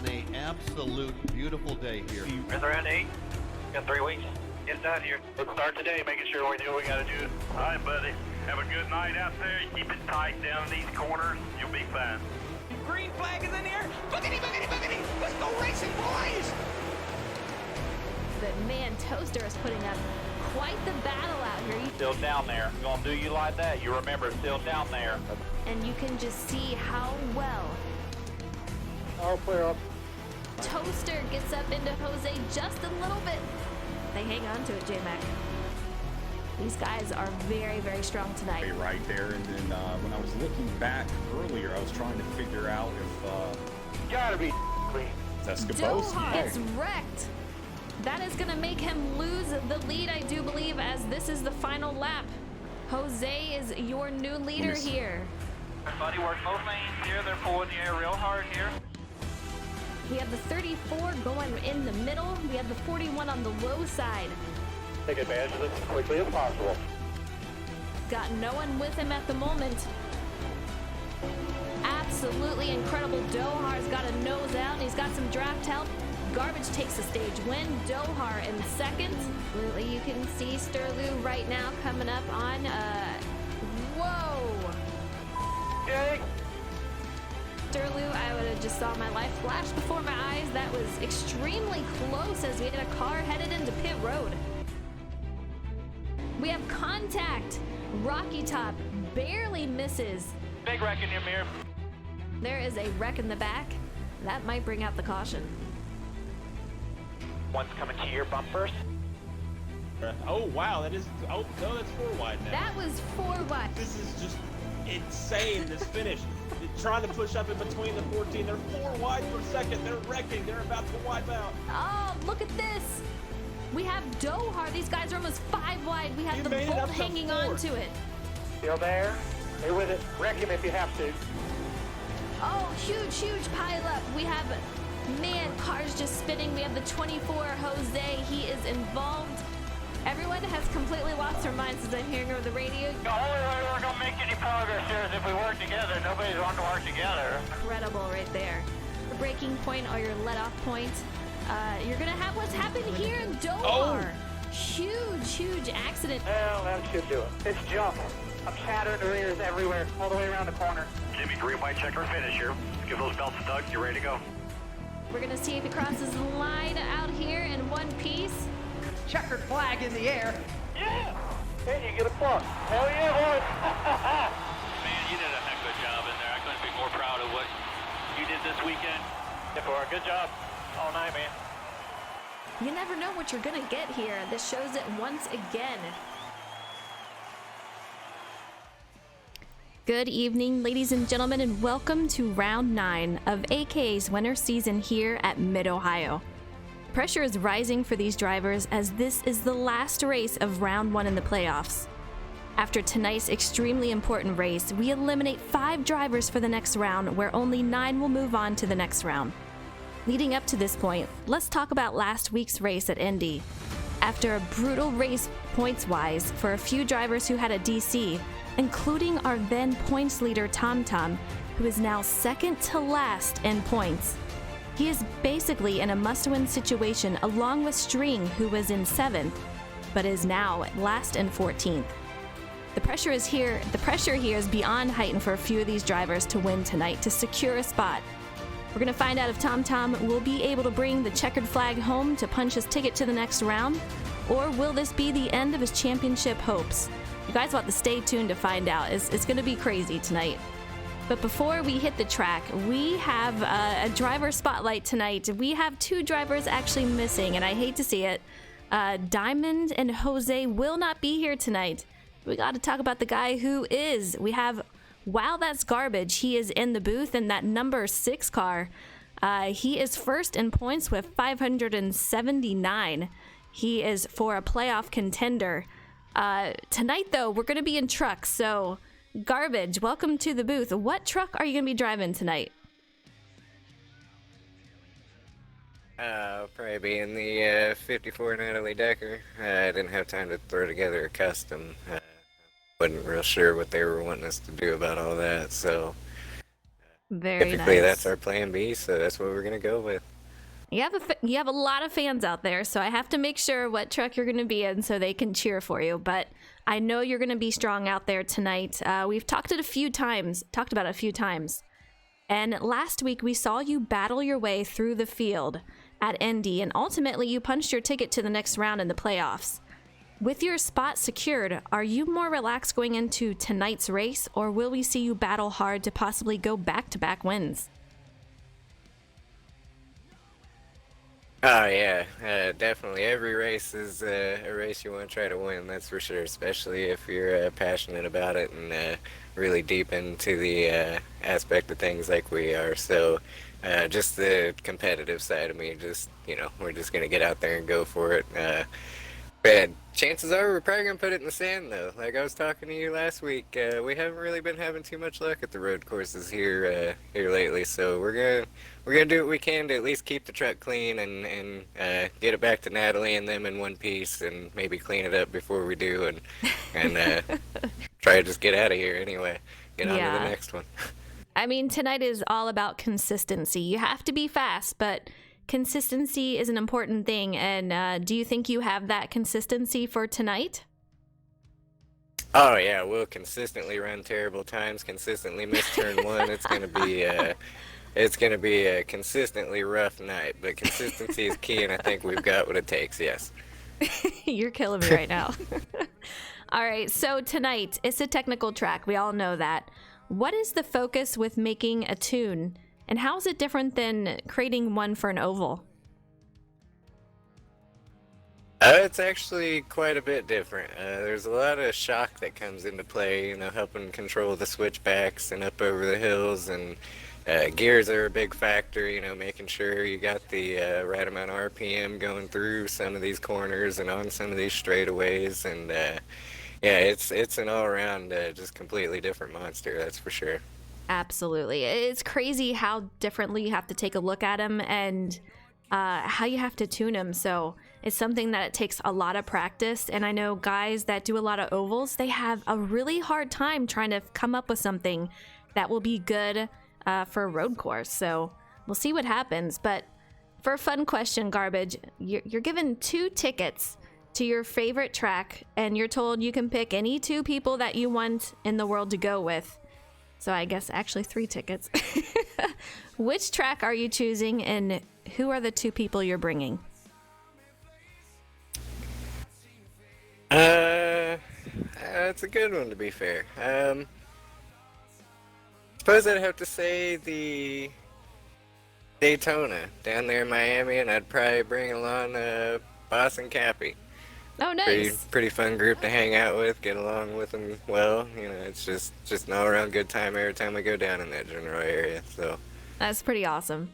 on a absolute beautiful day here. We're around 8. Got 3 weeks. Get it done here. Let's start today, making sure we do what we gotta do. All right, buddy. Have a good night out there. Keep it tight down these corners. You'll be fine. Green flag is in the air. Boogity, boogity, boogity. Let's go racing, boys. But man, Toaster is putting up quite the battle out here. Still down there. Gonna do you like that. You remember, still down there. And you can just see how well I'll clear up. Toaster gets up into Jose just a little bit. They hang on to it, J-Mac. These guys are very, very strong tonight. Right there, and then when I was looking back earlier, I was trying to figure out if Gotta be clean. that's Doha Skaboski. gets wrecked. That is going to make him lose the lead, I do believe, as this is the final lap. Jose is your new leader here. Everybody work both lanes here. They're pulling the air real hard here. We have the 34 going in the middle. We have the 41 on the low side. Take advantage of this as quickly as possible. Got no one with him at the moment. Absolutely incredible. Dohar's got a nose out, and he's got some draft help. Garbage takes the stage win. Dohar in second. You can see Sterlu right now coming up on, whoa! Okay. Sterlu, I would have just saw my life flash before my eyes. That was extremely close as we had a car headed into pit road. We have contact. Rocky Top barely misses. Big wreck in your mirror. There is a wreck in the back. That might bring out the caution. One's coming to your bumpers. Oh wow, that is. Oh no, that's 4 wide now. That was 4 wide. This is just insane. This finish. Trying to push up in between the 14. They're 4 wide per second. They're wrecking. They're about to wipe out. Oh, look at this. We have Dohar. These guys are almost 5 wide. We have You the made it Bolt up to hanging 4. on to it. Still there. Stay with it. Wreck him if you have to. Oh, huge, huge pile up. We have, man, cars just spinning. We have the 24, Jose. He is involved. Everyone has completely lost their minds as I'm hearing over the radio. The only way we're gonna make any progress here is if we work together. Nobody's wanting to work together. Incredible right there. The braking point or your let-off point. You're going to have what's happened here in Dohar. Huge, huge accident. Well, that should do it. It's jump. I'm shattering the rears everywhere, all the way around the corner. Jimmy, green, white, checker, finish here. Give those belts a tug. You're ready to go. We're going to see if he crosses the line out here in one piece. Checkered flag in the air. Yeah! Hey, you get a plus. Hell yeah, boys! Man, you did a heck of a job in there. I couldn't be more proud of what you did this weekend. Yeah, for a good job. All night, man. You never know what you're going to get here. This shows it once again. Good evening, ladies and gentlemen, and welcome to round 9 of AK's winter season here at Mid-Ohio. Pressure is rising for these drivers as this is the last race of round 1 in the playoffs. After tonight's extremely important race, we eliminate 5 drivers for the next round, where only 9 will move on to the next round. Leading up to this point, let's talk about last week's race at Indy. After a brutal race points-wise for a few drivers who had a DC, including our then points leader Tom Tom, who is now second to last in points. He is basically in a must-win situation along with String, who was in 7th, but is now last in 14th. The pressure here is beyond heightened for a few of these drivers to win tonight to secure a spot. We're going to find out if Tom Tom will be able to bring the checkered flag home to punch his ticket to the next round, or will this be the end of his championship hopes? You guys will have to stay tuned to find out. It's going to be crazy tonight. But before we hit the track, we have a driver spotlight tonight. We have 2 drivers actually missing, and I hate to see it. Diamond and Jose will not be here tonight. We got to talk about the guy who is. We have Wow, That's Garbage. He is in the booth in that number 6 car. He is first in points with 579. He is for a playoff contender. Tonight, though, we're going to be in trucks. So, Garbage, welcome to the booth. What truck are you going to be driving tonight? Probably be in the 54 Natalie Decker. I didn't have time to throw together a custom. Wasn't real sure what they were wanting us to do about all that, so Very Typically, nice. that's our plan B, so that's what we're gonna go with. You have a lot of fans out there, so I have to make sure what truck you're going to be in so they can cheer for you. But I know you're going to be strong out there tonight. We've talked about it a few times. And last week we saw you battle your way through the field at Indy, and ultimately you punched your ticket to the next round in the playoffs. With your spot secured, are you more relaxed going into tonight's race, or will we see you battle hard to possibly go back-to-back wins? Oh yeah, definitely. Every race is a race you want to try to win. That's for sure. Especially if you're passionate about it and really deep into the aspect of things like we are. So, just the competitive side of me, we're just gonna get out there and go for it. But chances are we're probably gonna put it in the sand though. Like I was talking to you last week, we haven't really been having too much luck at the road courses here lately. So we're gonna do what we can to at least keep the truck clean and get it back to Natalie and them in one piece, and maybe clean it up before we do, and try to just get out of here anyway. Get on to the next one. I mean, tonight is all about consistency. You have to be fast, but consistency is an important thing. And do you think you have that consistency for tonight? Oh yeah, we'll consistently run terrible times, consistently miss turn one. It's gonna be a consistently rough night, but consistency is key, and I think we've got what it takes. Yes. You're killing me right now. All right, so tonight it's a technical track. We all know that. What is the focus with making a tune, and how is it different than creating one for an oval? It's actually quite a bit different. There's a lot of shock that comes into play, helping control the switchbacks and up over the hills, and gears are a big factor, making sure you got the right amount of RPM going through some of these corners and on some of these straightaways, and yeah, it's an all-around just completely different monster, that's for sure. Absolutely. It's crazy how differently you have to take a look at them and how you have to tune them. So it's something that it takes a lot of practice. And I know guys that do a lot of ovals, they have a really hard time trying to come up with something that will be good for a road course. So we'll see what happens. But for a fun question, Garbage, you're given 2 tickets to your favorite track, and you're told you can pick any 2 people that you want in the world to go with. So I guess actually 3 tickets. Which track are you choosing, and who are the 2 people you're bringing? That's a good one, to be fair. Suppose I'd have to say the Daytona down there in Miami, and I'd probably bring along Boss and Cappy. Oh, nice. Pretty fun group to hang out with, get along with them well. It's just an all-around good time every time we go down in that general area. So that's pretty awesome.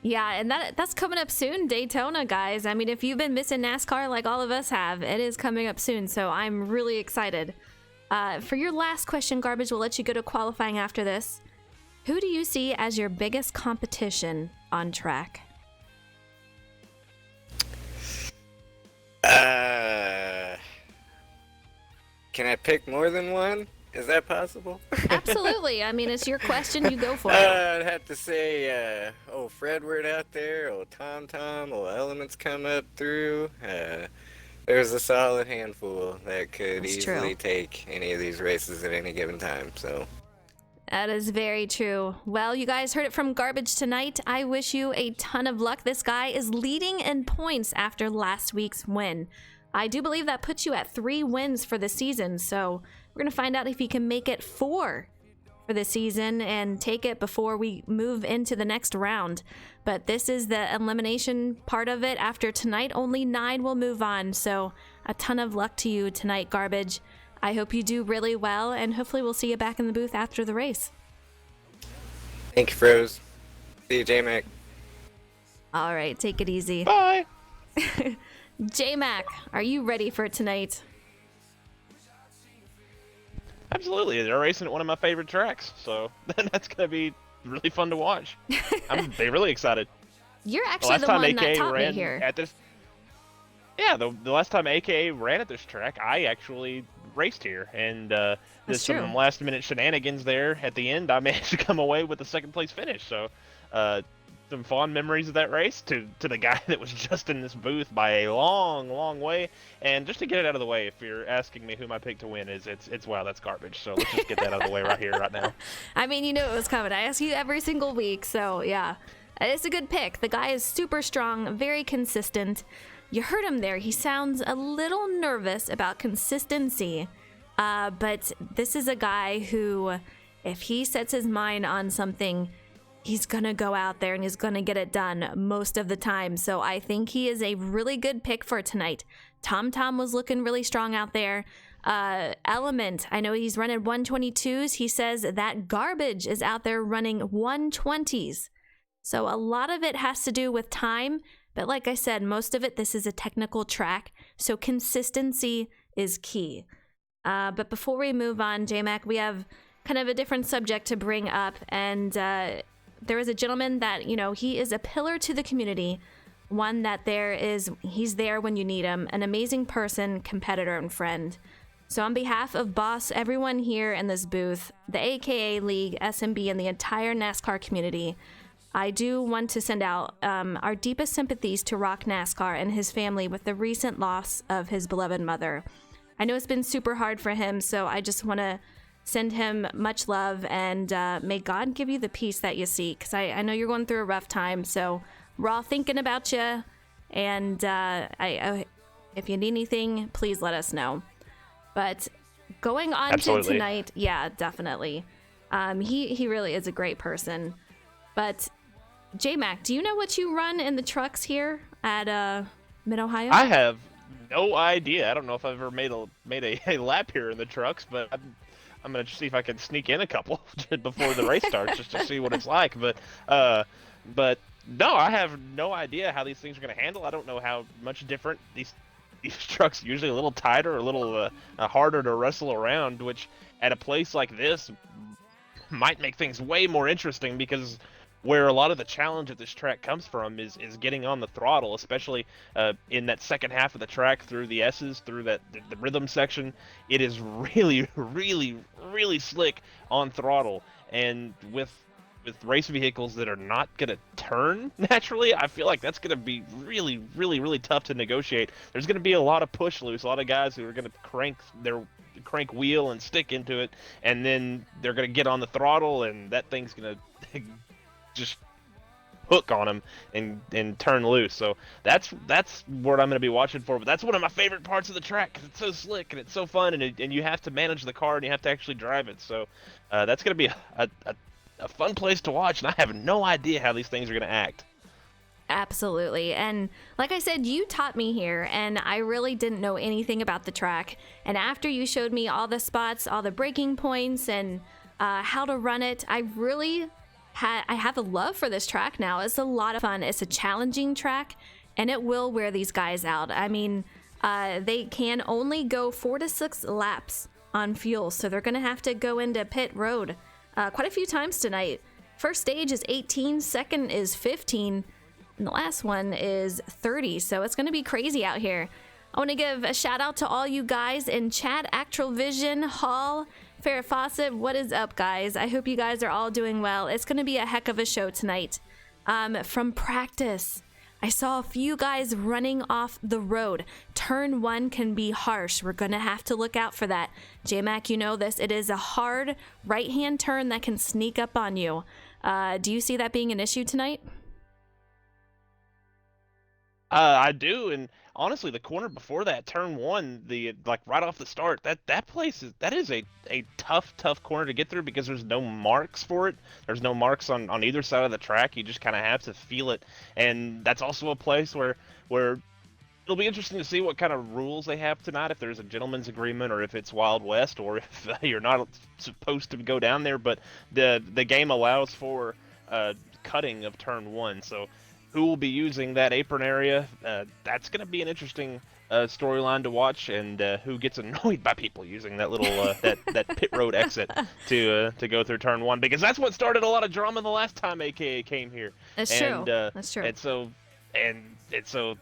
Yeah, and that's coming up soon, Daytona, guys. I mean, if you've been missing NASCAR like all of us have, it is coming up soon. So I'm really excited. For your last question, Garbage, we'll let you go to qualifying after this. Who do you see as your biggest competition on track? Can I pick more than one? Is that possible? Absolutely. I mean, it's your question. You go for it. I'd have to say, old Fredward out there, old Tom, old Elements come up through. There's a solid handful that could easily take any of these races at any given time. So that is very true. Well, you guys heard it from Garbage tonight. I wish you a ton of luck. This guy is leading in points after last week's win. I do believe that puts you at 3 wins for the season. So we're going to find out if he can make it 4 for the season and take it before we move into the next round. But this is the elimination part of it. After tonight, only 9 will move on. So a ton of luck to you tonight, Garbage. I hope you do really well, and hopefully we'll see you back in the booth after the race. Thank you, Froze. See you, J-Mac. All right, take it easy. Bye. J-Mac, are you ready for tonight? Absolutely. They're racing at one of my favorite tracks, so that's going to be really fun to watch. I'm really excited. You're actually the one that taught me here. At this, yeah, the last time AKA ran at this track, I actually raced here, and That's there's true. some last-minute shenanigans there at the end. I managed to come away with a second-place finish, so some fond memories of that race to the guy that was just in this booth by a long, long way. And just to get it out of the way, if you're asking me who my pick to win is, it's wow, that's garbage. So let's just get that out of the way right here, right now. I mean, you know it was coming. I ask you every single week, so yeah. It's a good pick. The guy is super strong, very consistent. You heard him there. He sounds a little nervous about consistency, but this is a guy who, if he sets his mind on something, he's going to go out there and he's going to get it done most of the time. So I think he is a really good pick for tonight. Tom was looking really strong out there. Element, I know he's running 122s. He says that Garbage is out there running 120s. So a lot of it has to do with time. But like I said, most of it, this is a technical track. So consistency is key. But before we move on, J-Mac, we have kind of a different subject to bring up. And there is a gentleman that, you know, he is a pillar to the community. One that he's there when you need him. An amazing person, competitor, and friend. So on behalf of Boss, everyone here in this booth, the AKA League, SMB, and the entire NASCAR community, I do want to send out our deepest sympathies to Rock NASCAR and his family with the recent loss of his beloved mother. I know it's been super hard for him, so I just want to send him much love, and may God give you the peace that you seek, because I know you're going through a rough time, so we're all thinking about you, and if you need anything, please let us know. But going on Absolutely. to tonight, yeah, definitely. He really is a great person. But J-Mac, do you know what you run in the trucks here at Mid-Ohio? I have no idea. I don't know if I've ever made a lap here in the trucks, but I'm gonna see if I can sneak in a couple before the race starts just to see what it's like. But no, I have no idea how these things are gonna handle. I don't know how much different these trucks are usually a little tighter, a little harder to wrestle around, which at a place like this might make things way more interesting, because where a lot of the challenge at this track comes from is getting on the throttle, especially in that second half of the track through the S's, through the rhythm section. It is really, really, really slick on throttle, and with race vehicles that are not going to turn naturally, I feel like that's going to be really, really, really tough to negotiate. There's going to be a lot of push loose, a lot of guys who are going to crank wheel and stick into it, and then they're going to get on the throttle, and that thing's going to just hook on them and turn loose. So that's what I'm going to be watching for. But that's one of my favorite parts of the track, because it's so slick and it's so fun, and you have to manage the car and you have to actually drive it. So that's going to be a fun place to watch, and I have no idea how these things are going to act. Absolutely. And like I said, you taught me here, and I really didn't know anything about the track. And after you showed me all the spots, all the braking points, and how to run it, I have a love for this track now. It's a lot of fun. It's a challenging track, and it will wear these guys out. I mean, they can only go 4 to 6 laps on fuel, so they're going to have to go into pit road quite a few times tonight. First stage is 18, second is 15, and the last one is 30, so it's going to be crazy out here. I want to give a shout out to all you guys in chat, Actual Vision, Hall, Farrah Fawcett. What is up, guys? I hope you guys are all doing well. It's going to be a heck of a show tonight. From practice, I saw a few guys running off the road. Turn 1 can be harsh. We're going to have to look out for that. J-Mac, you know this. It is a hard right-hand turn that can sneak up on you. Do you see that being an issue tonight? I do, and honestly, the corner before that, turn 1, right off the start, that is a tough corner to get through, because there's no marks for it. There's no marks on either side of the track. You just kind of have to feel it, and that's also a place where it'll be interesting to see what kind of rules they have tonight, if there's a gentleman's agreement, or if it's Wild West, or if you're not supposed to go down there. But the game allows for cutting of turn 1, so who will be using that apron area? That's going to be an interesting storyline to watch, and who gets annoyed by people using that little that pit road exit to go through turn 1, because that's what started a lot of drama the last time AKA came here. That's true. That's true. And so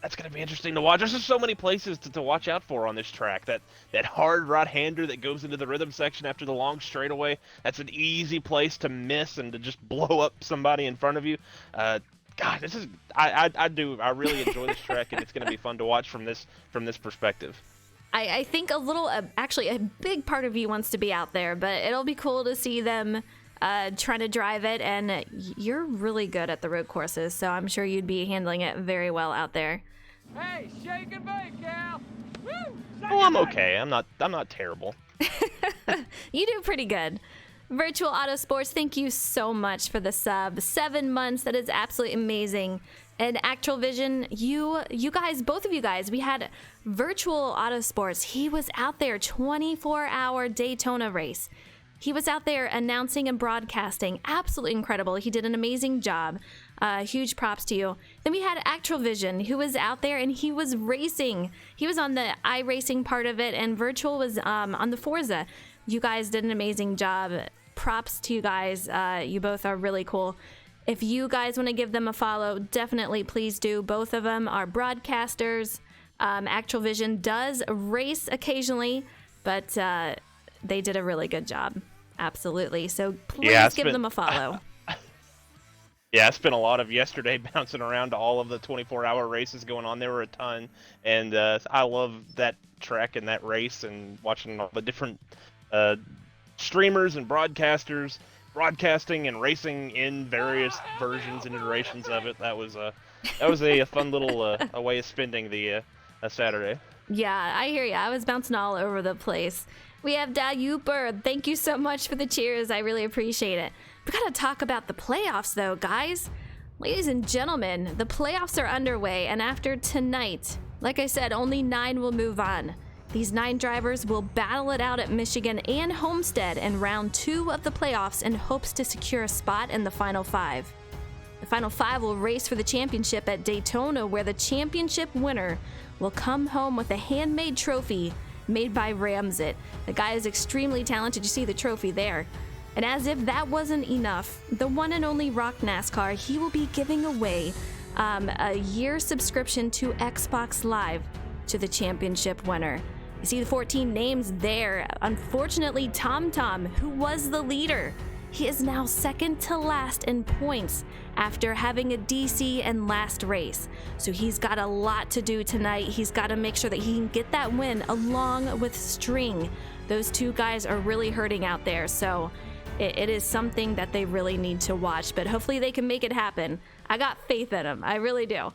That's going to be interesting to watch. There's just so many places to watch out for on this track. That hard right-hander that goes into the rhythm section after the long straightaway, that's an easy place to miss and to just blow up somebody in front of you. God, this is I really enjoy this track, and it's going to be fun to watch from this perspective. I think actually a big part of you wants to be out there, but it'll be cool to see them trying to drive it, and you're really good at the road courses, so I'm sure you'd be handling it very well out there. Hey, shake and bake, Cal. Woo! Oh, I'm okay. I'm not terrible. You do pretty good. Virtual Autosports, thank you so much for the sub. 7 months, that is absolutely amazing. And Actual Vision, you guys, both of you guys, we had Virtual Autosports. He was out there, 24-hour Daytona race. He was out there announcing and broadcasting. Absolutely incredible. He did an amazing job. Huge props to you. Then we had Actual Vision, who was out there and he was racing. He was on the iRacing part of it, and Virtual was on the Forza. You guys did an amazing job. Props to you guys. You both are really cool. If you guys want to give them a follow, definitely please do. Both of them are broadcasters. Actual Vision does race occasionally, but they did a really good job. Absolutely. So please give them a follow. Yeah, I spent a lot of yesterday bouncing around to all of the 24-hour races going on. There were a ton, and I love that track and that race, and watching all the different streamers and broadcasters broadcasting and racing in various versions and iterations of it. That was a fun little a way of spending the Saturday. Yeah, I hear you. I was bouncing all over the place. We have Da Youper. Thank you so much for the cheers. I really appreciate it. We gotta talk about the playoffs, though, guys. Ladies and gentlemen, the playoffs are underway, and after tonight, like I said, only 9 will move on. These 9 drivers will battle it out at Michigan and Homestead in round 2 of the playoffs in hopes to secure a spot in the Final 5. The Final 5 will race for the championship at Daytona, where the championship winner will come home with a handmade trophy made by Ramsit. The guy is extremely talented. You see the trophy there. And as if that wasn't enough, the one and only Rock NASCAR, he will be giving away a year subscription to Xbox Live to the championship winner. You see the 14 names there. Unfortunately, TomTom, who was the leader, he is now second to last in points after having a DC and last race. So he's got a lot to do tonight. He's got to make sure that he can get that win along with String. Those two guys are really hurting out there. So it is something that they really need to watch, but hopefully they can make it happen. I got faith in them. I really do.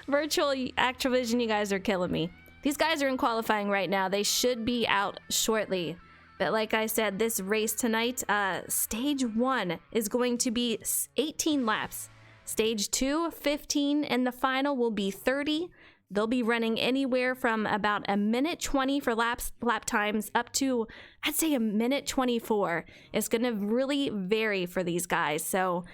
Virtual Activision, you guys are killing me. These guys are in qualifying right now. They should be out shortly. But like I said, this race tonight, stage 1 is going to be 18 laps. Stage 2, 15, and the final will be 30. They'll be running anywhere from about a minute 20 for lap times up to, I'd say, a minute 24. It's going to really vary for these guys. So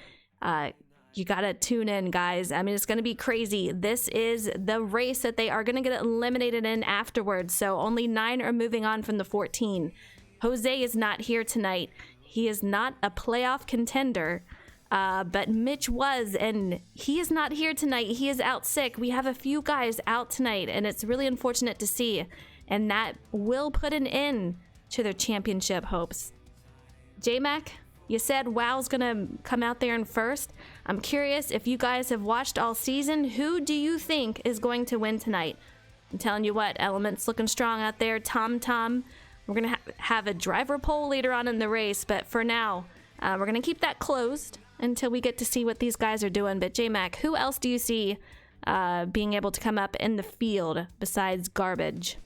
you got to tune in, guys. I mean, it's going to be crazy. This is the race that they are going to get eliminated in afterwards. So only 9 are moving on from the 14. Jose is not here tonight. He is not a playoff contender, but Mitch was, and he is not here tonight. He is out sick. We have a few guys out tonight, and it's really unfortunate to see, and that will put an end to their championship hopes. J-Mac, you said WoW's gonna come out there in first. I'm curious if you guys have watched all season. Who do you think is going to win tonight? I'm telling you what, Element's looking strong out there. TomTom. We're going to have a driver poll later on in the race, but for now, we're going to keep that closed until we get to see what these guys are doing. But J-Mac, who else do you see being able to come up in the field besides Garbage?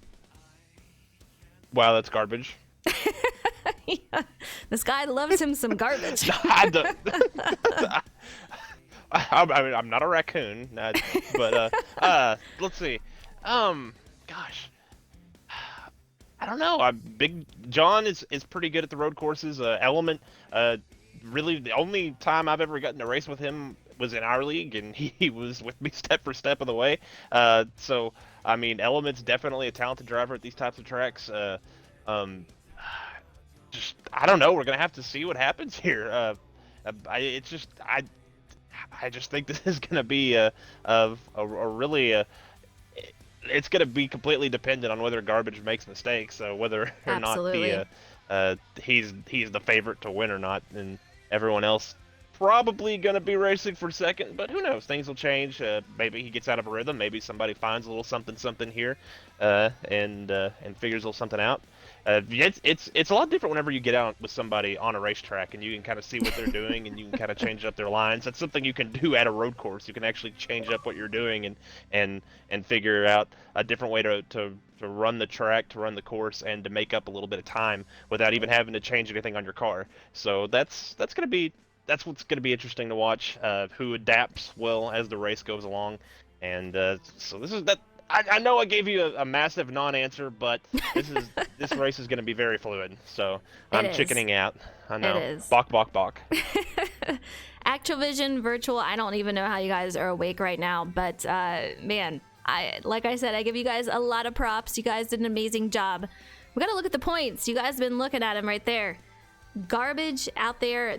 Wow, that's garbage. Yeah. This guy loves him some garbage. I mean, I'm not a raccoon, but let's see. Gosh. I don't know. Big John is pretty good at the road courses. Element, really the only time I've ever gotten to race with him was in our league, and he was with me step for step of the way. So I mean, Element's definitely a talented driver at these types of tracks. Just I don't know. We're gonna have to see what happens here. I I just think this is going to be a really it's going to be completely dependent on whether Garbage makes mistakes. So whether or Absolutely. not he's the favorite to win or not, and everyone else probably going to be racing for second. But who knows? Things will change. Maybe he gets out of a rhythm. Maybe somebody finds a little something here, and figures a little something out. It's a lot different whenever you get out with somebody on a racetrack and you can kind of see what they're doing and you can kind of change up their lines. That's something you can do at a road course. You can actually change up what you're doing and figure out a different way to run the track, to run the course, and to make up a little bit of time without even having to change anything on your car. So that's what's gonna be interesting to watch. Who adapts well as the race goes along, and so this is that. I know I gave you a massive non-answer, but this race is going to be very fluid. So I'm chickening out. I know. It is. Balk, balk, balk. Actual Vision Virtual, I don't even know how you guys are awake right now, but man, like I said, I give you guys a lot of props. You guys did an amazing job. We got to look at the points. You guys have been looking at them right there. Garbage out there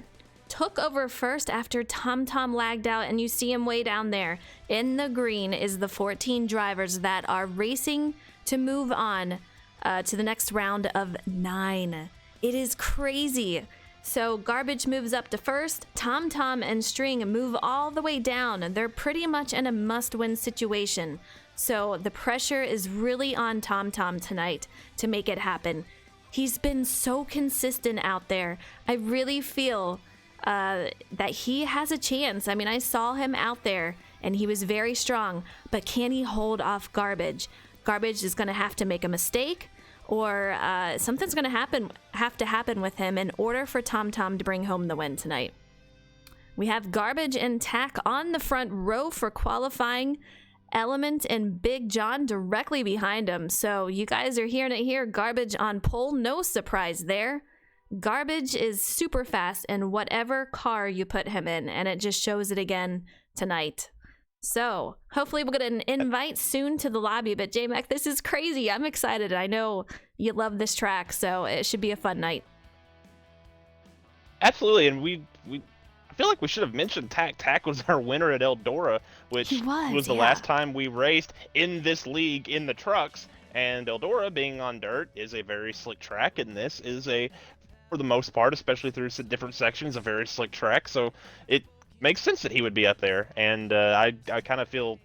took over first after TomTom lagged out, and you see him way down there. In the green is the 14 drivers that are racing to move on to the next round of 9. It is crazy. So Garbage moves up to first. TomTom and String move all the way down, and they're pretty much in a must-win situation. So the pressure is really on TomTom tonight to make it happen. He's been so consistent out there. I really feel that he has a chance. I mean, I saw him out there and he was very strong, but can he hold off Garbage? Garbage is going to have to make a mistake, or something's going to have to happen with him in order for TomTom to bring home the win tonight. We have Garbage and Tack on the front row for qualifying. Element and Big John directly behind him. So you guys are hearing it here. Garbage on pole. No surprise there. Garbage is super fast in whatever car you put him in, and it just shows it again tonight. So hopefully we'll get an invite soon to the lobby. But J-Mac, this is crazy. I'm excited. I know you love this track, so it should be a fun night. Absolutely, and I feel like we should have mentioned Tack. Tack was our winner at Eldora, which was the last time we raced in this league in the trucks. And Eldora, being on dirt, is a very slick track, and this is for the most part, especially through different sections, a very slick track. So it makes sense that he would be up there, and I kind of feel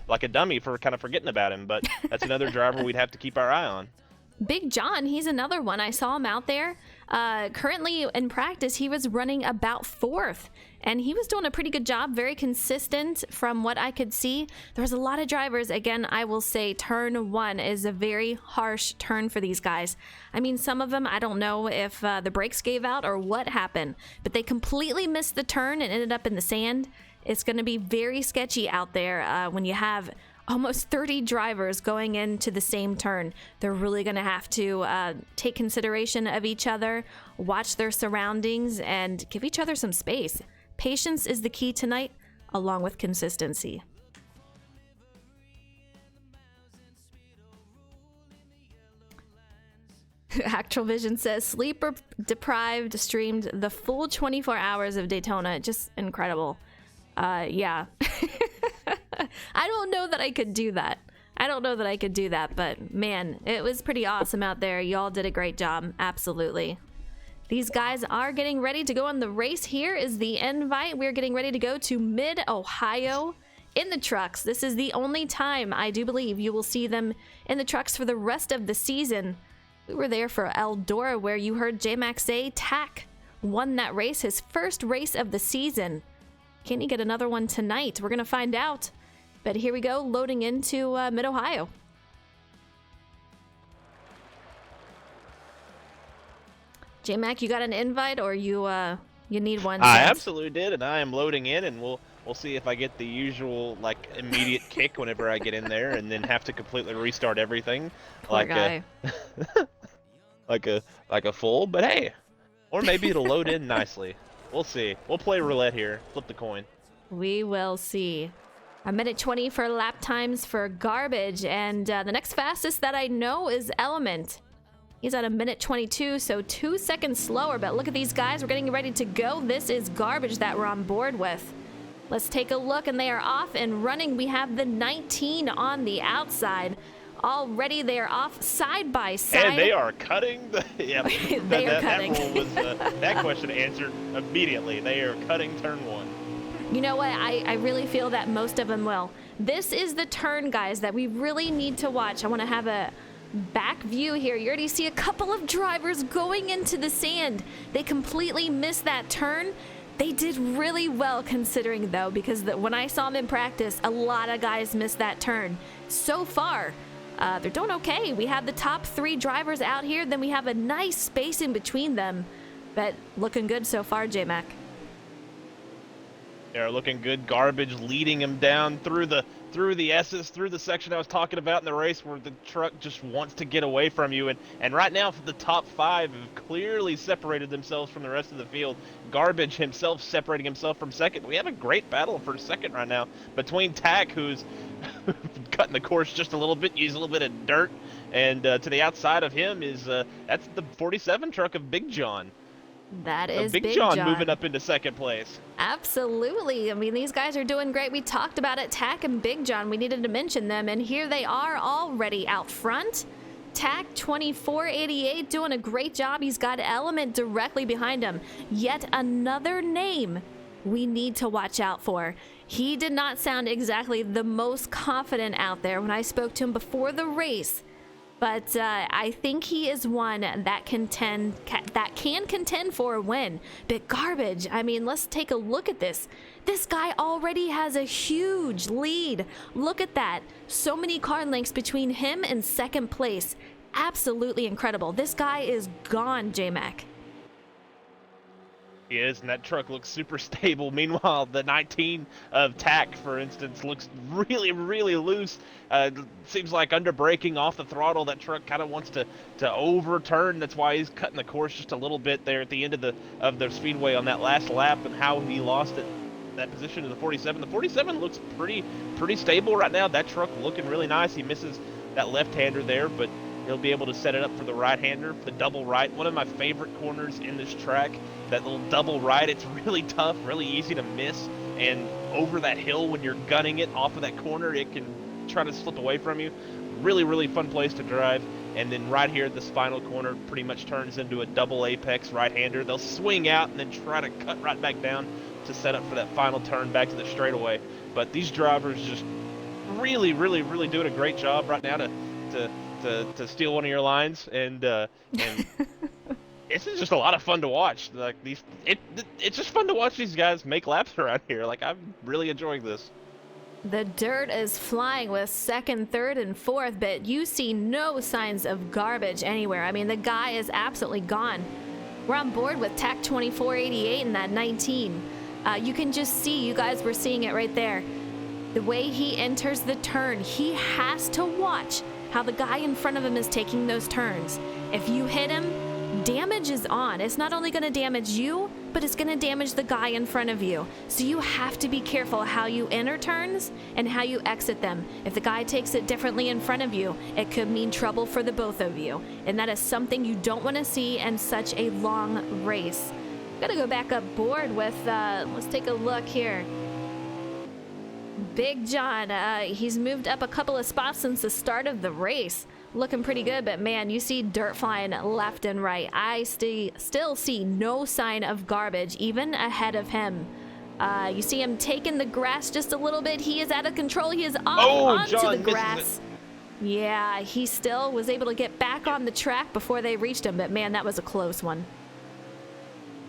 like a dummy for kind of forgetting about him, but that's another driver we'd have to keep our eye on. Big John, he's another one. I saw him out there. Currently in practice, he was running about 4th, and he was doing a pretty good job, very consistent from what I could see. There's a lot of drivers. Again, I will say turn 1 is a very harsh turn for these guys. I mean, some of them, I don't know if the brakes gave out or what happened, but they completely missed the turn and ended up in the sand. It's going to be very sketchy out there when you have almost 30 drivers going into the same turn. They're really going to have to take consideration of each other, watch their surroundings, and give each other some space. Patience is the key tonight, along with consistency. Actual Vision says, sleeper deprived, streamed the full 24 hours of Daytona. Just incredible. Yeah. I don't know that I could do that. But man, it was pretty awesome out there. Y'all did a great job. Absolutely. These guys are getting ready to go on the race. Here is the invite. We're getting ready to go to Mid-Ohio in the trucks. This is the only time, I do believe, you will see them in the trucks for the rest of the season. We were there for Eldora, where you heard J-Mac say Tack won that race, his first race of the season. Can he get another one tonight? We're going to find out. But here we go, loading into Mid-Ohio. J-Mac, you got an invite, or you need one? I absolutely did, and I am loading in, and we'll see if I get the usual immediate kick whenever I get in there, and then have to completely restart everything. Poor guy. like a full, but hey, or maybe it'll load in nicely. We'll see. We'll play roulette here. Flip the coin. We will see. 1:20 for lap times for Garbage, and the next fastest that I know is Element. He's at 1:22, so 2 seconds slower, but look at these guys. We're getting ready to go. This is Garbage that we're on board with. Let's take a look, and they are off and running. We have the 19 on the outside. Already they are off side by side. And they are cutting the. Yeah, They are cutting. That rule was that question answered immediately. They are cutting turn 1. You know what? I really feel that most of them will. This is the turn, guys, that we really need to watch. I want to have a back view here. You already see a couple of drivers going into the sand. They completely missed that turn. They did really well considering, though, because when I saw them in practice, a lot of guys missed that turn. So far, they're doing okay. We have the top 3 drivers out here, then we have a nice space in between them. But looking good so far, J-Mac. They're looking good. Garbage leading him down through the S's, through the section I was talking about in the race where the truck just wants to get away from you. And right now, the top 5 have clearly separated themselves from the rest of the field. Garbage himself separating himself from second. We have a great battle for second right now between Tack, who's cutting the course just a little bit, using a little bit of dirt, and to the outside of him is that's the 47 truck of Big John. That is Big John moving up into second place. Absolutely. I mean, these guys are doing great. We talked about it, Tack and Big John. We needed to mention them, and here they are already out front. Tack 2488 doing a great job. He's got Element directly behind him. Yet another name we need to watch out for. He did not sound exactly the most confident out there when I spoke to him before the race. But I think he is one that can contend for a win. But Garbage, I mean, let's take a look at this. This guy already has a huge lead. Look at that. So many car lengths between him and second place. Absolutely incredible. This guy is gone, J-Mac. He is, and that truck looks super stable. Meanwhile, the 19 of Tack, for instance, looks really, really loose. Seems like under braking off the throttle. That truck kind of wants to overturn. That's why he's cutting the course just a little bit there at the end of the speedway on that last lap, and how he lost it. That position to the 47. The 47 looks pretty stable right now. That truck looking really nice. He misses that left-hander there, but he'll be able to set it up for the right-hander, the double right. One of my favorite corners in this track, that little double right. It's really tough, really easy to miss, and over that hill when you're gunning it off of that corner, it can try to slip away from you. Really, really fun place to drive. And then right here, this final corner pretty much turns into a double apex right-hander. They'll swing out and then try to cut right back down to set up for that final turn back to the straightaway. But these drivers just really, really, really doing a great job right now to steal one of your lines, and this is just a lot of fun to watch. Like it's just fun to watch these guys make laps around here. Like, I'm really enjoying this. The dirt is flying with second, third, and fourth, but you see no signs of Garbage anywhere. I mean, the guy is absolutely gone. We're on board with Tack 2488 and that 19. You can just see, you guys were seeing it right there. The way he enters the turn, he has to watch how the guy in front of him is taking those turns. If you hit him, damage is on. It's not only going to damage you, but it's going to damage the guy in front of you. So you have to be careful how you enter turns and how you exit them. If the guy takes it differently in front of you, it could mean trouble for the both of you. And that is something you don't want to see in such a long race. I'm going to go back up board with, let's take a look here. Big John, he's moved up a couple of spots since the start of the race. Looking pretty good, but man, you see dirt flying left and right. I still see no sign of Garbage, even ahead of him. You see him taking the grass just a little bit. He is out of control. He is off onto the grass. Yeah, he still was able to get back on the track before they reached him, but man, that was a close one.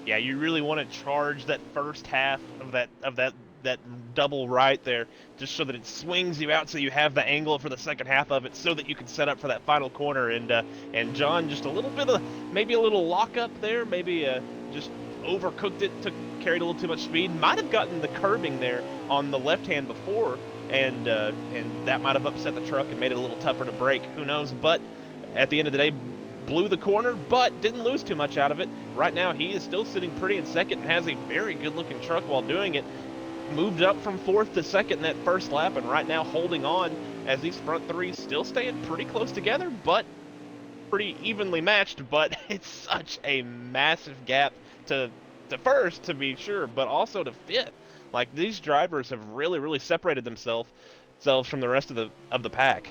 Yeah, you really want to charge that first half of that double right there, just so that it swings you out, so you have the angle for the second half of it, so that you can set up for that final corner. And John, just a little bit of maybe a little lockup there, maybe just overcooked it, carried a little too much speed, might have gotten the curbing there on the left hand before, and that might have upset the truck and made it a little tougher to brake. Who knows? But at the end of the day, blew the corner, but didn't lose too much out of it. Right now, he is still sitting pretty in second and has a very good-looking truck while doing it. Moved up from fourth to second in that first lap, and right now holding on as these front three still staying pretty close together, but pretty evenly matched. But it's such a massive gap to first, to be sure, but also to fifth. Like, these drivers have really separated themselves from the rest of the pack.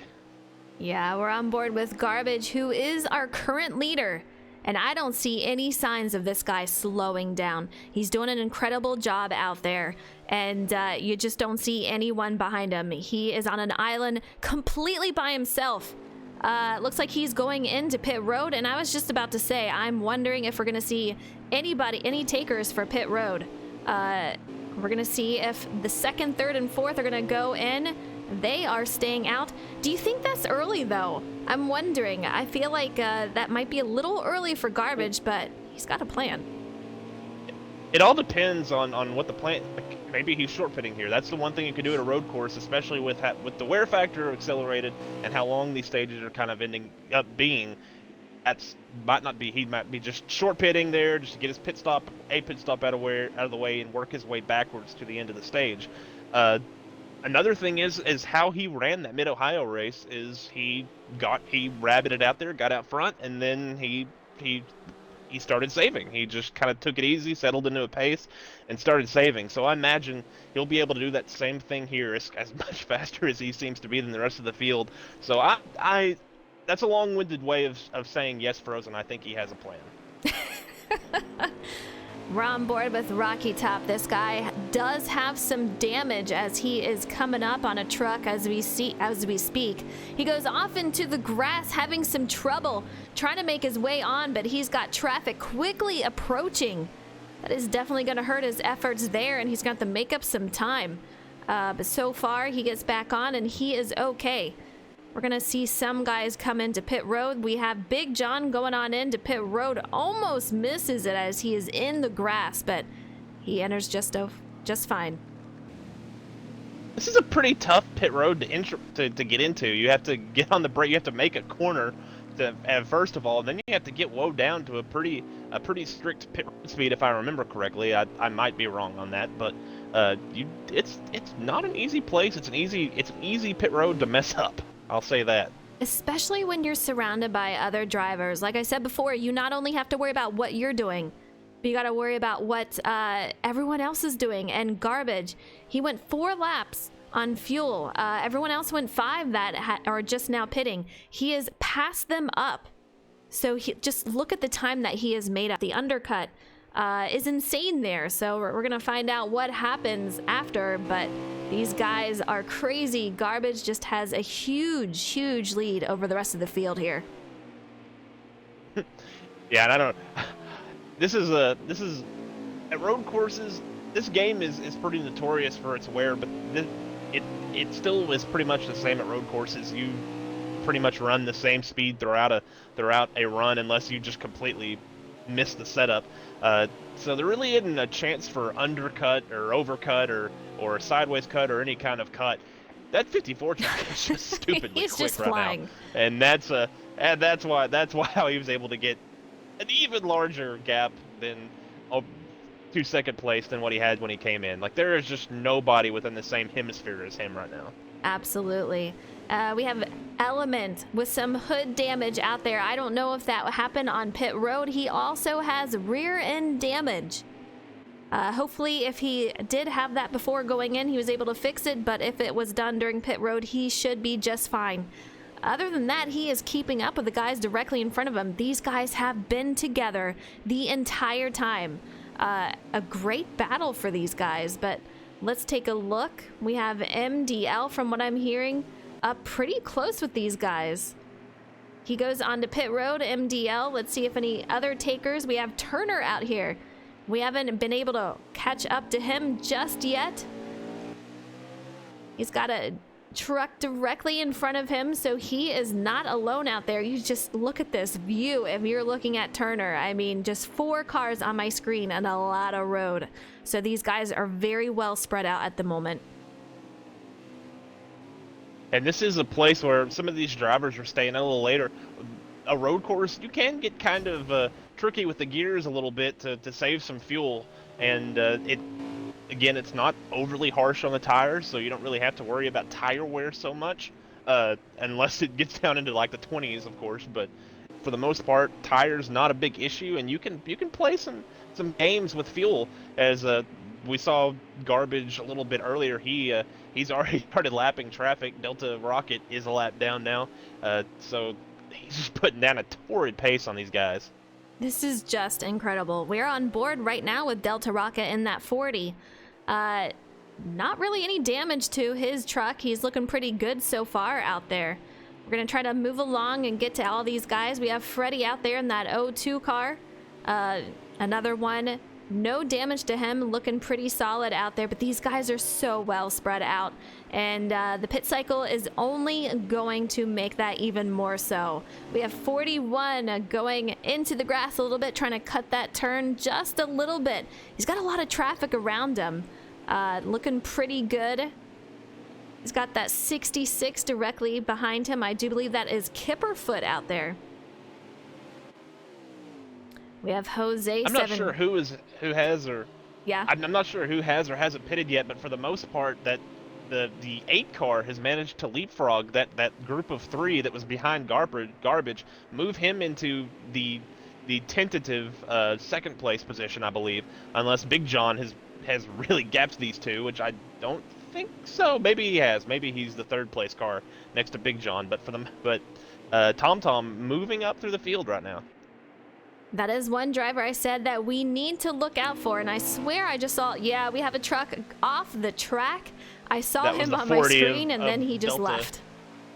Yeah, we're on board with Garbage, who is our current leader. And I don't see any signs of this guy slowing down. He's doing an incredible job out there. And you just don't see anyone behind him. He is on an island completely by himself. Looks like he's going into pit road. And I was just about to say, I'm wondering if we're going to see any takers for pit road. We're going to see if the second, third, and fourth are going to go in. They are staying out. Do you think that's early, though? I'm wondering. I feel like that might be a little early for Garbage, but he's got a plan. It all depends on what the plan. Like, maybe he's short pitting here. That's the one thing you could do at a road course, especially with the wear factor accelerated and how long these stages are kind of ending up being. He might be just short pitting there, just to get his pit stop out of the way, and work his way backwards to the end of the stage. Another thing is how he ran that Mid-Ohio race. Is he rabbited out there, got out front, and then he started saving. He just kind of took it easy, settled into a pace, and started saving. So I imagine he'll be able to do that same thing here as much faster as he seems to be than the rest of the field. So I that's a long-winded way of saying yes, Frozen. I think he has a plan. We're on board with Rocky Top. This guy does have some damage as he is coming up on a truck as we speak. He goes off into the grass, having some trouble trying to make his way on, but he's got traffic quickly approaching. That is definitely going to hurt his efforts there, and he's going to have to make up some time. But so far, he gets back on, and he is okay. We're going to see some guys come into pit road. We have Big John going on into pit road. Almost misses it as he is in the grass, but he enters just fine. This is a pretty tough pit road to get into. You have to get on the brake. You have to make a corner first of all, and then you have to get woe down to a pretty strict pit speed, if I remember correctly. I might be wrong on that, but it's not an easy place. It's an easy pit road to mess up. I'll say that. Especially when you're surrounded by other drivers. Like I said before, you not only have to worry about what you're doing, but you got to worry about what everyone else is doing. And Garbage, he went 4 laps on fuel. Everyone else went 5 that are just now pitting. He has passed them up. So just look at the time that he has made up. The undercut is insane there. So we're going to find out what happens after, but these guys are crazy. Garbage just has a huge lead over the rest of the field here. Yeah, and I don't. This is at road courses. This game is pretty notorious for its wear, but it still is pretty much the same at road courses. You pretty much run the same speed throughout a run, unless you just completely miss the setup. So there really isn't a chance for undercut or overcut or sideways cut or any kind of cut. That 54 track is just stupidly He's quick just right flying. now, and that's why he was able to get an even larger gap than to second place than what he had when he came in. Like, there is just nobody within the same hemisphere as him right now. Absolutely. We have Element with some hood damage out there. I don't know if that happened on pit road. He also has rear end damage. Hopefully, if he did have that before going in, he was able to fix it. But if it was done during pit road, he should be just fine. Other than that, he is keeping up with the guys directly in front of him. These guys have been together the entire time. A great battle for these guys, but let's take a look. We have MDL, from what I'm hearing, up pretty close with these guys. He goes on to pit road, MDL. Let's see if any other takers. We have Turner out here. We haven't been able to catch up to him just yet. He's got a truck directly in front of him, so he is not alone out there. You just look at this view if you're looking at Turner. I mean, just 4 cars on my screen and a lot of road. So these guys are very well spread out at the moment. And this is a place where some of these drivers are staying a little later. A road course, you can get kind of tricky with the gears a little bit to save some fuel. And it's not overly harsh on the tires, so you don't really have to worry about tire wear so much, unless it gets down into like the 20s, of course. But for the most part, tires not a big issue, and you can play some games with fuel as we saw Garbage a little bit earlier. He's already started lapping traffic. Delta Rocket is a lap down now, so he's just putting down a torrid pace on these guys. This is just incredible. We're on board right now with Delta Rocket in that 40. Not really any damage to his truck. He's looking pretty good so far out there. We're going to try to move along and get to all these guys. We have Freddie out there in that O2 car. Another one. No damage to him. Looking pretty solid out there. But these guys are so well spread out. And the pit cycle is only going to make that even more so. We have 41 going into the grass a little bit, trying to cut that turn just a little bit. He's got a lot of traffic around him. Looking pretty good. He's got that 66 directly behind him. I do believe that is Kipperfoot out there. We have Jose. I'm not sure who has or yeah. I'm not sure who has or hasn't pitted yet, but for the most part, that the 8 car has managed to leapfrog that group of 3 that was behind Garbage, move him into the tentative second place position, I believe, unless Big John has really gapped these 2, which I don't think so. Maybe he has. Maybe he's the 3rd place car next to Big John. But TomTom moving up through the field right now. That is one driver I said that we need to look out for, and I swear I just saw. Yeah, we have a truck off the track. I saw him on my screen, and then he just left.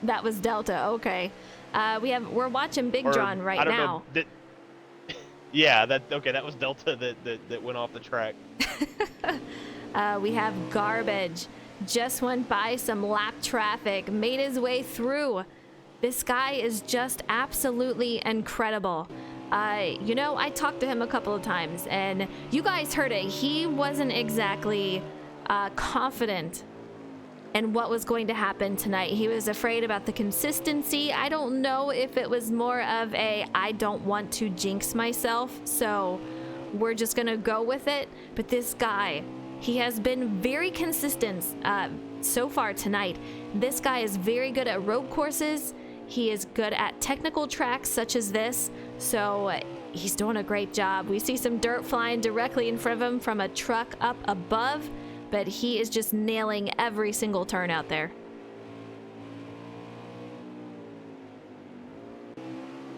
That was Delta. Okay, we're watching Big John right now. Yeah, that was Delta that went off the track. We have Garbage. Just went by some lap traffic, made his way through. This guy is just absolutely incredible. I talked to him a couple of times, and you guys heard it. He wasn't exactly confident in what was going to happen tonight. He was afraid about the consistency. I don't know if it was more of I don't want to jinx myself, so we're just going to go with it. But this guy, he has been very consistent so far tonight. This guy is very good at road courses. He is good at technical tracks such as this, so he's doing a great job. We see some dirt flying directly in front of him from a truck up above, but he is just nailing every single turn out there.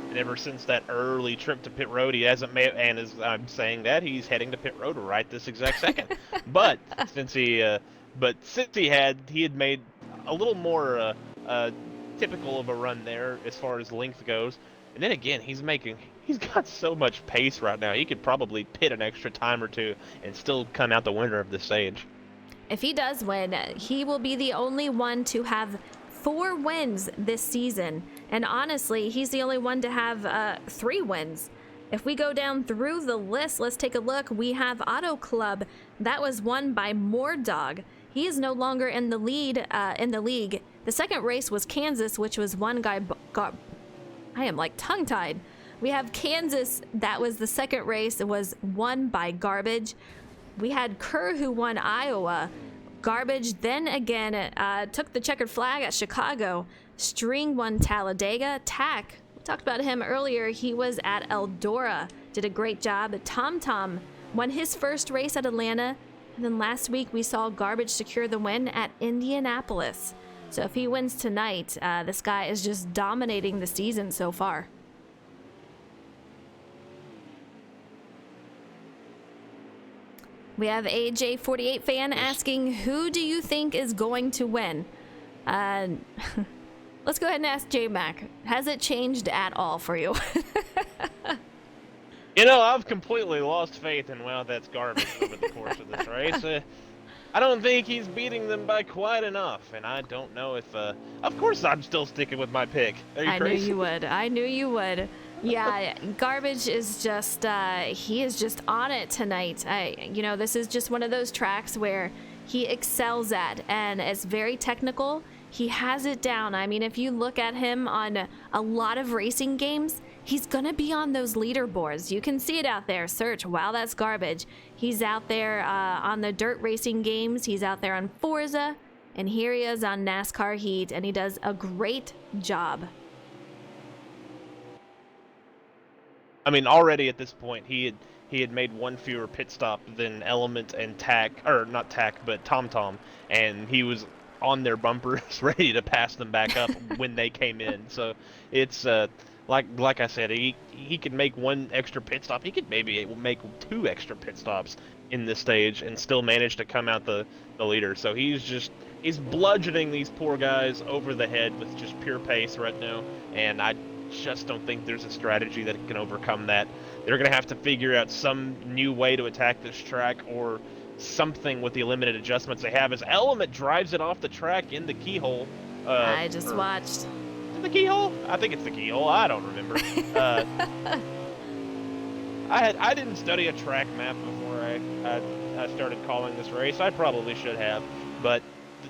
And ever since that early trip to pit road, he hasn't made, and as I'm saying that, he's heading to pit road right this exact second. But since he had made a little more typical of a run there as far as length goes, and then again he's got so much pace right now. He could probably pit an extra time or 2 and still come out the winner of this stage. If he does win, he will be the only one to have 4 wins this season, and honestly, he's the only one to have 3 wins. If we go down through the list, let's take a look. We have Auto Club. That was won by Moordog. He is no longer in the lead in the league. The second race was Kansas, which was one guy I am like tongue-tied. We have Kansas. That was the second race. It was won by Garbage. We had Kerr, who won Iowa. Garbage then again took the checkered flag at Chicago. String won Talladega. Tack, we talked about him earlier. He was at Eldora. Did a great job. TomTom won his first race at Atlanta. And then last week we saw Garbage secure the win at Indianapolis. So if he wins tonight, this guy is just dominating the season so far. We have AJ48 fan asking, who do you think is going to win? Let's go ahead and ask J-Mac. Has it changed at all for you? I've completely lost faith in Wildcats Garbage over the course of this race. I don't think he's beating them by quite enough, and I don't know if... of course I'm still sticking with my pick. Are you crazy? Knew you would. I knew you would. Yeah, Garbage is just... he is just on it tonight. This is just one of those tracks where he excels at, and it's very technical. He has it down. I mean, if you look at him on a lot of racing games, he's going to be on those leaderboards. You can see it out there. Search, wow, that's Garbage. He's out there on the dirt racing games. He's out there on Forza. And here he is on NASCAR Heat, and he does a great job. I mean, already at this point, he he had made one fewer pit stop than Element and Tack, or not Tack, but TomTom, and he was on their bumpers ready to pass them back up when they came in. So it's like I said, he could make one extra pit stop. He could maybe make 2 extra pit stops in this stage and still manage to come out the leader. So he's bludgeoning these poor guys over the head with just pure pace right now, and I just don't think there's a strategy that can overcome that. They're going to have to figure out some new way to attack this track or something with the limited adjustments they have, as Element drives it off the track in the keyhole. I just watched. Is it the keyhole? I think it's the keyhole. I don't remember. I didn't study a track map before I started calling this race. I probably should have. But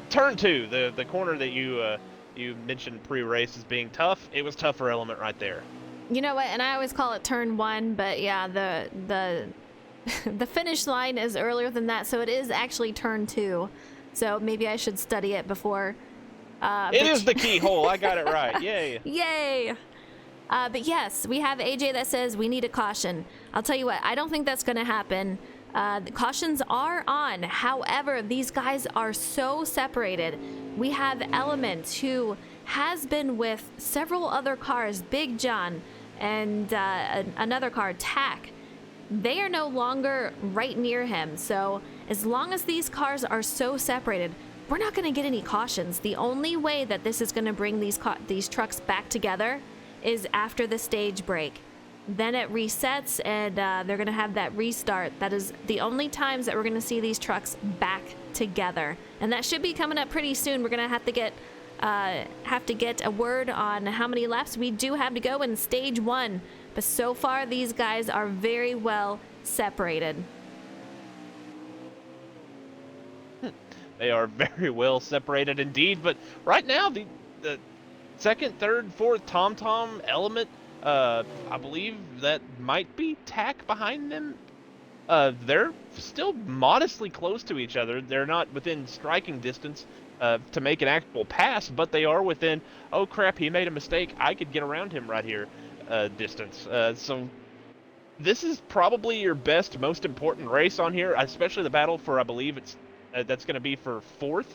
turn 2, the corner that you mentioned pre-race as being tough, it was tough for Element right there. You know what? And I always call it turn 1, but yeah, the the finish line is earlier than that, so it is actually turn 2. So maybe I should study it before. It is the keyhole. I got it right. Yay. Yay. But yes, we have AJ that says we need a caution. I'll tell you what, I don't think that's going to happen. The cautions are on. However, these guys are so separated. We have Element, who has been with several other cars, Big John, and another car, Tack. They are no longer right near him. So as long as these cars are so separated, we're not going to get any cautions. The only way that this is going to bring these trucks back together is after the stage break. Then it resets, and they're going to have that restart. That is the only times that we're going to see these trucks back together, and that should be coming up pretty soon. We're going to have to get a word on how many laps we do have to go in stage 1. But so far, these guys are very well separated. They are very well separated indeed. But right now, the second, third, fourth, TomTom, Element, I believe that might be Tack behind them. They're still modestly close to each other. They're not within striking distance to make an actual pass, but they are within, oh crap, he made a mistake, I could get around him right here distance. So this is probably your best, most important race on here, especially the battle for, I believe it's that's going to be for 4th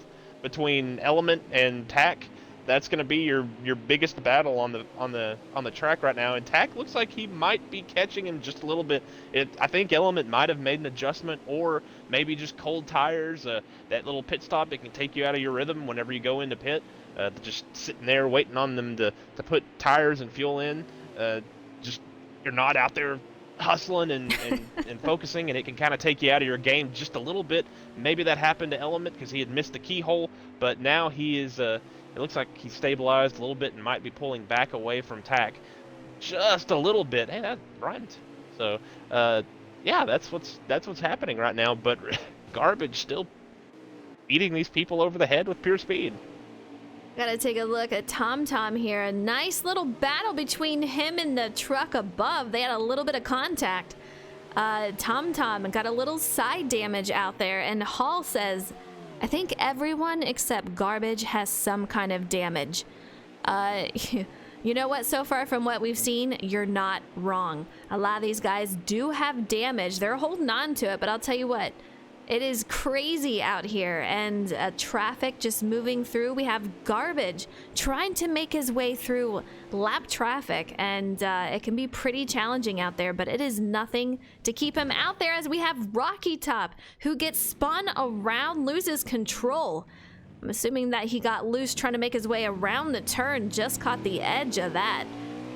between Element and Tack. That's going to be your biggest battle on the track right now, and Tack looks like he might be catching him just a little bit. I think Element might have made an adjustment, or maybe just cold tires. That little pit stop, it can take you out of your rhythm whenever you go into pit. Just sitting there waiting on them to put tires and fuel in. Just you're not out there hustling and focusing, and it can kind of take you out of your game just a little bit. Maybe that happened to Element because he had missed the keyhole, but now he is. It looks like he's stabilized a little bit and might be pulling back away from Tack just a little bit. Hey, that rhymed. So, yeah, that's what's happening right now. But Garbage still beating these people over the head with pure speed. Gotta take a look at TomTom here. A nice little battle between him and the truck above. They had a little bit of contact. TomTom got a little side damage out there, and Hall says, I think everyone except Garbage has some kind of damage. You know what? So far from what we've seen, you're not wrong. A lot of these guys do have damage. They're holding on to it, but I'll tell you what. It is crazy out here, and traffic just moving through. We have Garbage trying to make his way through lap traffic, and it can be pretty challenging out there, but it is nothing to keep him out there, as we have Rocky Top, who gets spun around, loses control. I'm assuming that he got loose trying to make his way around the turn, just caught the edge of that.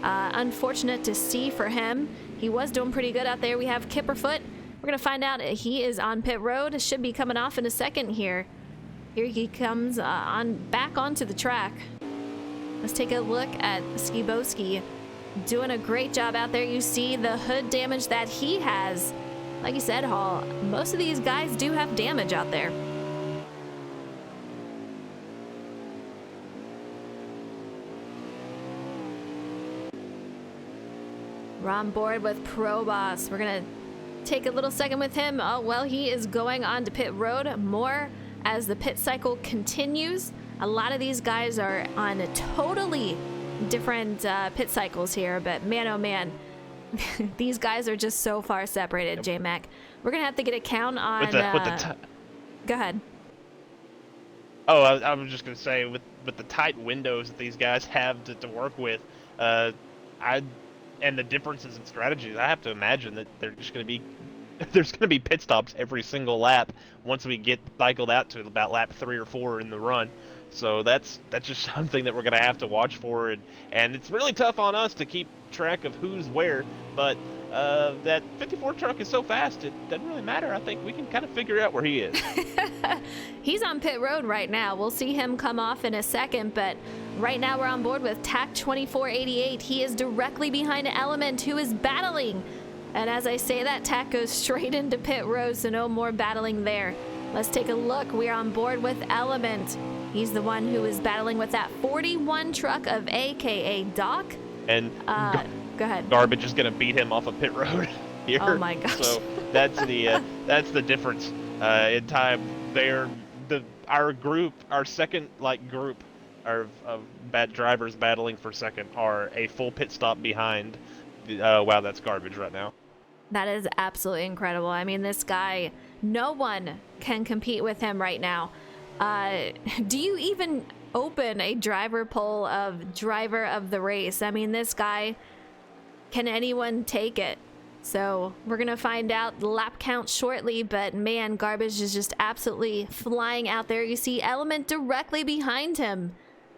Unfortunate to see for him. He was doing pretty good out there. We have Kipperfoot. We're going to find out he is on pit road. Should be coming off in a second here. Here he comes back onto the track. Let's take a look at Skiboski. Doing a great job out there. You see the hood damage that he has. Like you said, Hall, most of these guys do have damage out there. We're on board with Pro Boss. We're going to take a little second with him. Oh, well, he is going on to pit road. More as the pit cycle continues. A lot of these guys are on totally different pit cycles here, but man, oh man, These guys are just so far separated, J-Mac. We're going to have to get a count on... with the Go ahead. Oh, I was just gonna say with the tight windows that these guys have to work with, and the differences in strategies, I have to imagine that they're just gonna be there's gonna be pit stops every single lap once we get cycled out to about lap 3 or 4 in the run. So that's just something that we're gonna have to watch for, and it's really tough on us to keep track of who's where, but that 54 truck is so fast it doesn't really matter. I think we can kind of figure out where he is. He's on pit road right now. We'll see him come off in a second, but right now we're on board with TAC 2488. He is directly behind Element, who is battling. And as I say that, TAC goes straight into pit road, so no more battling there. Let's take a look. We're on board with Element. He's the one who is battling with that 41 truck of AKA Doc. And go ahead. Garbage is gonna beat him off of pit road here. Oh my gosh. So that's the difference in time. Our group, our second group of bad drivers battling for second are a full pit stop behind. Wow, that's Garbage right now. That is absolutely incredible. I mean, this guy, no one can compete with him right now. Do you even open a driver poll of driver of the race? I mean, this guy, can anyone take it? So we're going to find out the lap count shortly, but man, Garbage is just absolutely flying out there. You see Element directly behind him.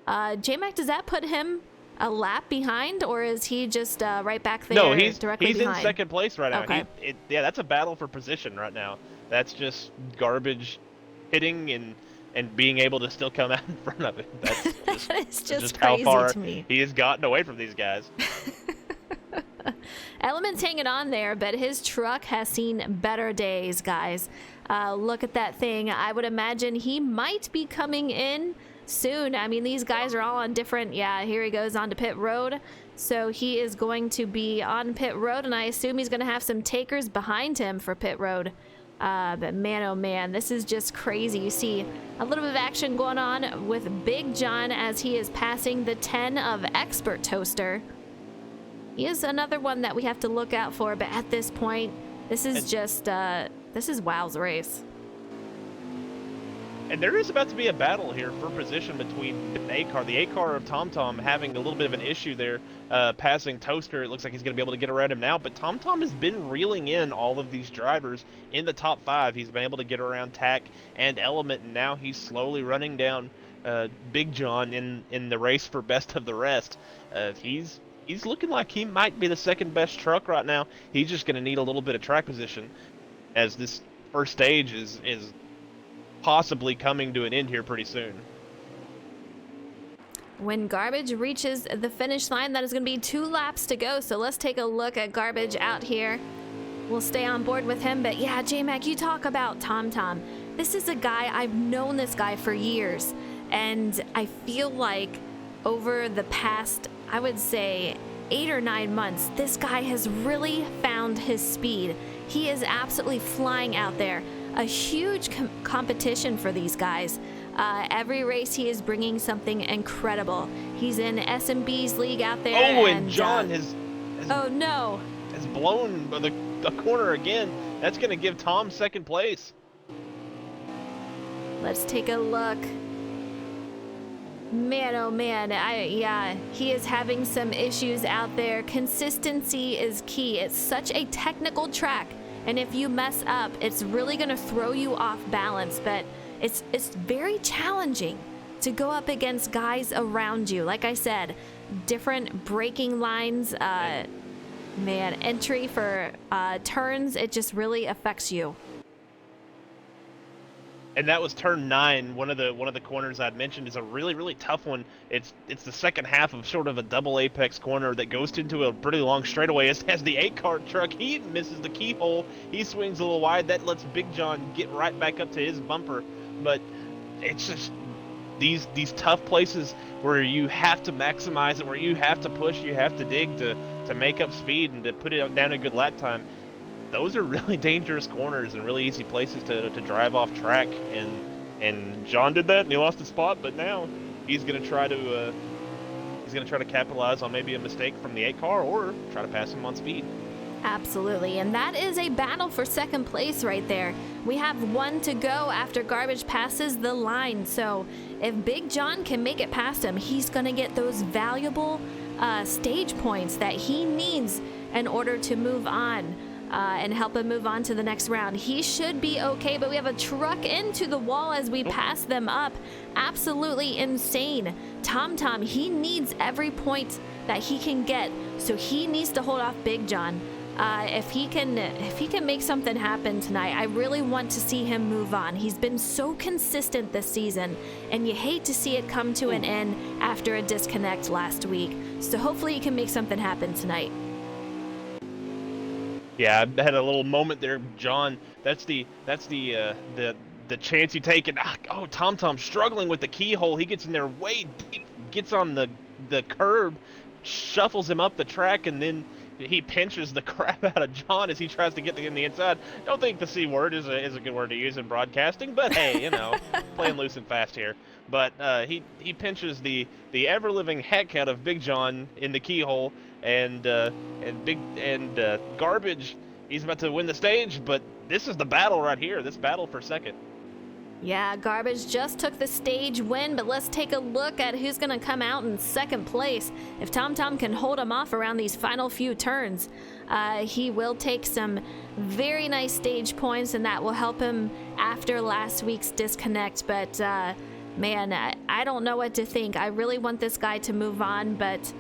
J-Mac, does that put him a lap behind, or is he just right back there? No, he's directly behind? In second place right now. Okay. Yeah, that's a battle for position right now. That's just Garbage hitting and being able to still come out in front of it. That's it's just how crazy far to me. he has gotten away from these guys. Element's hanging on there, but his truck has seen better days, guys. Look at that thing. I would imagine he might be coming in soon. I mean, these guys are all on different... Yeah, here he goes onto pit road. So he is going to be on pit road, and I assume he's going to have some takers behind him for pit road. But man, oh man, this is just crazy. You see a little bit of action going on with Big John as he is passing the 10 of Expert Toaster. He is another one that we have to look out for, but at this point, this is just, this is WoW's race. And there is about to be a battle here for position between the A-car. The A-car of TomTom having a little bit of an issue there, passing Toaster. It looks like he's going to be able to get around him now, but TomTom has been reeling in all of these drivers in the top 5. He's been able to get around TAC and Element, and now he's slowly running down Big John in the race for best of the rest. He's looking like he might be the second best truck right now. He's just going to need a little bit of track position as this first stage is possibly coming to an end here pretty soon. When Garbage reaches the finish line, that is going to be 2 laps to go. So let's take a look at Garbage out here. We'll stay on board with him. But yeah, J-Mac, you talk about TomTom. This is a guy, I've known this guy for years. And I feel like over the past, I would say 8 or 9 months, this guy has really found his speed. He is absolutely flying out there. A huge competition for these guys. Every race he is bringing something incredible. He's in SMB's league out there. Oh, and John has oh no, has blown the corner again. That's going to give Tom second place. Let's take a look. Man, oh man, yeah, he is having some issues out there. Consistency is key. It's such a technical track, and if you mess up, it's really gonna throw you off balance. But it's very challenging to go up against guys around you. Like I said, different braking lines, man, entry for turns. It just really affects you. And that was turn 9. One of the corners I'd mentioned is a really tough one. It's the second half of sort of a double apex corner that goes into a pretty long straightaway. As the 8-car truck, he misses the keyhole. He swings a little wide. That lets Big John get right back up to his bumper. But it's just these tough places where you have to maximize it, where you have to push, you have to dig to make up speed and to put it down a good lap time. Those are really dangerous corners and really easy places to drive off track, and John did that and he lost his spot, but now he's gonna try to capitalize on maybe a mistake from the 8-car or try to pass him on speed. Absolutely, and that is a battle for second place right there. We have 1 to go after Garbage passes the line, so if Big John can make it past him, he's going to get those valuable stage points that he needs in order to move on and help him move on to the next round. He should be okay, but we have a truck into the wall as we pass them up. Absolutely insane. TomTom, he needs every point that he can get, so he needs to hold off Big John. If he can make something happen tonight, I really want to see him move on. He's been so consistent this season, and you hate to see it come to an end after a disconnect last week. So hopefully he can make something happen tonight. Yeah, I had a little moment there, John. That's the chance you take. And TomTom struggling with the keyhole. He gets in there way deep, gets on the curb, shuffles him up the track, and then he pinches the crap out of John as he tries to get in the inside. Don't think the C word is a good word to use in broadcasting, but hey, playing loose and fast here. But he pinches the ever living heck out of Big John in the keyhole, and Garbage. He's about to win the stage, but this is the battle right here. This battle for second. Yeah, Garbage just took the stage win, but let's take a look at who's going to come out in second place. If TomTom can hold him off around these final few turns, he will take some very nice stage points, and that will help him after last week's disconnect. But, man, I don't know what to think. I really want this guy to move on, but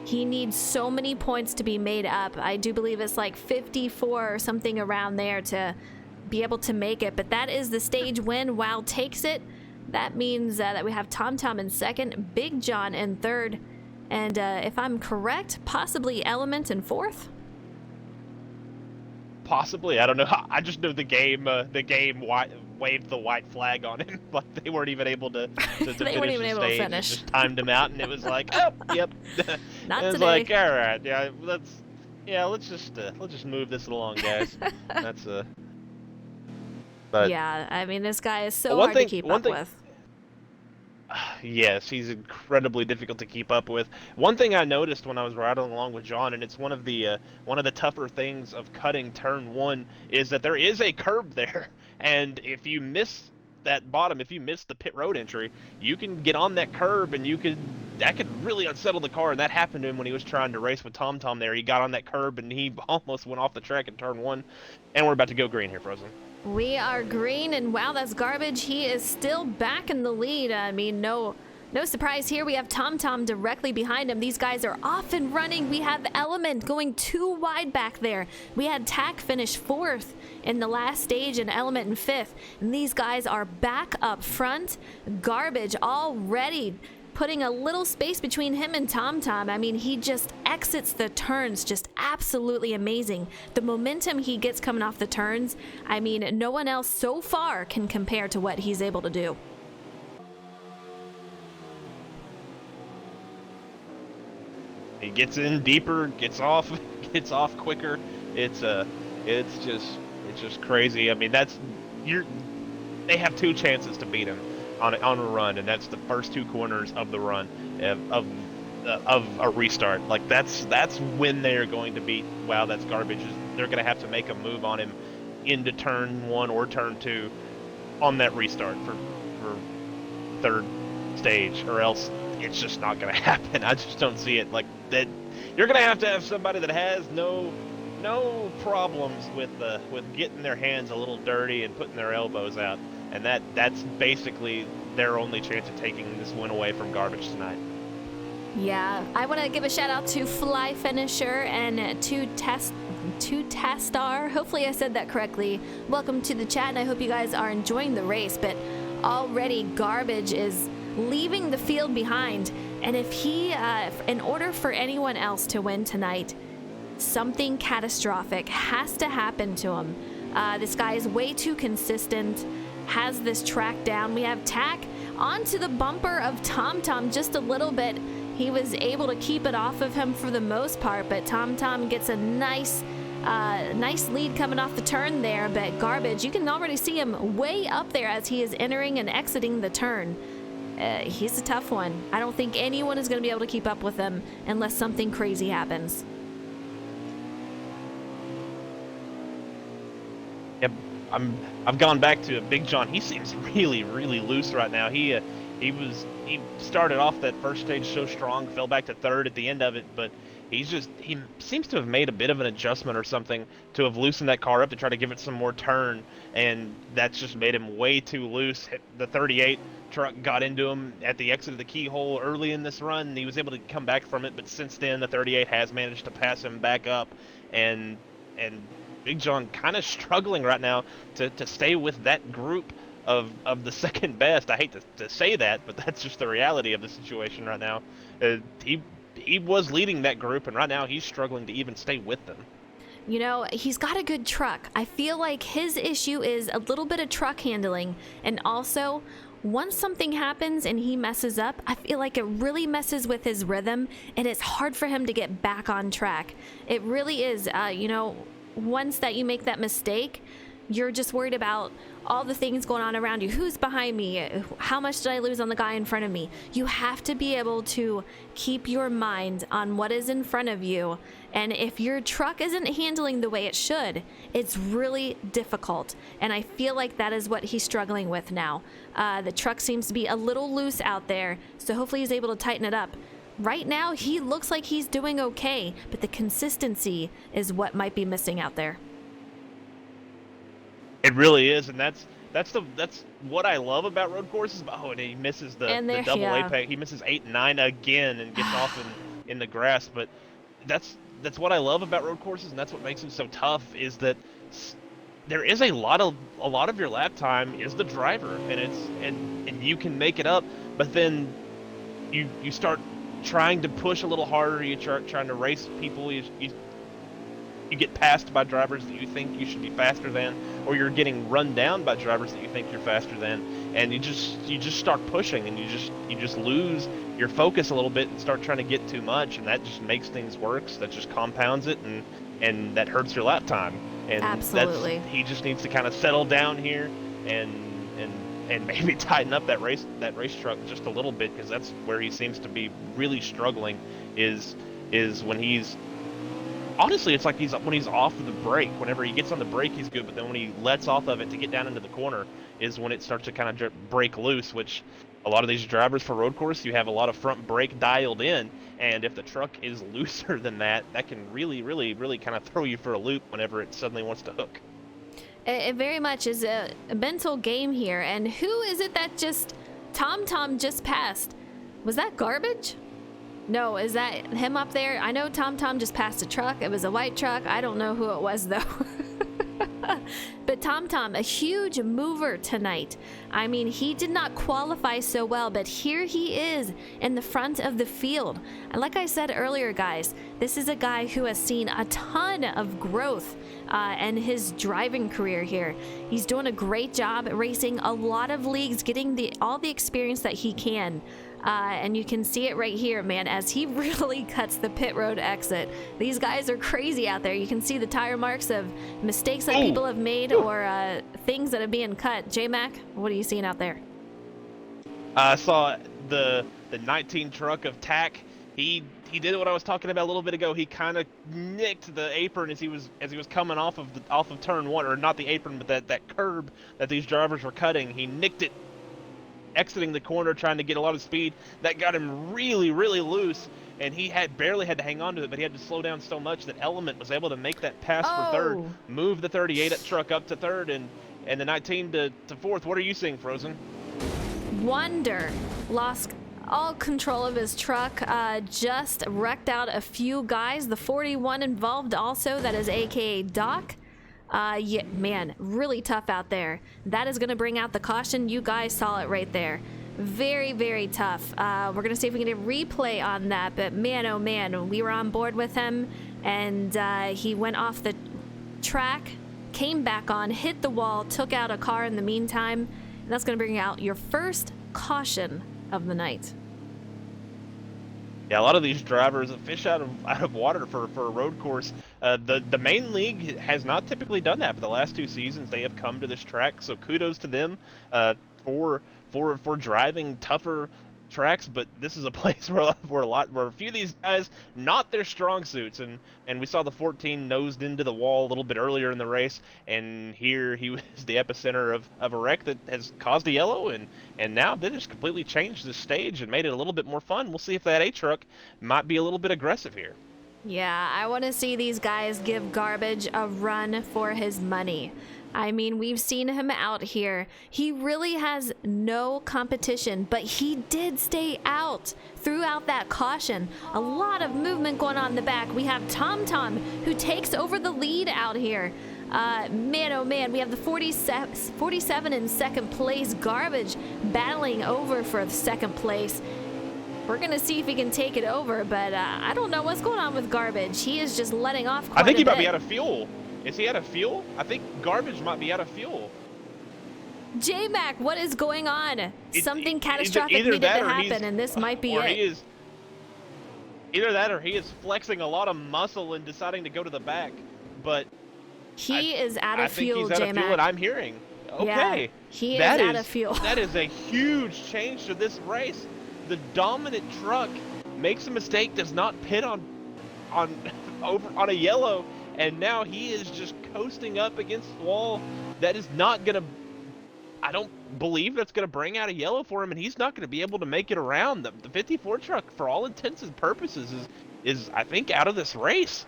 he needs so many points to be made up. I do believe it's like 54 or something around there to be able to make it, but that is the stage win. Wow takes it. That means that we have TomTom in second, Big John in third, and if I'm correct, possibly Element in fourth. Possibly, I don't know. I just know the game waved the white flag on him, but they weren't even able to They weren't even able to finish. Just timed him out, and it was like, oh, yep. Not it was today. like, all right, let's just move this along, guys. That's But yeah, I mean, this guy is so hard to keep up with. Yes, he's incredibly difficult to keep up with. One thing I noticed when I was riding along with John, and it's one of the tougher things of cutting turn 1, is that there is a curb there, and if you miss that bottom, if you miss the pit road entry, you can get on that curb, and that could really unsettle the car, and that happened to him when he was trying to race with TomTom there. He got on that curb, and he almost went off the track in turn 1, and we're about to go green here, Frozen. We are green, and wow, that's Garbage. He is still back in the lead. I mean, no surprise here. We have TomTom directly behind him. These guys are off and running. We have Element going too wide back there. We had Tack finish 4th in the last stage and Element in 5th. And these guys are back up front. Garbage already putting a little space between him and TomTom. I mean, he just exits the turns just absolutely amazing. The momentum he gets coming off the turns, I mean, no one else so far can compare to what he's able to do. He gets in deeper, gets off quicker. It's just crazy. I mean, they have 2 chances to beat him on a run, and that's the first 2 corners of the run of a restart. Like that's when they're going to beat. Wow, that's Garbage. They're going to have to make a move on him into turn 1 or turn 2 on that restart for third stage, or else it's just not going to happen. I just don't see it. Like that, you're going to have somebody that has no problems with getting their hands a little dirty and putting their elbows out. And that's basically their only chance of taking this win away from Garbage tonight. Yeah, I want to give a shout out to Fly Finisher and to Tastar. Hopefully I said that correctly. Welcome to the chat, and I hope you guys are enjoying the race. But already Garbage is leaving the field behind, and if he, in order for anyone else to win tonight, something catastrophic has to happen to him. This guy is way too consistent. Has this track down. We have Tack onto the bumper of TomTom just a little bit. He was able to keep it off of him for the most part, but TomTom gets a nice lead coming off the turn there. But Garbage, you can already see him way up there as he is entering and exiting the turn. He's a tough one. I don't think anyone is going to be able to keep up with him unless something crazy happens. I've gone back to Big John. He seems really loose right now. He started off that first stage so strong, fell back to third at the end of it, but he seems to have made a bit of an adjustment or something to have loosened that car up to try to give it some more turn, and that's just made him way too loose. The 38 truck got into him at the exit of the keyhole early in this run, and he was able to come back from it, but since then the 38 has managed to pass him back up, and Big John kind of struggling right now to stay with that group of the second best. I hate to say that, but that's just the reality of the situation right now. He was leading that group, and right now he's struggling to even stay with them. You know, he's got a good truck. I feel like his issue is a little bit of truck handling, and also once something happens and he messes up, I feel like it really messes with his rhythm, and it's hard for him to get back on track. It really is. You know, once that you make that mistake, you're just worried about all the things going on around you. Who's behind me? How much did I lose on the guy in front of me? You have to be able to keep your mind on what is in front of you. And if your truck isn't handling the way it should, it's really difficult. And I feel like that is what he's struggling with now. The truck seems to be a little loose out there, so hopefully he's able to tighten it up. Right now, he looks like he's doing okay, but the consistency is what might be missing out there. It really is, and that's what I love about road courses. Oh, and he misses the double apex. He misses 8 and 9 again and gets off in the grass. But that's what I love about road courses, and that's what makes them so tough. Is that there is a lot of your lap time is the driver, and you can make it up, but then you start trying to push a little harder. You start trying to race people. You get passed by drivers that you think you should be faster than, or you're getting run down by drivers that you think you're faster than, and you just start pushing, and you just lose your focus a little bit and start trying to get too much, and that just makes things worse. That just compounds it, and that hurts your lap time. And absolutely, he just needs to kind of settle down here and maybe tighten up that race truck just a little bit, because that's where he seems to be really struggling. Is when he's honestly, it's like when he's off of the brake. Whenever he gets on the brake, he's good, but then when he lets off of it to get down into the corner is when it starts to kind of break loose, which a lot of these drivers for road course, you have a lot of front brake dialed in, and if the truck is looser than that, that can really kind of throw you for a loop whenever it suddenly wants to hook. It very much is a mental game here, and who is it that TomTom just passed? Was that Garbage? No, is that him up there? I know TomTom just passed a truck. It was a white truck. I don't know who it was, though. But TomTom, a huge mover tonight. I mean, he did not qualify so well, but here he is in the front of the field. And like I said earlier, guys, this is a guy who has seen a ton of growth in his driving career here. He's doing a great job racing a lot of leagues, getting all the experience that he can. And you can see it right here, man, as he really cuts the pit road exit. These guys are crazy out there. You can see the tire marks of mistakes that people have made or things that are being cut. J-Mac, what are you seeing out there? I saw the 19 truck of TAC. He did what I was talking about a little bit ago. He kind of nicked the apron as he was coming off of turn 1, or not the apron, but that curb that these drivers were cutting. He nicked it exiting the corner, trying to get a lot of speed. That got him really loose, and he barely had to hang on to it, but he had to slow down so much that Element was able to make that pass for third, move the 38 truck up to third, and the 19 to fourth. What are you seeing, Frozen? Wonder lost all control of his truck, just wrecked out a few guys. The 41 involved also, that is AKA Doc. Yeah, man, really tough out there. That is going to bring out the caution. You guys saw it right there. Very tough. We're going to see if we can get a replay on that, but man, oh man, we were on board with him, and he went off the track, came back on, hit the wall, took out a car in the meantime, and that's going to bring out your first caution of the night. Yeah, a lot of these drivers fish out of water for a road course. The main league has not typically done that, but the last 2 seasons they have come to this track. So kudos to them for driving tougher tracks, but this is a place where a few of these guys, not their strong suits, and we saw the 14 nosed into the wall a little bit earlier in the race, and here he was the epicenter of a wreck that has caused a yellow, and now they just completely changed the stage and made it a little bit more fun. We'll see if that A truck might be a little bit aggressive here. Yeah, I want to see these guys give Garbage a run for his money. I mean, we've seen him out here. He really has no competition, but he did stay out throughout that caution. A lot of movement going on in the back. We have TomTom, who takes over the lead out here. Man, oh man, we have the 47 in second place. Garbage battling over for second place. We're going to see if he can take it over, but I don't know what's going on with Garbage. He is just letting off quite I think a he might bit. be out of fuel. Is he out of fuel? I think Garbage might be out of fuel. J-Mac, what is going on? Something Either catastrophic needed that to or happen, and this might be or it. Either that or he is flexing a lot of muscle and deciding to go to the back. But He is out I of think fuel, he's out of fuel, J-Mac. and I'm hearing. Okay. Yeah, he is That out of fuel. That is a huge change to this race. The dominant truck makes a mistake, does not pit on a yellow, and now he is just coasting up against the wall. That is not gonna. I don't believe that's gonna bring out a yellow for him, and he's not gonna be able to make it around. The 54 truck, for all intents and purposes, is I think out of this race.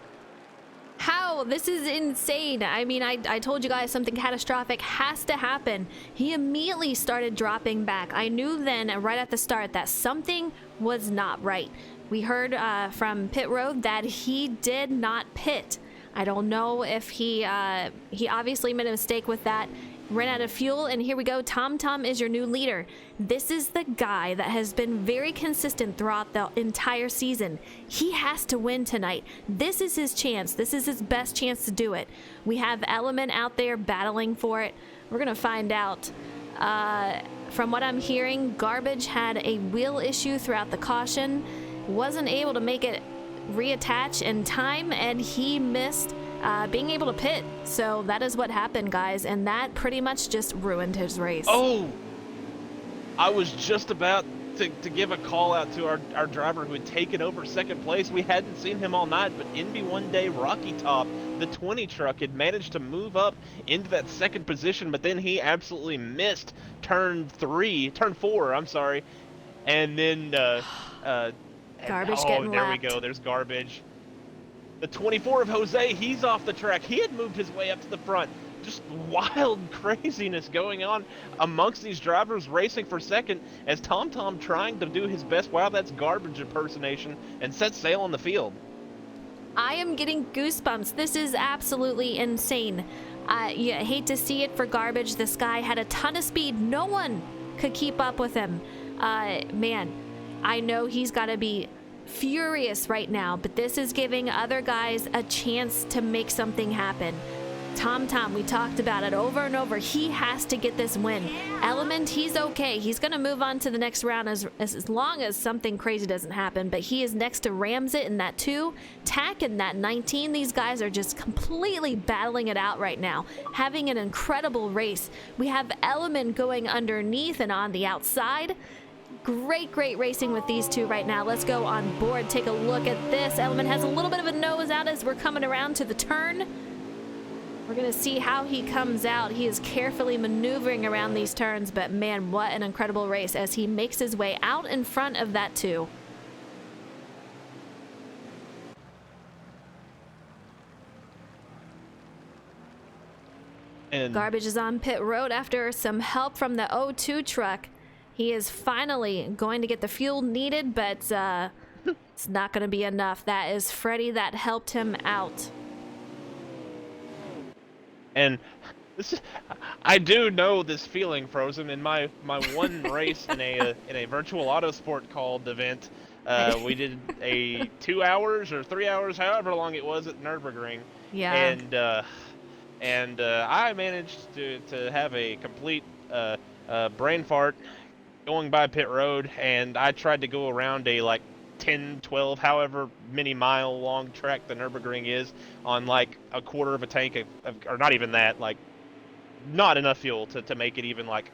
How? This is insane. I mean, I told you guys something catastrophic has to happen. He immediately started dropping back. I knew then, right at the start, that something was not right. We heard from pit road that he did not pit. I don't know if he obviously made a mistake with that. Ran out of fuel, and here we go. TomTom is your new leader. This is the guy that has been very consistent throughout the entire season. He has to win tonight. This is his chance. This is his best chance to do it. We have Element out there battling for it. We're gonna find out. From what I'm hearing, Garbage had a wheel issue throughout the caution. Wasn't able to make it reattach in time, and he missed being able to pit. So that is what happened, guys, and that pretty much just ruined his race. Oh, I was just about to give a call out to our driver who had taken over second place. We hadn't seen him all night, but NB1 Day Rocky Top, the 20 truck, had managed to move up into that second position, but then he absolutely missed turn 4, I'm sorry. And then Garbage getting there lapped. we go. There's Garbage. The 24 of Jose, he's off the track. He had moved his way up to the front. Just wild craziness going on amongst these drivers racing for second as TomTom trying to do his best. Wow, that's Garbage impersonation, and set sail on the field. I am getting goosebumps. This is absolutely insane. You hate to see it for Garbage. This guy had a ton of speed. No one could keep up with him. Man, I know he's got to be furious right now, but this is giving other guys a chance to make something happen. TomTom, we talked about it over and over. He has to get this win. Element, he's okay. He's going to move on to the next round as long as something crazy doesn't happen, but he is next to Ramsit in that 2, Tack in that 19. These guys are just completely battling it out right now, having an incredible race. We have Element going underneath and on the outside. Great racing with these two right now. Let's go on board, take a look at this. Element has a little bit of a nose out as we're coming around to the turn. We're gonna see how he comes out. He is carefully maneuvering around these turns, but man, what an incredible race as he makes his way out in front of that 2. And Garbage is on pit road after some help from the O2 truck. He is finally going to get the fuel needed, but it's not going to be enough. That is Freddie that helped him out. And I do know this feeling, Frozen. In my one race in a virtual autosport called event, we did a 2 hours or 3 hours, however long it was, at Nürburgring. Yeah. And I managed to have a complete brain fart going by pit road, and I tried to go around a 10, 12, however many mile long track the Nürburgring is on like a quarter of a tank of or not even that, like not enough fuel to make it even like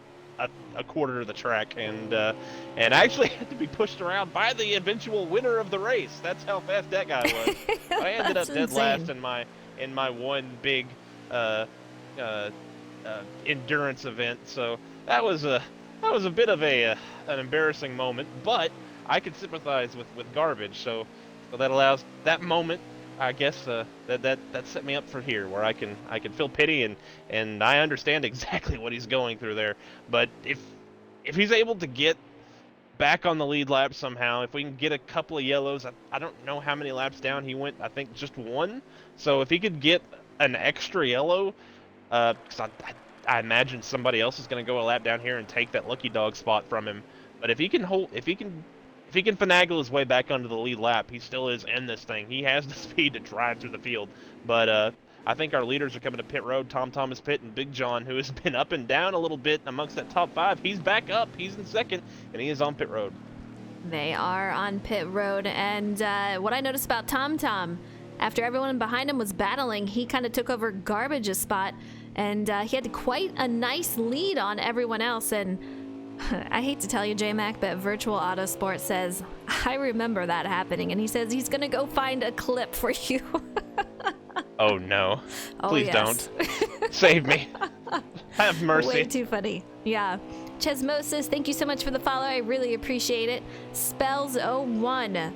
a quarter of the track, and I actually had to be pushed around by the eventual winner of the race. That's how fast that guy was. I ended up That's dead last insane. in my one big endurance event. So that was a bit of an embarrassing moment, but I can sympathize with Garbage. So that allows that moment. I guess that set me up for here, where I can feel pity and I understand exactly what he's going through there. But if he's able to get back on the lead lap somehow, if we can get a couple of yellows, I don't know how many laps down he went. I think just one. So if he could get an extra yellow, because I imagine somebody else is going to go a lap down here and take that lucky dog spot from him. But if he can finagle his way back onto the lead lap, he still is in this thing. He has the speed to drive through the field. But I think our leaders are coming to pit road. Tom Thomas Pitt and Big John, who has been up and down a little bit amongst that top 5. He's back up. He's in second, and he is on pit road. They are on pit road, and what I noticed about Tom Tom, after everyone behind him was battling, he kind of took over Garbage's spot, and he had quite a nice lead on everyone else. And I hate to tell you, J-Mac, but Virtual Autosport says, I remember that happening, and he says he's going to go find a clip for you. Oh, no. Oh, Please yes. don't. Save me. Have mercy. Way too funny. Yeah. Chesmosis, thank you so much for the follow. I really appreciate it. Spells01,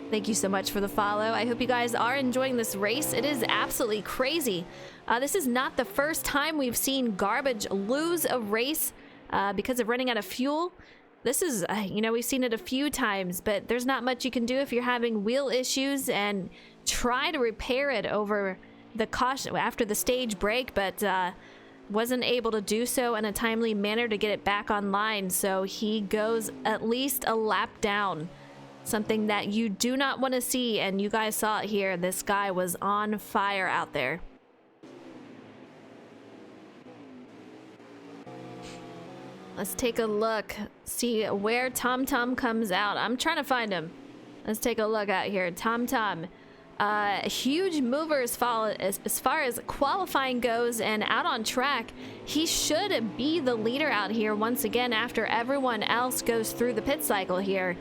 thank you so much for the follow. I hope you guys are enjoying this race. It is absolutely crazy. This is not the first time we've seen Garbage lose a race because of running out of fuel. This is, we've seen it a few times, but there's not much you can do if you're having wheel issues, and try to repair it over the caution after the stage break, but wasn't able to do so in a timely manner to get it back online. So he goes at least a lap down, something that you do not want to see. And you guys saw it here. This guy was on fire out there. Let's take a look, see where Tom Tom comes out. I'm trying to find him. Let's take a look out here. Tom Tom, a huge mover as far as qualifying goes, and out on track, he should be the leader out here once again after everyone else goes through the pit cycle here.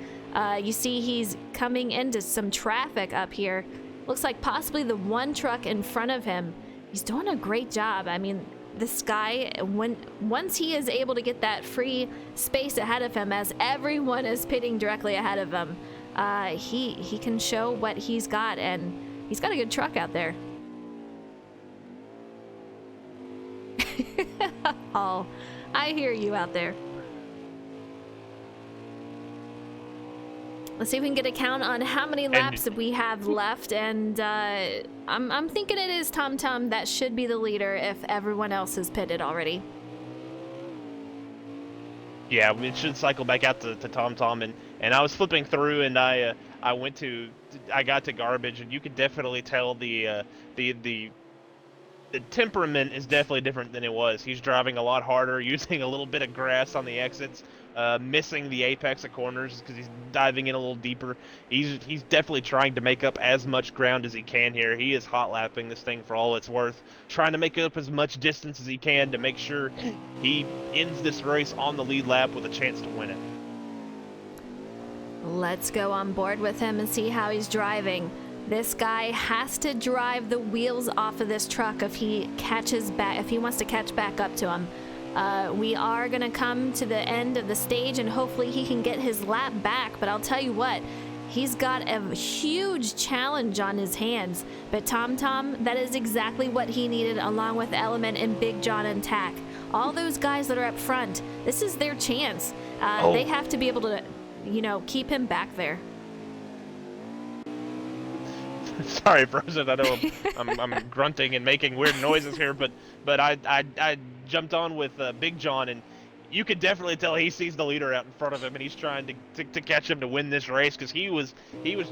You see he's coming into some traffic up here. Looks like possibly the one truck in front of him. He's doing a great job. I mean, this guy, once he is able to get that free space ahead of him, as everyone is pitting directly ahead of him, he can show what he's got, and he's got a good truck out there. Oh, I hear you out there. Let's see if we can get a count on how many laps we have left, and I'm thinking it is Tom Tom that should be the leader if everyone else has pitted already. Yeah, it should cycle back out to Tom Tom, and I was flipping through, and I got to Garbage, and you could definitely tell the temperament is definitely different than it was. He's driving a lot harder, using a little bit of grass on the exits, missing the apex of corners because he's diving in a little deeper. He's definitely trying to make up as much ground as he can here. He is hot lapping this thing for all it's worth, trying to make up as much distance as he can to make sure he ends this race on the lead lap with a chance to win it. Let's go on board with him and see how he's driving. This guy has to drive the wheels off of this truck if he wants to catch back up to him. We are going to come to the end of the stage, and hopefully he can get his lap back. But I'll tell you what, he's got a huge challenge on his hands. But Tom Tom, that is exactly what he needed, along with Element and Big John and Tack. All those guys that are up front, this is their chance. They have to be able to, keep him back there. Sorry, Frozen. I know I'm grunting and making weird noises here, but I jumped on with Big John, and you could definitely tell he sees the leader out in front of him, and he's trying to catch him to win this race, because he was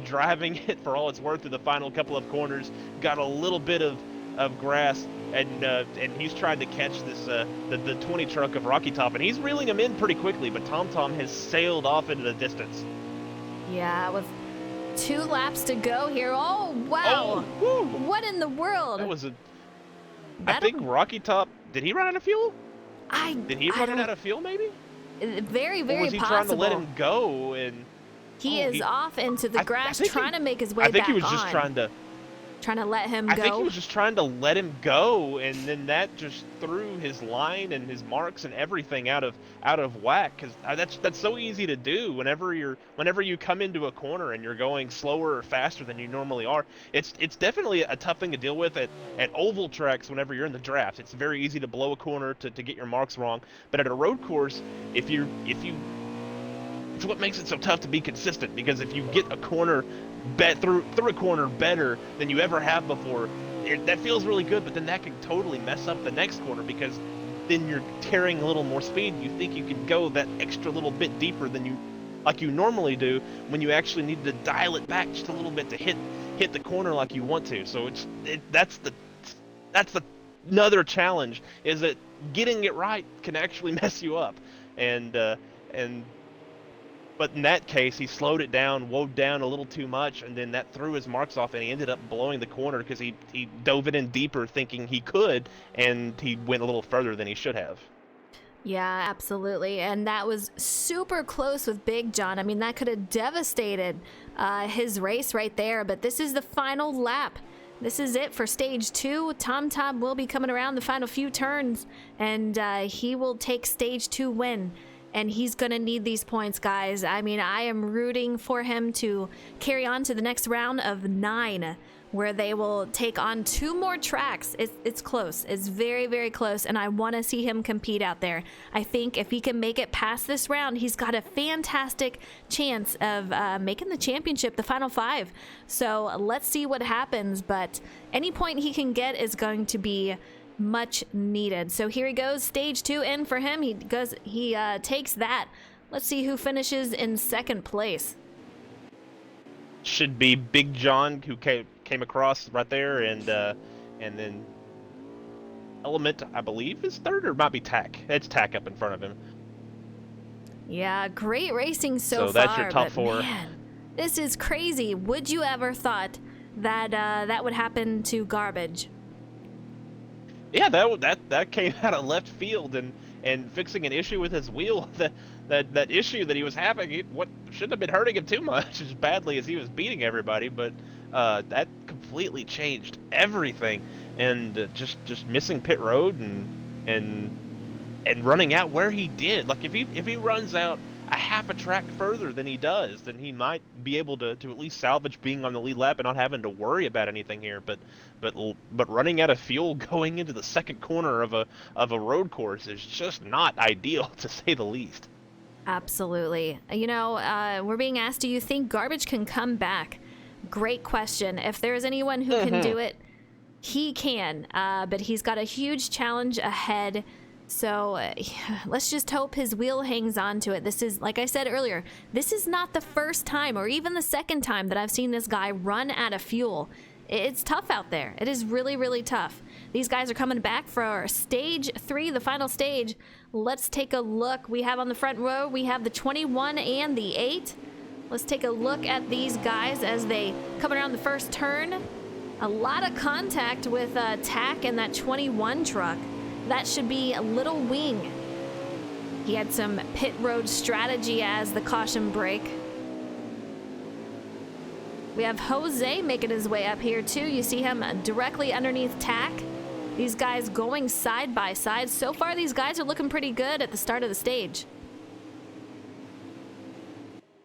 driving it for all it's worth through the final couple of corners. Got a little bit of grass, and he's trying to catch this the 20 truck of Rocky Top, and he's reeling him in pretty quickly. But Tom Tom has sailed off into the distance. Yeah, with 2 laps to go here. Oh, wow. Oh, what in the world? That was I think Rocky Top, did he run out of fuel? Did he I run it don't- out of fuel, maybe? Very, Or very was he possible. trying to let him go and? He is off into the I grass, think trying to make his way I think back he was just on. trying to let him I go. think he was just trying to let him go, and then that just threw his line and his marks and everything out of whack. Because that's so easy to do whenever you come into a corner and you're going slower or faster than you normally are. It's definitely a tough thing to deal with at oval tracks whenever you're in the draft. It's very easy to blow a corner to get your marks wrong. But at a road course, if you it's what makes it so tough to be consistent, because if you get a corner through a corner better than you ever have before, that feels really good, but then that can totally mess up the next corner, because then you're carrying a little more speed. You think you can go that extra little bit deeper than you normally do, when you actually need to dial it back just a little bit to hit the corner like you want to. So that's another challenge, is that getting it right can actually mess you up. But in that case, he slowed it down, woed down a little too much, and then that threw his marks off, and he ended up blowing the corner because he dove it in deeper thinking he could, and he went a little further than he should have. Yeah, absolutely. And that was super close with Big John. I mean, that could have devastated his race right there. But this is the final lap. This is it for stage 2. Tom will be coming around the final few turns, and he will take stage 2 win. And he's going to need these points, guys. I mean, I am rooting for him to carry on to the next round of 9, where they will take on 2 more tracks. It's close. It's very, very close. And I want to see him compete out there. I think if he can make it past this round, he's got a fantastic chance of making the championship, the final 5. So let's see what happens. But any point he can get is going to be much needed. So here he goes, stage 2 in for him. He takes that. Let's see who finishes in second place. Should be Big John, who came across right there, and then Element, I believe, is third, or it might be Tack. It's Tack up in front of him. Yeah, great racing so far. So that's your top but 4. Man, this is crazy. Would you ever thought that that would happen to Garbage? Yeah, that came out of left field, and fixing an issue with his wheel, that issue that he was having, what shouldn't have been hurting him too much as badly as he was beating everybody, but that completely changed everything, and just missing pit road and running out where he did. Like if he runs out a half a track further than he does, then he might be able to at least salvage being on the lead lap and not having to worry about anything here. But running out of fuel going into the second corner of a road course is just not ideal, to say the least. Absolutely. You know, we're being asked, do you think Garbage can come back? Great question. If there is anyone who can do it, he can. But he's got a huge challenge ahead. So let's just hope his wheel hangs on to it. This is, like I said earlier, this is not the first time or even the second time that I've seen this guy run out of fuel. It's tough out there. It is really, really tough. These guys are coming back for stage 3, the final stage. Let's take a look. We have on the front row, we have the 21 and the 8. Let's take a look at these guys as they come around the first turn. A lot of contact with Tack and that 21 truck. That should be a Little Wing. He had some pit road strategy as the caution brake. We have Jose making his way up here too. You see him directly underneath Tack. These guys going side by side. So far, these guys are looking pretty good at the start of the stage.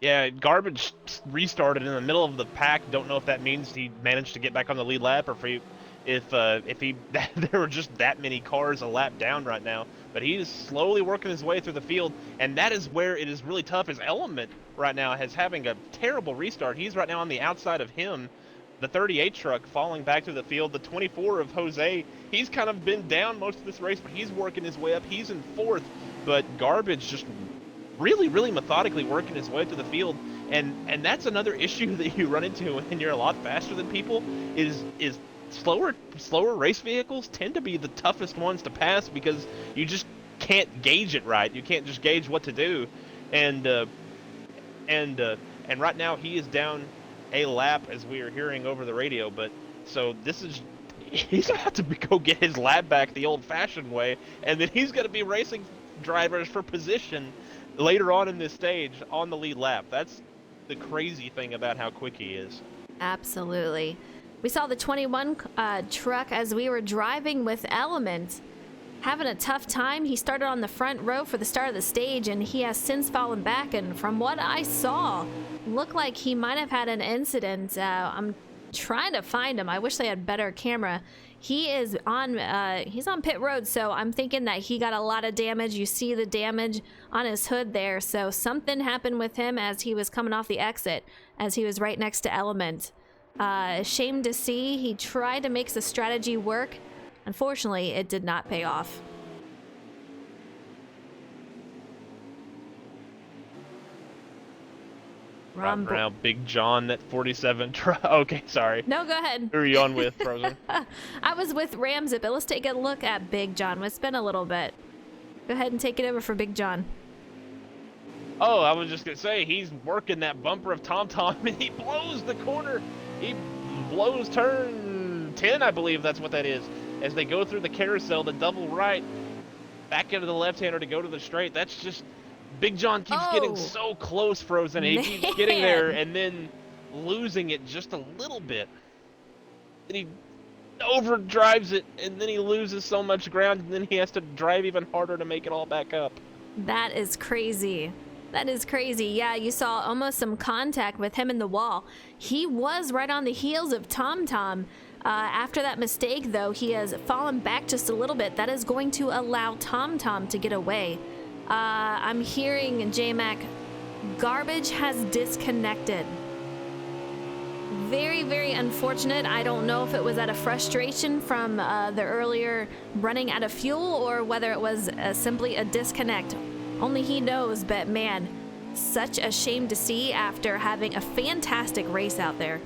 Yeah, Garbage restarted in the middle of the pack. Don't know if that means he managed to get back on the lead lap, or if there were just that many cars a lap down right now. But he is slowly working his way through the field, and that is where it is really tough. His Element right now is having a terrible restart. He's right now on the outside of him. The 38 truck falling back to the field. The 24 of Jose, he's kind of been down most of this race, but he's working his way up. He's in 4th, but Garbage just really, really methodically working his way through the field. And that's another issue that you run into when you're a lot faster than people, is slower race vehicles tend to be the toughest ones to pass, because you just can't gauge it right. You can't just gauge what to do. And right now he is down a lap, as we are hearing over the radio. But so he's gonna have to go get his lap back the old-fashioned way, and then he's gonna be racing drivers for position later on in this stage on the lead lap. That's the crazy thing about how quick he is. Absolutely. We saw the 21 truck as we were driving with Element having a tough time. He started on the front row for the start of the stage, and he has since fallen back, and from what I saw, looked like he might have had an incident. I'm trying to find him. I wish they had better camera. He is on he's on pit road, so I'm thinking that he got a lot of damage. You see the damage on his hood there, so something happened with him as he was coming off the exit, as he was right next to Element. Shame to see. He tried to make the strategy work. Unfortunately, it did not pay off. Right now, Big John, that 47 truck. Okay, sorry. No, go ahead. Who are you on with, Frozen? I was with Ramzit, but let's take a look at Big John. It's been a little bit. Go ahead and take it over for Big John. Oh, I was just going to say, he's working that bumper of Tom Tom, and he blows the corner. He blows turn 10, I believe that's what that is. As they go through the carousel, the double right, back into the left-hander to go to the straight. That's just... Big John keeps getting so close, Frozen. He keeps getting there and then losing it just a little bit. And he overdrives it, and then he loses so much ground, and then he has to drive even harder to make it all back up. That is crazy. That is crazy. Yeah, you saw almost some contact with him in the wall. He was right on the heels of Tom Tom. After that mistake, though, he has fallen back just a little bit. That is going to allow Tom Tom to get away. I'm hearing J-Mac, Garbage has disconnected. Very, very unfortunate. I don't know if it was out of frustration from the earlier running out of fuel or whether it was simply a disconnect. Only he knows, but man, such a shame to see after having a fantastic race out there.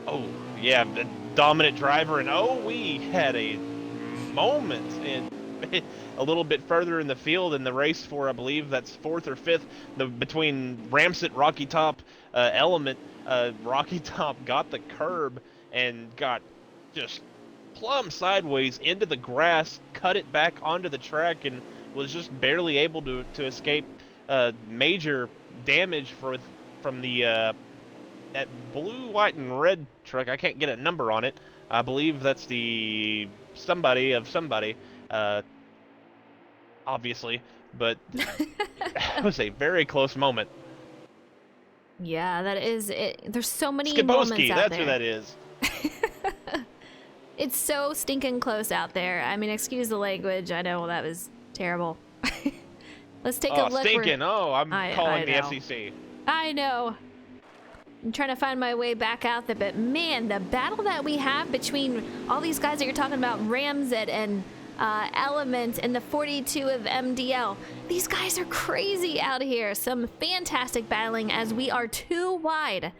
Oh, yeah, the dominant driver, and we had a moment in a little bit further in the field in the race for, I believe that's 4th or 5th, between Ramsett, Rocky Top, Element. Rocky Top got the curb and got just plumb sideways into the grass, cut it back onto the track, and was just barely able to escape major damage from the that blue, white, and red truck. I can't get a number on it. I believe that's the somebody of somebody. Obviously, but it was a very close moment. Yeah, that is it. There's so many Skibowski, moments out that's there. who that is. It's so stinking close out there. I mean, excuse the language. I know that was terrible. Let's take a look. Stinking. I'm calling the know. FCC. I know. I'm trying to find my way back out there, but man, the battle that we have between all these guys that you're talking about, Ramsett and Element and the 42 of MDL. These guys are crazy out here. Some fantastic battling as we are too wide.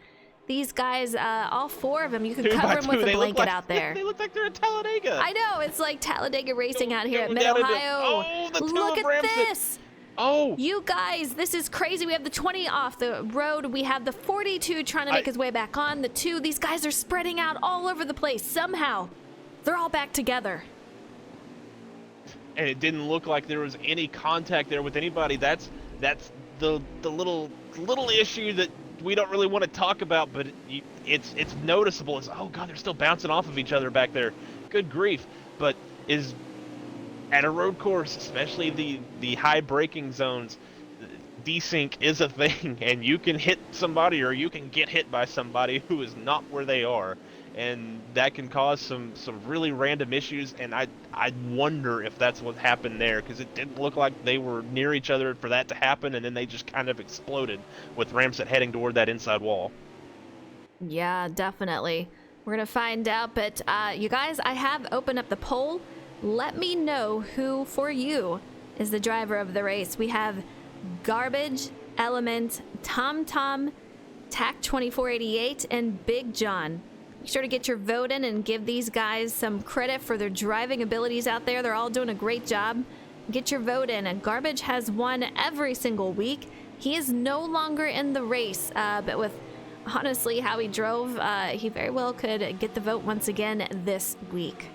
These guys, all 4 of them, you can cover them with a blanket out there. They look like they're in Talladega. I know, it's like Talladega racing out here at Mid-Ohio. The two Look of at Ramsett. this. Oh, You guys, this is crazy. We have the 20 off the road. We have the 42 trying to make his way back on. The 2, these guys are spreading out all over the place. Somehow, they're all back together. and it didn't look like there was any contact there with anybody. That's the little issue that we don't really want to talk about, but it's noticeable. It's, oh god, they're still bouncing off of each other back there. Good grief. But is at a road course, especially the high braking zones, desync is a thing, and you can hit somebody or you can get hit by somebody who is not where they are, and that can cause some really random issues. And I wonder if that's what happened there, because it didn't look like they were near each other for that to happen, and then they just kind of exploded with Ramsett heading toward that inside wall. Yeah, definitely. We're gonna find out, but you guys, I have opened up the poll. Let me know who for you is the driver of the race. We have Garbage, Element, Tom Tom, TAC 2488, and Big John. Be sure to get your vote in and give these guys some credit for their driving abilities out there. They're all doing a great job. Get your vote in. And Garbage has won every single week. He is no longer in the race, but with honestly, how he drove, he very well could get the vote once again this week.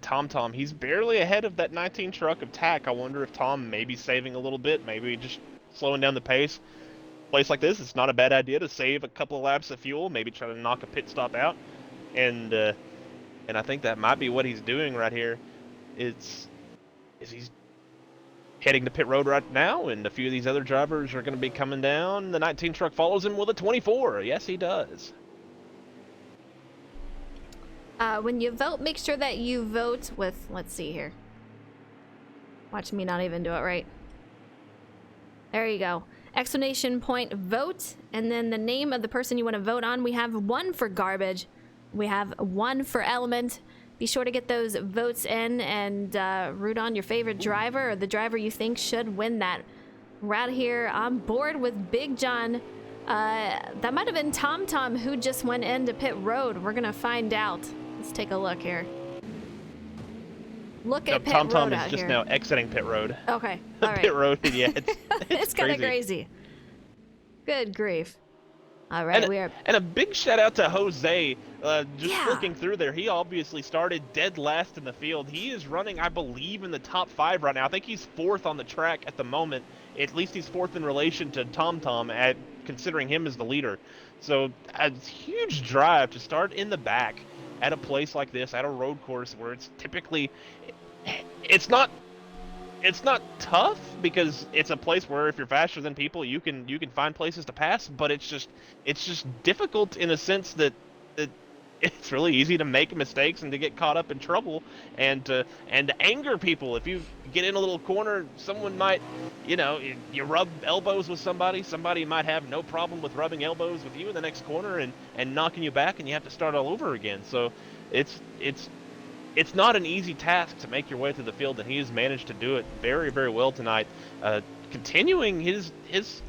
Tom, he's barely ahead of that 19 truck of Tack. I wonder if Tom may be saving a little bit, maybe just slowing down the pace. Place like this, it's not a bad idea to save a couple of laps of fuel, maybe try to knock a pit stop out, and I think that might be what he's doing right here. Is he's heading to pit road right now, and a few of these other drivers are going to be coming down. The 19 truck follows him with a 24. Yes, he does. When you vote, make sure that you vote with, let's see here. Watch me not even do it right. There you go. Exclamation point vote, and then the name of the person you want to vote on. We have one for Garbage. We have one for Element. Be sure to get those votes in and root on your favorite driver or the driver you think should win that. We're out here on board with Big John. That might have been Tom who just went into pit road. We're going to find out. Let's take a look here. Look at pit road Tom is out just here. now exiting pit road. Okay, all right. Pit road, yeah, it's It's kind of crazy. Good grief. All right, and a big shout out to Jose. Just Yeah. looking through there, he obviously started dead last in the field. He is running, I believe, in the top 5 right now. I think he's 4th on the track at the moment. At least he's 4th in relation to Tom, at considering him as the leader. So a huge drive to start in the back at a place like this, at a road course where it's typically, it's not tough because it's a place where if you're faster than people, you can find places to pass. But it's just difficult in a sense that it's really easy to make mistakes and to get caught up in trouble and to anger people. If you get in a little corner, someone might, you rub elbows with somebody might have no problem with rubbing elbows with you in the next corner and knocking you back, and you have to start all over again. So it's not an easy task to make your way through the field, and he has managed to do it very, very well tonight, continuing his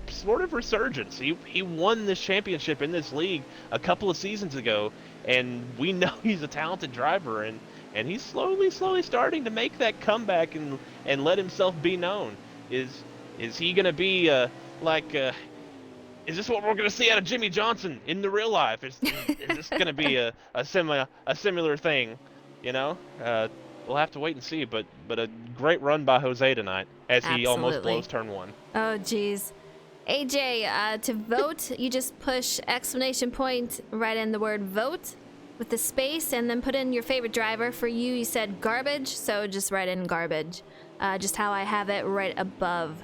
sort of resurgence. He won this championship in this league a couple of seasons ago, and we know he's a talented driver, and he's slowly starting to make that comeback and let himself be known. Is he going to be is this what we're going to see out of Jimmy Johnson in the real life? Is this going to be a similar thing? We'll have to wait and see, but a great run by Jose tonight as he almost blows turn 1. Oh, geez. AJ, to vote, you just push exclamation point right in the word vote with the space and then put in your favorite driver. For you said Garbage, so just write in Garbage, just how I have it right above.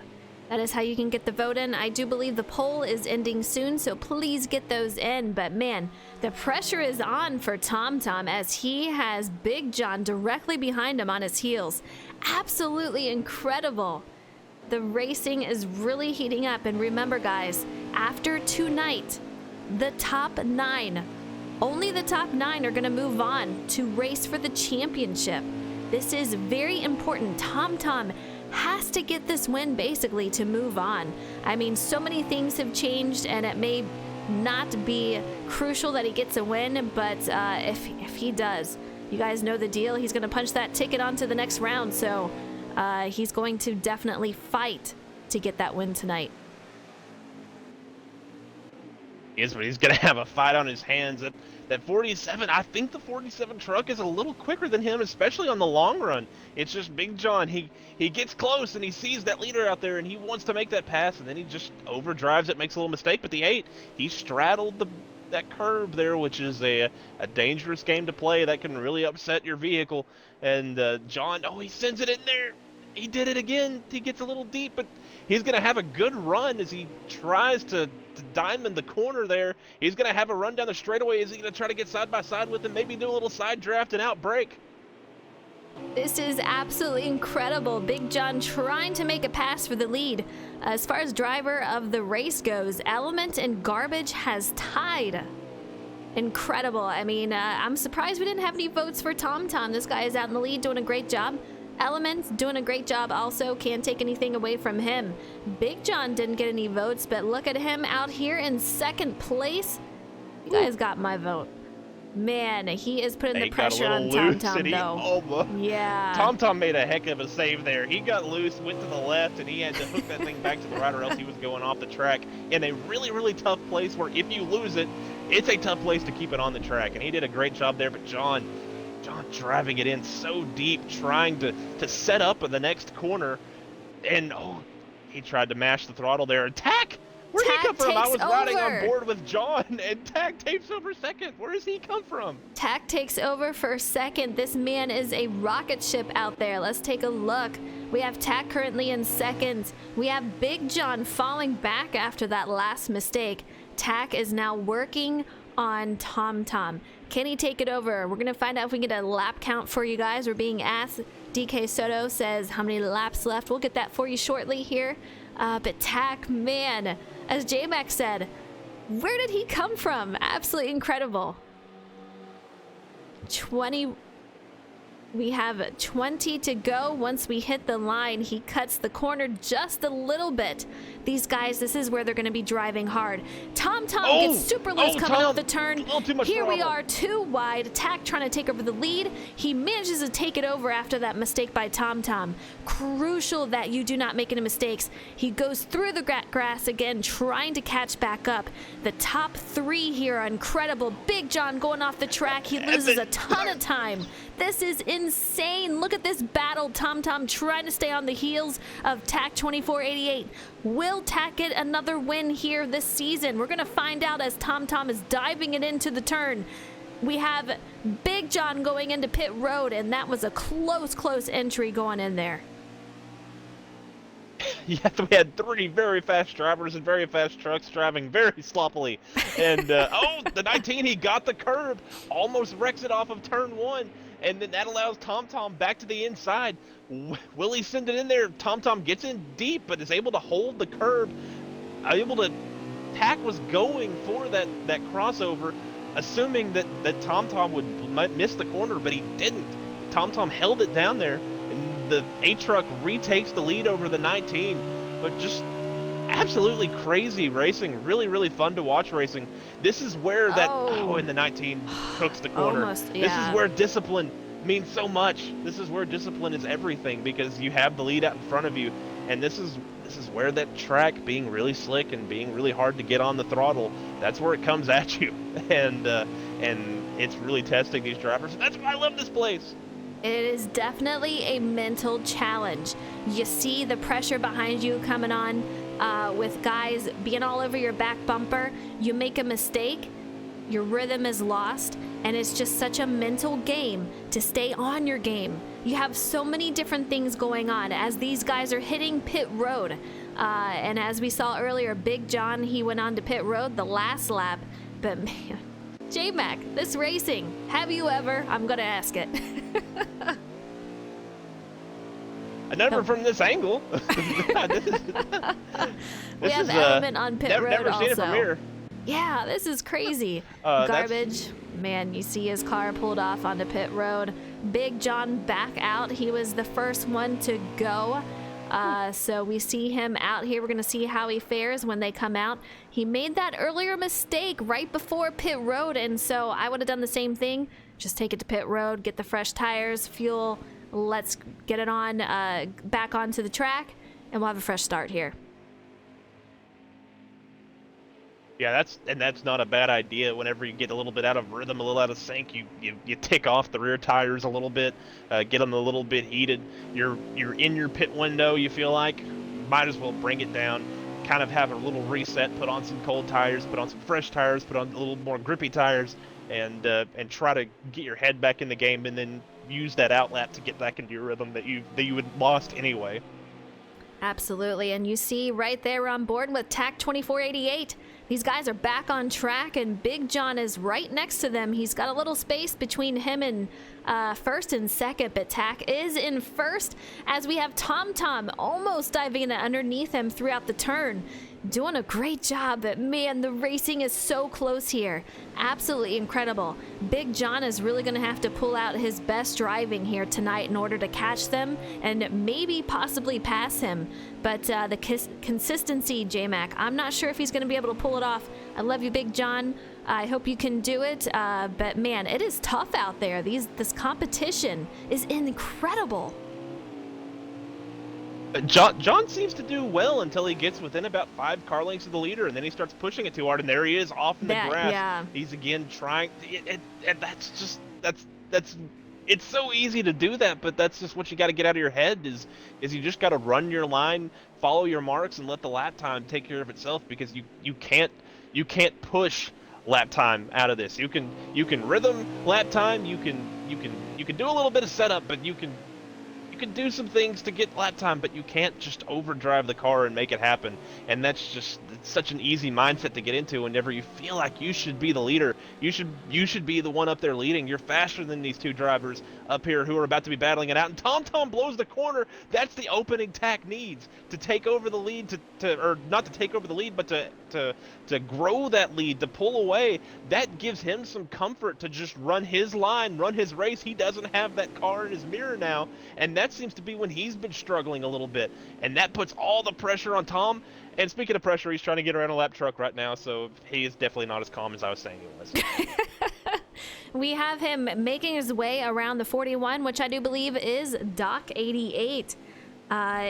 That is how you can get the vote in. I do believe the poll is ending soon, so please get those in. But man, the pressure is on for Tom as he has Big John directly behind him on his heels. Absolutely incredible. The racing is really heating up. And remember, guys, after tonight, the top 9, only the top 9 are going to move on to race for the championship. This is very important. Tom has to get this win basically to move on. I mean, so many things have changed, and it may not be crucial that he gets a win, but if he does, you guys know the deal. He's going to punch that ticket on to the next round, so he's going to definitely fight to get that win tonight. He's going to have a fight on his hands. That 47, I think the 47 truck is a little quicker than him, especially on the long run. It's just Big John. He gets close and he sees that leader out there and he wants to make that pass, and then he just overdrives it, makes a little mistake. But the 8, he straddled that curb there, which is a dangerous game to play. That can really upset your vehicle. And John, he sends it in there. He did it again. He gets a little deep, but he's going to have a good run as he tries to diamond the corner there. He's going to have a run down the straightaway. Is he going to try to get side by side with him? Maybe do a little side draft and out brake. This is absolutely incredible. Big John trying to make a pass for the lead. As far as driver of the race goes, Element and Garbage has tied. Incredible. I mean, I'm surprised we didn't have any votes for Tom. This guy is out in the lead, doing a great job. Element doing a great job also. Can't take anything away from him. Big John didn't get any votes, but look at him out here in second place. You guys got my vote. Man, he is putting the He got a pressure little on loose, TomTom and he though. almost. Yeah. TomTom made a heck of a save there. He got loose, went to the left, and he had to hook that thing back to the right, or else he was going off the track in a really, really tough place where if you lose it, it's a tough place to keep it on the track. And he did a great job there, but John driving it in so deep, trying to set up in the next corner, and he tried to mash the throttle there. And Tack, where did he come from? I was riding on board with John, and Tack takes over second. Where does he come from? Tack takes over for second. This man is a rocket ship out there. Let's take a look. We have Tack currently in second. We have Big John falling back after that last mistake. Tack is now working on TomTom. Can he take it over? We're going to find out if we can get a lap count for you guys. We're being asked. DK Soto says how many laps left. We'll get that for you shortly here. But Tack, man, as J-Mac said, where did he come from? Absolutely incredible. We have 20 to go. Once we hit the line, he cuts the corner just a little bit. These guys, this is where they're going to be driving hard. TomTom gets super loose coming off the turn. Here we are, too wide. Tack trying to take over the lead. He manages to take it over after that mistake by TomTom. Crucial that you do not make any mistakes. He goes through the grass again, trying to catch back up. The top three here are incredible. Big John going off the track. He loses a ton of time. This is insane. Look at this battle. TomTom trying to stay on the heels of Tack 2488. Will Tack get another win here this season? We're going to find out as TomTom is diving it into the turn. We have Big John going into pit road, and that was a close entry going in there. Yes, we had three very fast drivers and very fast trucks driving very sloppily. And, the 19, he got the curb, almost wrecks it off of turn one. And then that allows TomTom back to the inside. Will he send it in there? TomTom gets in deep, but is able to hold the curb. Tack was going for that crossover, assuming that TomTom would miss the corner, but he didn't. TomTom held it down there, and the A-Truck retakes the lead over the 19. But just absolutely crazy racing. Really, really fun to watch racing. This is where and the 19 hooks the corner. Almost, yeah. This is where discipline means so much. This is where discipline is everything, because you have the lead out in front of you, and this is where that track being really slick and being really hard to get on the throttle, that's where it comes at you, and it's really testing these drivers. That's why I love this place. It is definitely a mental challenge. You see the pressure behind you coming on with guys being all over your back bumper. You make a mistake, your rhythm is lost, and it's just such a mental game to stay on your game. You have so many different things going on as these guys are hitting pit road. And as we saw earlier, Big John, he went on to pit road the last lap. But man, J-Mac, this racing, have you ever? I'm going to ask it. Never from this angle. We have Element on pit road never also. Seen it from here. Yeah, this is crazy. Garbage. Man, you see his car pulled off onto pit road. Big John back out. He was the first one to go. So we see him out here. We're going to see how he fares when they come out. He made that earlier mistake right before pit road, and so I would have done the same thing. Just take it to pit road, get the fresh tires, fuel. Let's get it on back onto the track, and we'll have a fresh start here. Yeah, that's not a bad idea. Whenever you get a little bit out of rhythm, a little out of sync, you tick off the rear tires a little bit, get them a little bit heated. You're in your pit window. You feel like might as well bring it down, kind of have a little reset, put on some cold tires, put on some fresh tires, put on a little more grippy tires, and try to get your head back in the game, and then use that outlap to get back into your rhythm that you had lost anyway. Absolutely, and you see right there on board with Tack 2488. These guys are back on track, and Big John is right next to them. He's got a little space between him and first and second, but Tack is in first as we have TomTom almost diving in underneath him throughout the turn. doing a great job. But man, the racing is so close here. Absolutely incredible. Big John is really going to have to pull out his best driving here tonight in order to catch them and maybe possibly pass him. But the consistency, J-Mac, I'm not sure if he's going to be able to pull it off. I love you, Big John. I hope you can do it. But man, it is tough out there. This competition is incredible. John seems to do well until he gets within about 5 car lengths of the leader, and then he starts pushing it too hard, and there he is off in the grass. Yeah. He's again trying. And that's it's so easy to do that, but that's just what you got to get out of your head. Is you just got to run your line, follow your marks, and let the lap time take care of itself, because you can't push lap time out of this. You can rhythm lap time. You can do a little bit of setup, but you can do some things to get lap time, but you can't just overdrive the car and make it happen. And that's just such an easy mindset to get into whenever you feel like you should be the leader. You should be the one up there leading. You're faster than these 2 drivers up here who are about to be battling it out. And TomTom blows the corner. That's the opening TAC needs to take over the lead, or not to take over the lead, but to grow that lead, to pull away. That gives him some comfort to just run his line, run his race. He doesn't have that car in his mirror now, and that seems to be when he's been struggling a little bit, and that puts all the pressure on Tom. And speaking of pressure, he's trying to get around a lap truck right now, so he is definitely not as calm as I was saying he was. We have him making his way around the 41, which I do believe is Doc 88.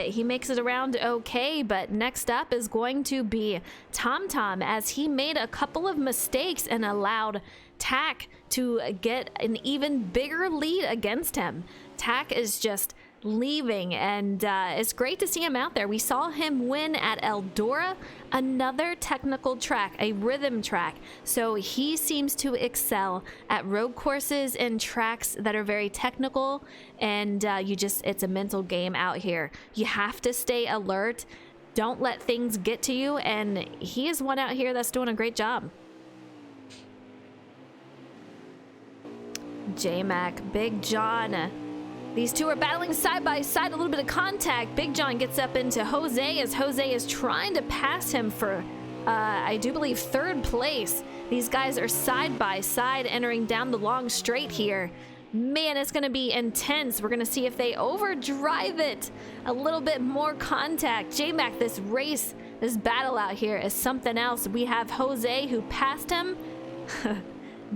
He makes it around okay, but next up is going to be TomTom, as he made a couple of mistakes and allowed TAC to get an even bigger lead against him. TAC is just leaving, and it's great to see him out there. We saw him win at Eldora, another technical track, a rhythm track. So he seems to excel at road courses and tracks that are very technical, and it's a mental game out here. You have to stay alert. Don't let things get to you, and he is one out here that's doing a great job. J-Mac, Big John. These 2 are battling side by side, a little bit of contact. Big John gets up into Jose as Jose is trying to pass him for, I do believe, 3rd place. These guys are side by side entering down the long straight here. Man, it's going to be intense. We're going to see if they overdrive it. A little bit more contact. J-Mac, this race, this battle out here is something else. We have Jose who passed him.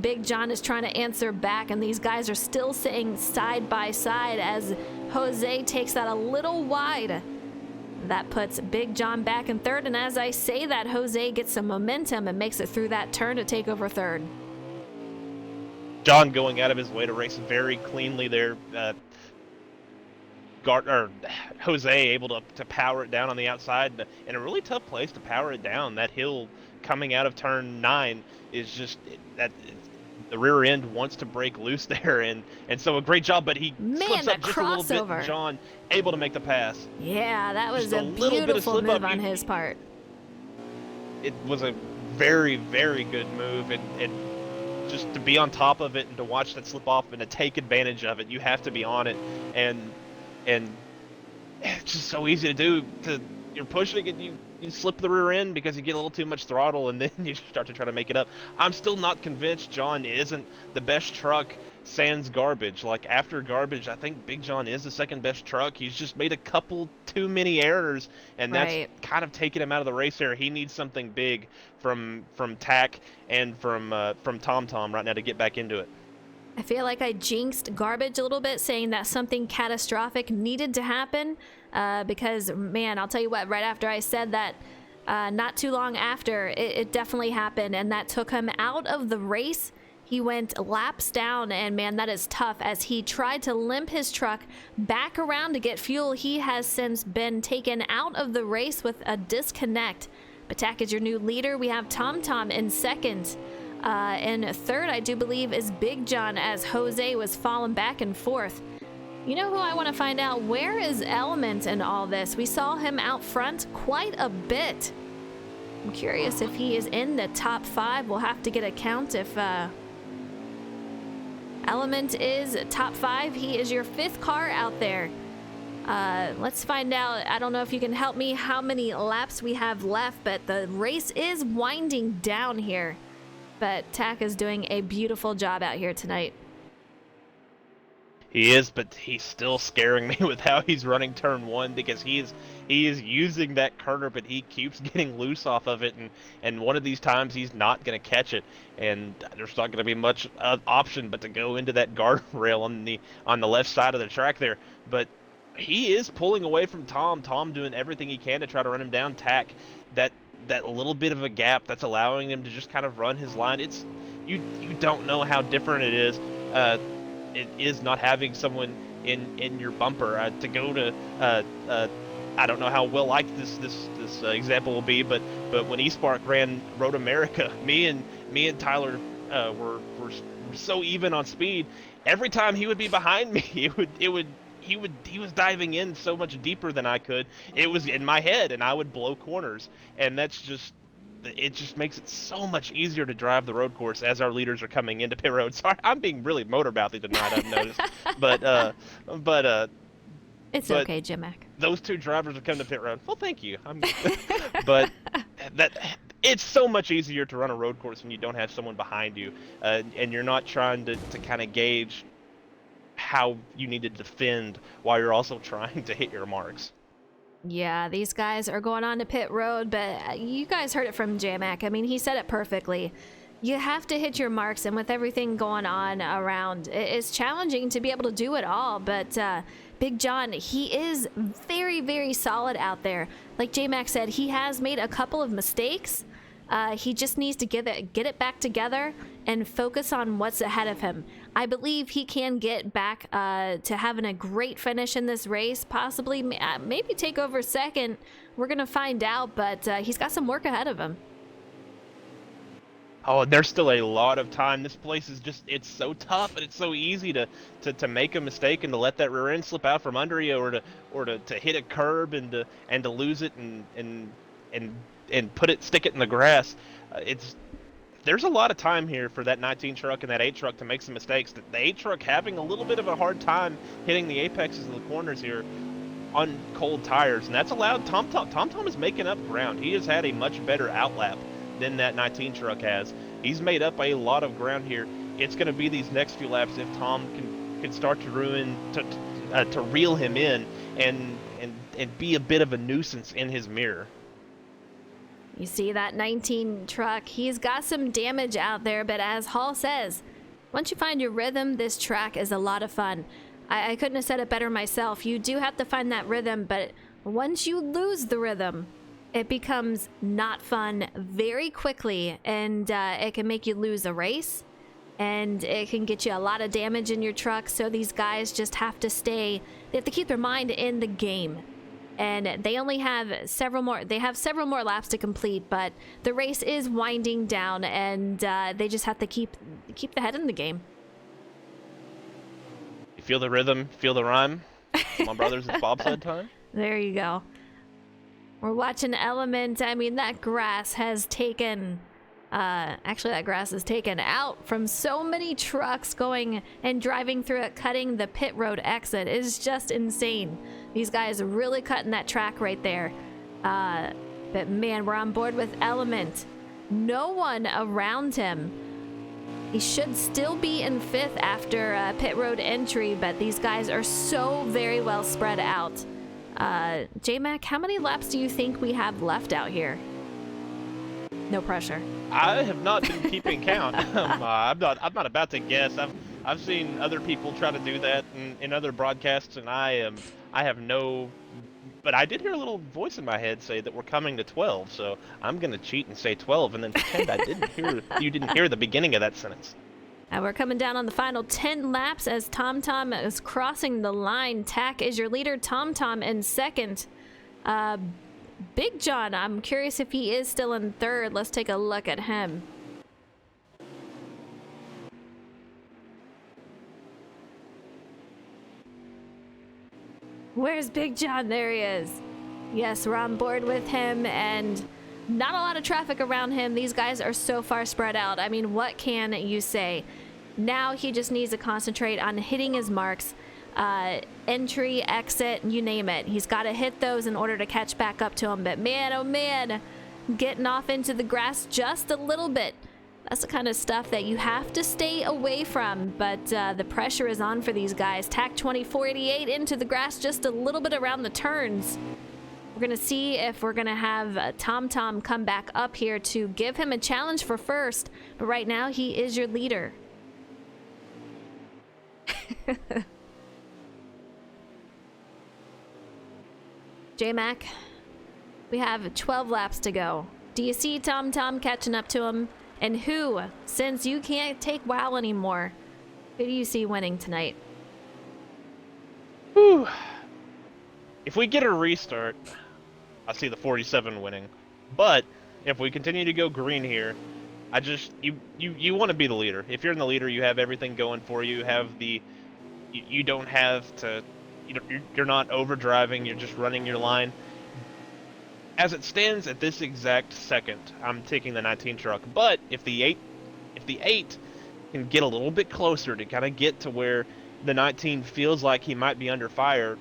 Big John is trying to answer back, and these guys are still sitting side by side as Jose takes that a little wide. That puts Big John back in 3rd, and as I say that, Jose gets some momentum and makes it through that turn to take over 3rd. John going out of his way to race very cleanly there. Jose able to power it down on the outside, in a really tough place to power it down. That hill coming out of turn 9 is just the rear end wants to break loose there, and so a great job, but he slips up just a little bit, and John able to make the pass. Yeah, that was just a beautiful move on his part. It was a very, very good move, and just to be on top of it and to watch that slip off and to take advantage of it, you have to be on it, and it's just so easy to do. You're pushing and you slip the rear end because you get a little too much throttle, and then you start to try to make it up. I'm still not convinced John isn't the best truck sans Garbage. Like, after Garbage, I think Big John is the 2nd best truck. He's just made a couple too many errors, and that's kind of taken him out of the race there. He needs something big from TAC and from TomTom right now to get back into it. I feel like I jinxed Garbage a little bit, saying that something catastrophic needed to happen, because, man, I'll tell you what, right after I said that, not too long after, it definitely happened, and that took him out of the race. He went laps down, and man, that is tough. As he tried to limp his truck back around to get fuel, he has since been taken out of the race with a disconnect. But TAC is your new leader. We have TomTom in 2nd. In 3rd, I do believe, is Big John, as Jose was falling back and forth. You know who I want to find out? Where is Element in all this? We saw him out front quite a bit. I'm curious if he is in the top 5. We'll have to get a count if Element is top 5. He is your 5th car out there. Let's find out. I don't know if you can help me how many laps we have left, but the race is winding down here. But Tack is doing a beautiful job out here tonight. He is, but he's still scaring me with how he's running turn 1 because he is using that corner, but he keeps getting loose off of it, and one of these times he's not going to catch it, and there's not going to be much option but to go into that guardrail on the left side of the track there. But he is pulling away from Tom. Tom doing everything he can to try to run him down. Tack, that little bit of a gap that's allowing him to just kind of run his line. It's you don't know how different it is. It is not having someone in your bumper to go to. I don't know how well liked this example will be, but when eSpark ran Road America, me and Tyler were so even on speed. Every time he would be behind me, he was diving in so much deeper than I could. It was in my head, and I would blow corners, and it just makes it so much easier to drive the road course as our leaders are coming into pit road. Sorry, I'm being really motor mouthy tonight, I've noticed. but it's okay, J-Mac. Those two drivers have come to pit road. Well, thank you. But it's so much easier to run a road course when you don't have someone behind you, and you're not trying to kind of gauge how you need to defend while you're also trying to hit your marks. Yeah, these guys are going on to pit road, but you guys heard it from J-Mac. I mean, he said it perfectly. You have to hit your marks, and with everything going on around, it's challenging to be able to do it all, but Big John, he is very, very solid out there. Like J-Mac said, he has made a couple of mistakes. He just needs to get it back together and focus on what's ahead of him. I believe he can get back to having a great finish in this race, possibly maybe take over second. We're going to find out, but he's got some work ahead of him. Oh, there's still a lot of time. This place is it's so tough, and it's so easy to make a mistake and to let that rear end slip out from under you, or to hit a curb and to lose it and stick it in the grass. There's a lot of time here for that 19 truck and that 8 truck to make some mistakes. The 8 truck having a little bit of a hard time hitting the apexes of the corners here on cold tires, and that's allowed Tom is making up ground. He has had a much better outlap than that 19 truck has. He's made up a lot of ground here. It's going to be these next few laps if Tom can start to reel him in and be a bit of a nuisance in his mirror. You see that 19 truck, he's got some damage out there, but as Hall says, once you find your rhythm, this track is a lot of fun. I couldn't have said it better myself. You do have to find that rhythm, but once you lose the rhythm, it becomes not fun very quickly, and it can make you lose a race, and it can get you a lot of damage in your truck. So these guys just have to they have to keep their mind in the game. And they only have several more laps to complete, but the race is winding down, and they just have to keep the head in the game. You feel the rhythm, feel the rhyme? Come on, brothers, it's bobsled time. There you go. We're watching Element. I mean, that grass has taken... actually, that grass is taken out from so many trucks going and driving through it, cutting the pit road exit. It is just insane. These guys are really cutting that track right there. But man, we're on board with Element. No one around him. He should still be in 5th after pit road entry, but these guys are so very well spread out. J-Mac, how many laps do you think we have left out here? No pressure. I have not been keeping count. I'm not about to guess. I've seen other people try to do that in other broadcasts, and I have no. But I did hear a little voice in my head say that we're coming to 12, so I'm gonna cheat and say 12, and then pretend I didn't hear. You didn't hear the beginning of that sentence. And we're coming down on the final 10 laps as TomTom is crossing the line. Tack is your leader. TomTom in 2nd. Big John, I'm curious if he is still in 3rd. Let's take a look at him. Where's Big John? There he is. Yes, we're on board with him, and not a lot of traffic around him. These guys are so far spread out. I mean, what can you say? Now he just needs to concentrate on hitting his marks. entry, exit, you name it. He's got to hit those in order to catch back up to him. But man, oh man, getting off into the grass just a little bit. That's the kind of stuff that you have to stay away from, but the pressure is on for these guys. TAC 2488 into the grass just a little bit around the turns. We're going to see if we're going to have Tom Tom come back up here to give him a challenge for first, but right now he is your leader. J-Mac, we have 12 laps to go. Do you see Tom Tom catching up to him? And who, since you can't take WoW anymore, who do you see winning tonight? Whew. If we get a restart, I see the 47 winning. But if we continue to go green here, you want to be the leader. If you're in the leader, you have everything going for you. You don't have to. You're not overdriving. You're just running your line. As it stands at this exact second, I'm taking the 19 truck. But if the 8 can get a little bit closer to kind of get to where the 19 feels like he might be under fire,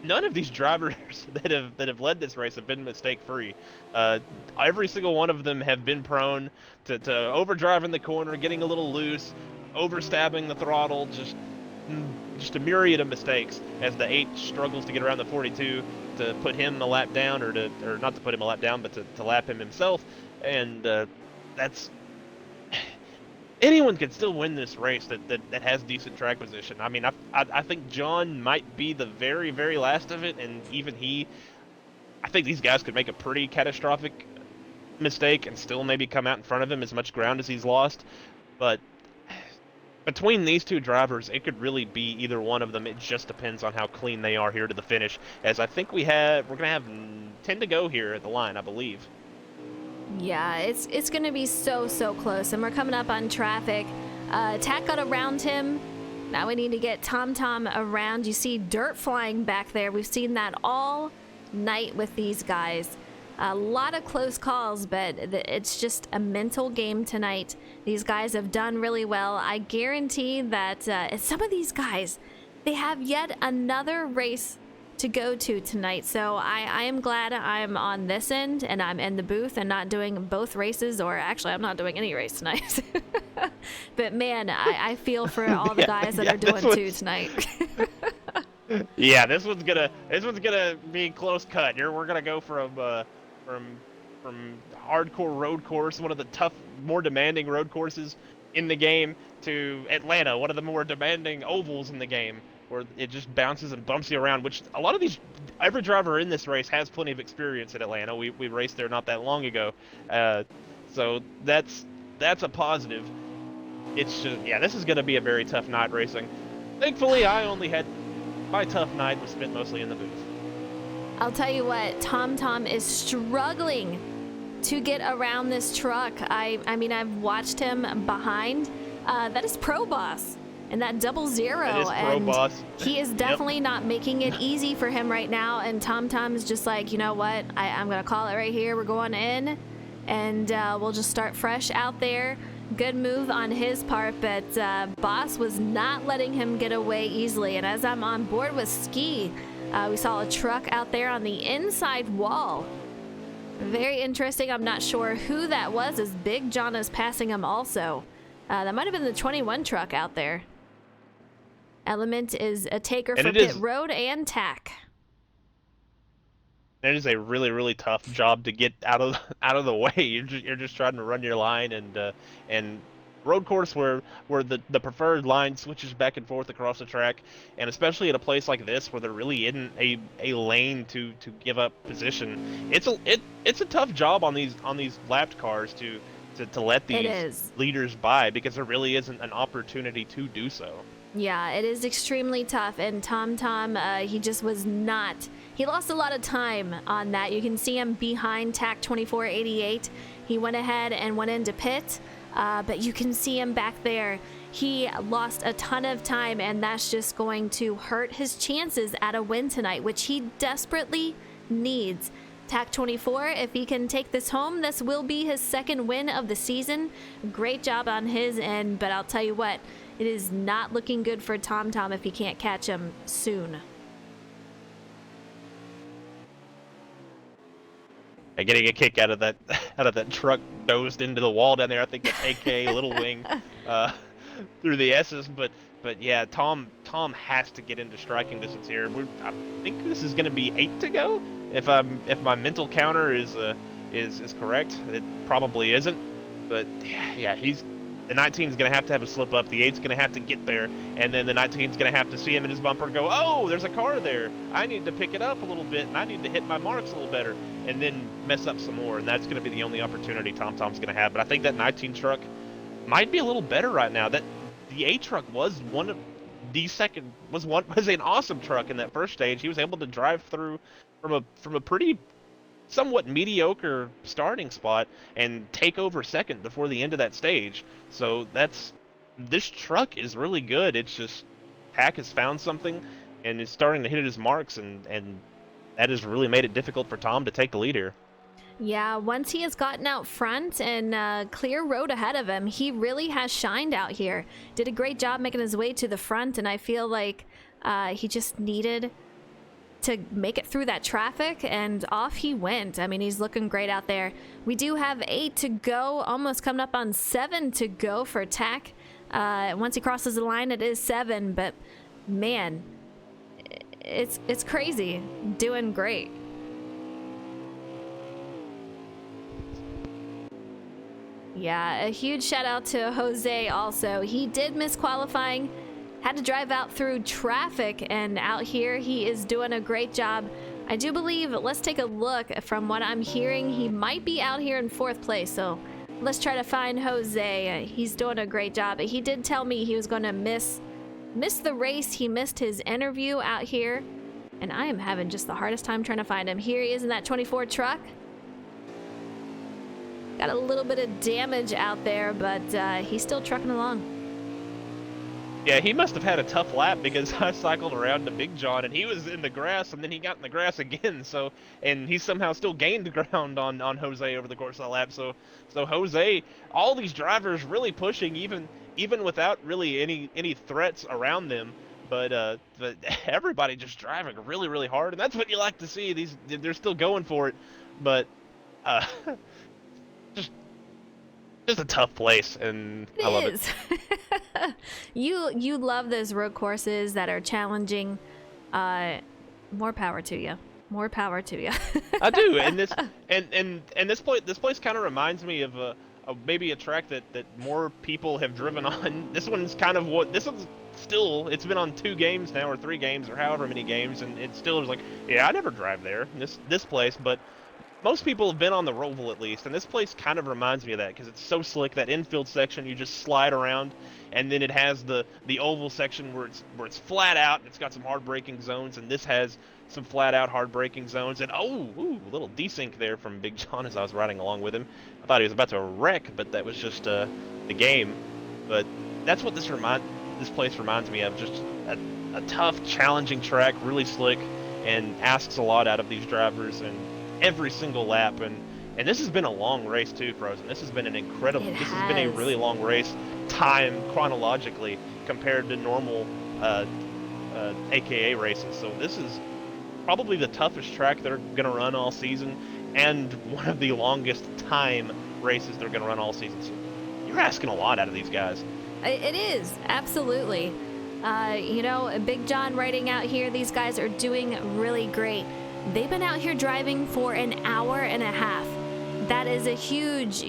none of these drivers that have led this race have been mistake-free. Every single one of them have been prone to overdriving the corner, getting a little loose, overstabbing the throttle, just a myriad of mistakes as the 8 struggles to get around the 42 to put him a lap down, or not to put him a lap down, but to lap him himself. And that's anyone can still win this race that has decent track position. I mean, I think John might be the very, very last of it, and even I think these guys could make a pretty catastrophic mistake and still maybe come out in front of him as much ground as he's lost. But between these two drivers, it could really be either one of them. It just depends on how clean they are here to the finish. As I think we're gonna have 10 to go here at the line, I believe. Yeah, it's gonna be so close, and we're coming up on traffic. TAC got around him. Now we need to get Tom Tom around. You see dirt flying back there. We've seen that all night with these guys. A lot of close calls, but it's just a mental game tonight. These guys have done really well. I guarantee that some of these guys, they have yet another race to go to tonight. So I am glad I'm on this end and I'm in the booth and not doing both races, or actually I'm not doing any race tonight. But man, I feel for all the guys that are doing two tonight. Yeah, this one's gonna be close cut. We're gonna go from hardcore road course, one of the tough, more demanding road courses in the game, to Atlanta, one of the more demanding ovals in the game, where it just bounces and bumps you around, which every driver in this race has plenty of experience at Atlanta. We raced there not that long ago. So that's a positive. It's just, yeah, this is going to be a very tough night racing. Thankfully, my tough night was spent mostly in the booth. I'll tell you what, Tom Tom is struggling to get around this truck. I mean, I've watched him behind. That is Pro Boss and that 00. That is Pro Boss. He is definitely not making it easy for him right now. And Tom Tom is just like, you know what? I'm going to call it right here. We're going in, and we'll just start fresh out there. Good move on his part, but Boss was not letting him get away easily. And as I'm on board with Ski, we saw a truck out there on the inside wall. Very interesting. I'm not sure who that was, as Big John is passing him also. That might have been the 21 truck out there. Element is a taker for pit road and TAC. It is a really, really tough job to get out of the way. You're just trying to run your line, and road course where the preferred line switches back and forth across the track, and especially at a place like this where there really isn't a lane to give up position. It's a tough job on these lapped cars to let these leaders by, because there really isn't an opportunity to do so. Yeah, it is extremely tough, and Tom Tom, he just was not. He lost a lot of time on that. You can see him behind TAC 2488. He went ahead and went into pit, but you can see him back there. He lost a ton of time, and that's just going to hurt his chances at a win tonight, which he desperately needs. TAC 24, if he can take this home, this will be his second win of the season. Great job on his end, but I'll tell you what, it is not looking good for TomTom if he can't catch him soon. Getting a kick out of that truck dozed into the wall down there. I think that's AK Little Wing through the S's, but yeah, Tom has to get into striking distance here. I think this is going to be 8 to go. If my mental counter is correct, it probably isn't. But yeah, the 19 is going to have a slip up. The 8's going to have to get there, and then the 19 is going to have to see him in his bumper and go, oh, there's a car there. I need to pick it up a little bit, and I need to hit my marks a little better, and then mess up some more. And that's going to be the only opportunity TomTom's going to have. But I think that 19 truck might be a little better right now. That the 8 truck was was an awesome truck in that first stage. He was able to drive through from a pretty somewhat mediocre starting spot and take over second before the end of that stage. So this truck is really good. It's just Hack has found something and is starting to hit his marks, and that has really made it difficult for Tom to take the lead here. Yeah, once he has gotten out front and clear road ahead of him, he really has shined out here. Did a great job making his way to the front, and I feel like he just needed to make it through that traffic, and off he went. I mean, he's looking great out there. We do have 8 to go, almost coming up on 7 to go for TAC. Once he crosses the line, it is 7, but man, it's crazy. Doing great. Yeah, a huge shout out to Jose also. He did miss qualifying, had to drive out through traffic, and out here he is doing a great job. I do believe, let's take a look. From what I'm hearing, he might be out here in 4th place, so let's try to find Jose. He's doing a great job. He did tell me he was going to miss the race. He missed his interview out here, and I am having just the hardest time trying to find him. Here he is in that 24 truck. Got a little bit of damage out there, but he's still trucking along. Yeah, he must have had a tough lap, because I cycled around to Big John and he was in the grass, and then he got in the grass again. So, and he somehow still gained ground on Jose over the course of the lap. So Jose, all these drivers really pushing, even without really any threats around them. But everybody just driving really, really hard, and that's what you like to see. They're still going for it, but just a tough place, and I love it. You love those road courses that are challenging. More power to you. More power to you. I do, and this place kind of reminds me of maybe a track that more people have driven on. This one's still, it's been on 2 games now, or 3 games, or however many games, and it still is like, yeah, I never drive there. This place, but most people have been on the Roval at least, and this place kind of reminds me of that, because it's so slick. That infield section, you just slide around, and then it has the oval section where it's flat out, and it's got some hard braking zones, and this has some flat out hard braking zones. And a little desync there from Big John as I was riding along with him. I thought he was about to wreck, but that was just the game. But that's what this place reminds me of, just a tough, challenging track, really slick, and asks a lot out of these drivers, and every single lap, and this has been a long race too, Frozen. This has been an incredible. This has been a really long race, time chronologically compared to normal AKA races. So this is probably the toughest track they're gonna run all season, and one of the longest time races they're gonna run all season. So you're asking a lot out of these guys. It is, absolutely. Big John riding out here. These guys are doing really great. They've been out here driving for an hour and a half. That is a huge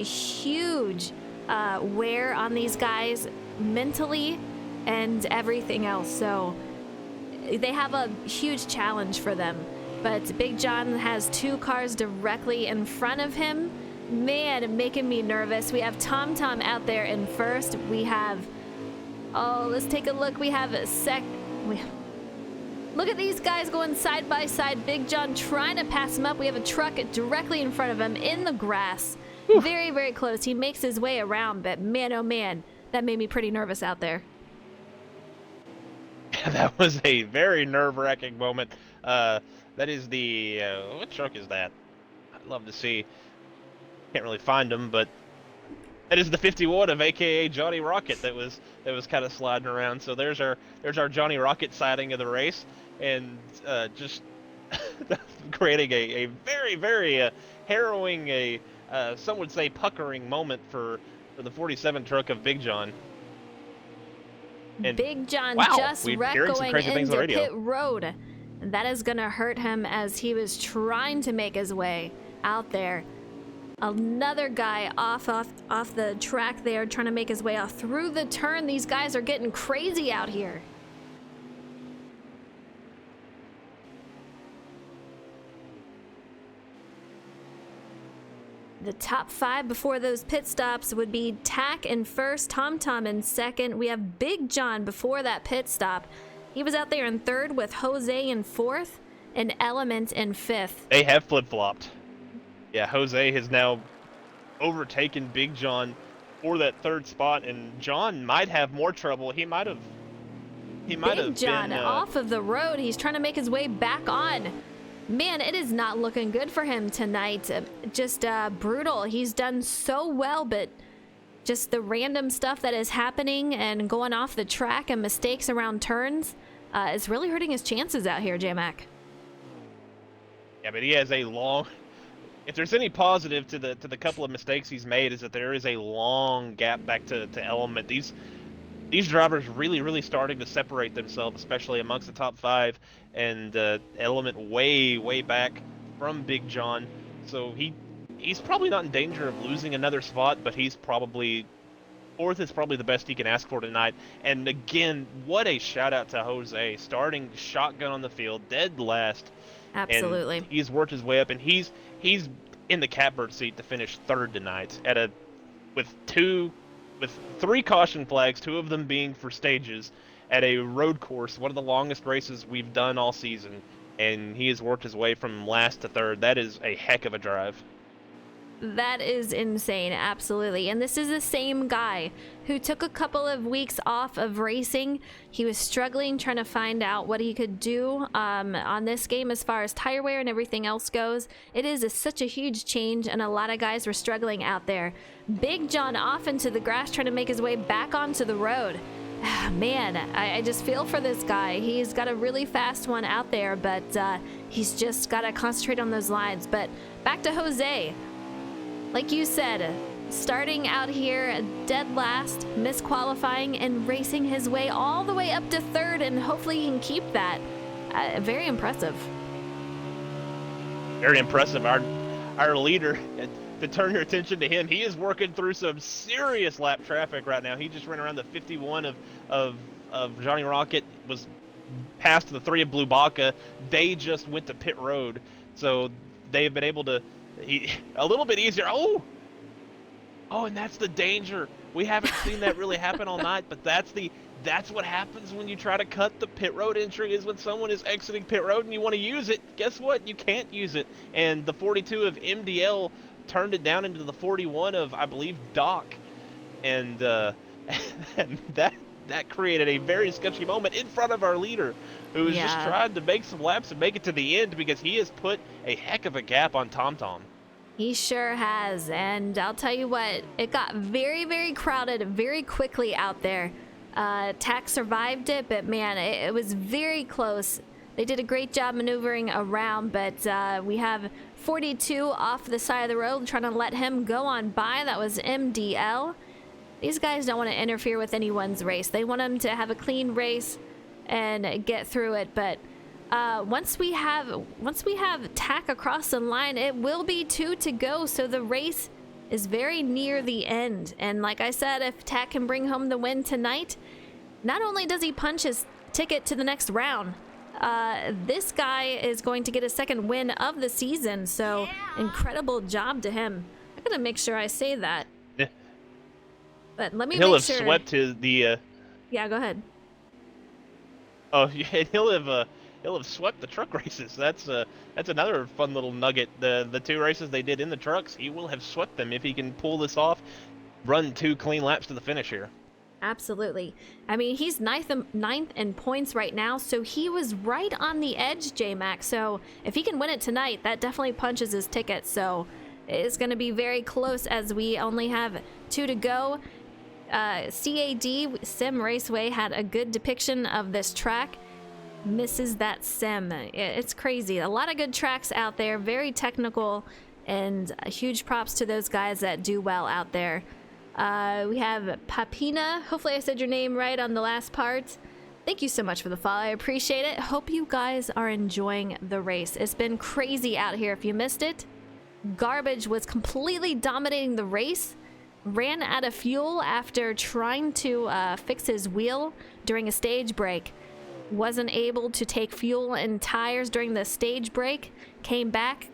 wear on these guys mentally and everything else. So they have a huge challenge for them. But Big John has 2 cars directly in front of him. Man, making me nervous. We have TomTom out there in first. We have, let's take a look. We have look at these guys going side by side. Big John trying to pass him up. We have a truck directly in front of him in the grass. Whew. Very, very close. He makes his way around, but man, oh man, that made me pretty nervous out there. That was a very nerve-wracking moment. That is the what truck is that? love to see. Can't really find him, but that is the 51 of AKA Johnny Rocket that was kind of sliding around. So there's our Johnny Rocket sighting of the race, and just creating a very, very harrowing, some would say puckering moment for the 47 truck of Big John. And Big John wow, just we're wrecked hearing some going crazy things on the into radio. pit road. That is going to hurt him as he was trying to make his way out there. Another guy off the track there trying to make his way off through the turn. These guys are getting crazy out here. The top 5 before those pit stops would be Tack in first, TomTom in second. We have Big John before that pit stop. He was out there in third with Jose in fourth and Element in fifth. They have flip-flopped. Yeah, Jose has now overtaken Big John for that third spot, and John might have more trouble. He might have Big John been, off of the road. He's trying to make his way back on. Man, it is not looking good for him tonight. Just brutal. He's done so well, but just the random stuff that is happening and going off the track and mistakes around turns is really hurting his chances out here, J-Mac. Yeah, but he has a long. If there's any positive to the couple of mistakes he's made, is that there is a long gap back to Element. These drivers really starting to separate themselves, especially amongst the top 5, and Element way back from Big John. So he's probably not in danger of losing another spot, but he's probably fourth is probably the best he can ask for tonight. And again, what a shout out to Jose, starting shotgun on the field, dead last. Absolutely. And he's worked his way up, and he's in the catbird seat to finish third tonight with 3 caution flags, 2 of them being for stages at a road course, one of the longest races we've done all season, and he has worked his way from last to third. That is a heck of a drive. That is insane, absolutely. And this is the same guy who took a couple of weeks off of racing. He was struggling trying to find out what he could do on this game as far as tire wear and everything else goes. It is such a huge change, and a lot of guys were struggling out there. Big John off into the grass trying to make his way back onto the road. Man, I just feel for this guy. He's got a really fast one out there, but he's just got to concentrate on those lines. But back to Jose. Like you said, starting out here dead last, misqualifying, and racing his way all the way up to third, and hopefully he can keep that. Very impressive. Very impressive. Our leader, to turn your attention to him, he is working through some serious lap traffic right now. He just ran around the 51 of Johnny Rocket, was past the 3 of Blue Baca. They just went to pit road, so they've been able to a little bit easier. Oh, and that's the danger. We haven't seen that really happen all night, but that's what happens when you try to cut the pit road entry, is when someone is exiting pit road and you want to use it. Guess what? You can't use it. And the 42 of MDL turned it down into the 41 of, I believe, Doc. And and that created a very sketchy moment in front of our leader, who was just trying to make some laps and make it to the end, because he has put a heck of a gap on TomTom. He sure has, and I'll tell you what, it got very crowded very quickly out there. Tack survived it, but man, it was very close. They did a great job maneuvering around, but we have 42 off the side of the road trying to let him go on by. That was MDL. These guys don't want to interfere with anyone's race. They want them to have a clean race and get through it. But once we have Tack across the line, it will be 2 to go. So the race is very near the end. And like I said, if Tack can bring home the win tonight, not only does he punch his ticket to the next round, this guy is going to get a second win of the season. So incredible job to him. I gotta make sure I say that. But let me make sure. He'll have swept the. Yeah, go ahead. Oh, yeah, he'll have swept the truck races. That's another fun little nugget. The 2 races they did in the trucks, he will have swept them if he can pull this off, run 2 clean laps to the finish here. Absolutely. I mean, he's ninth in points right now, so he was right on the edge, J-Mac. So if he can win it tonight, that definitely punches his ticket. So it's going to be very close as we only have 2 to go. CAD, Sim Raceway, had a good depiction of this track. Misses that sim. It's crazy. A lot of good tracks out there, very technical, and huge props to those guys that do well out there. We have Papina. Hopefully I said your name right on the last part. Thank you so much for the follow. I appreciate it. Hope you guys are enjoying the race. It's been crazy out here. If you missed it, Garbage was completely dominating the race. Ran out of fuel after trying to fix his wheel during a stage break. Wasn't able to take fuel and tires during the stage break. Came back,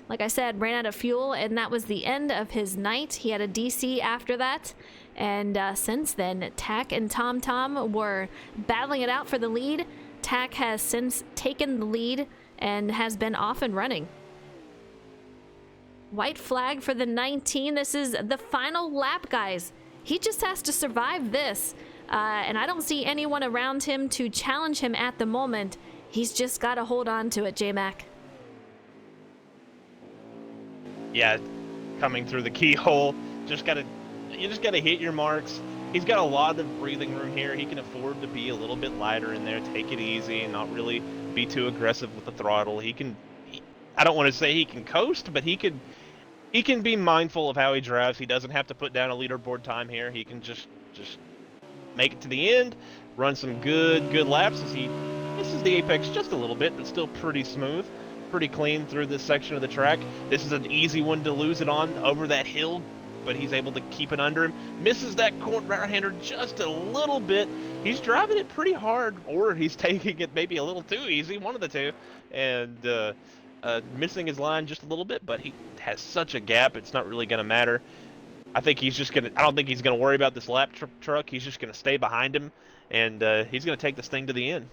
like I said, ran out of fuel, and that was the end of his night. He had a DC after that, and since then, Tack and TomTom were battling it out for the lead. Tack has since taken the lead and has been off and running. White flag for the 19. This is the final lap, guys. He just has to survive this. And I don't see anyone around him to challenge him at the moment. He's just got to hold on to it, J-Mac. Yeah, coming through the keyhole. You just gotta hit your marks. He's got a lot of breathing room here. He can afford to be a little bit lighter in there, take it easy, and not really be too aggressive with the throttle. I don't want to say he can coast, but he can be mindful of how he drives. He doesn't have to put down a leaderboard time here. He can just make it to the end, run some good laps as he misses the apex just a little bit, but still pretty smooth, pretty clean through this section of the track. This is an easy one to lose it on over that hill, but he's able to keep it under him. Misses that right-hander just a little bit. He's driving it pretty hard, or he's taking it maybe a little too easy, one of the two, and missing his line just a little bit, but he has such a gap, it's not really going to matter. I don't think he's going to worry about this lap truck. He's just going to stay behind him, and he's going to take this thing to the end.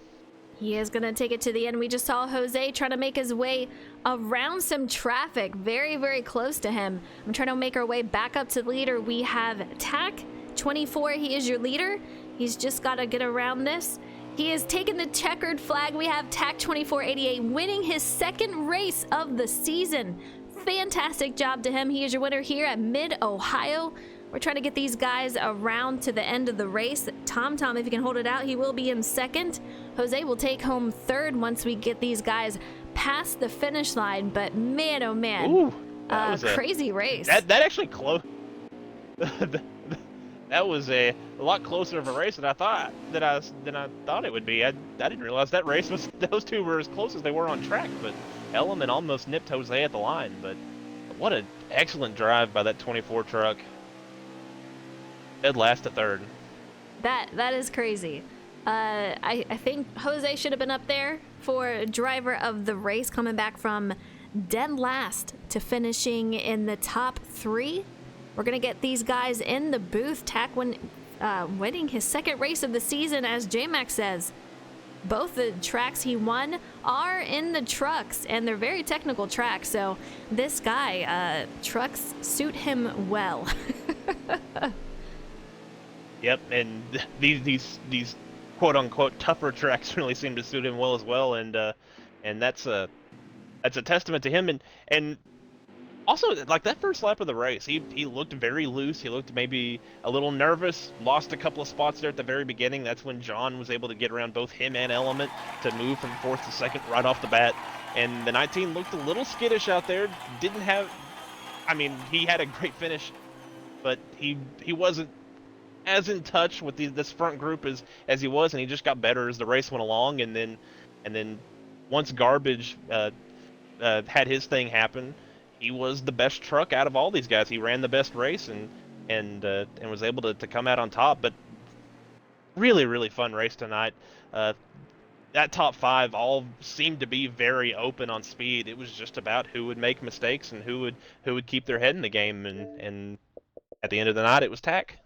He is going to take it to the end. We just saw Jose trying to make his way around some traffic, very, very close to him. I'm trying to make our way back up to the leader. We have Tack 24. He is your leader. He's just got to get around this. He has taken the checkered flag. We have Tack 2488 winning his second race of the season. Fantastic job to him. He is your winner here at Mid-Ohio. We're trying to get these guys around to the end of the race. TomTom, if he can hold it out, he will be in second. Jose will take home third once we get these guys past the finish line. But man, oh man, ooh, that was crazy race. That actually close. That was a lot closer of a race than I thought it would be. I didn't realize that race was those two were as close as they were on track. But Element almost nipped Jose at the line. But what an excellent drive by that 24 truck. Dead last to third. That is crazy. I think Jose should have been up there for driver of the race, coming back from dead last to finishing in the top 3. We're gonna get these guys in the booth. Tack winning his second race of the season, as J-Mac says. Both the tracks he won are in the trucks, and they're very technical tracks. So this guy, trucks suit him well. Yep, and these quote unquote tougher tracks really seem to suit him well as well, and that's a testament to him, and also like that first lap of the race, he looked very loose. He looked maybe a little nervous. Lost a couple of spots there at the very beginning. That's when John was able to get around both him and Element to move from 4th to 2nd right off the bat. And the 19 looked a little skittish out there. He had a great finish, but he wasn't as in touch with this front group as he was, and he just got better as the race went along. And then once Garbage had his thing happen, he was the best truck out of all these guys. He ran the best race and was able to come out on top. But really, really fun race tonight. That top 5 all seemed to be very open on speed. It was just about who would make mistakes and who would keep their head in the game. And at the end of the night, it was Tack.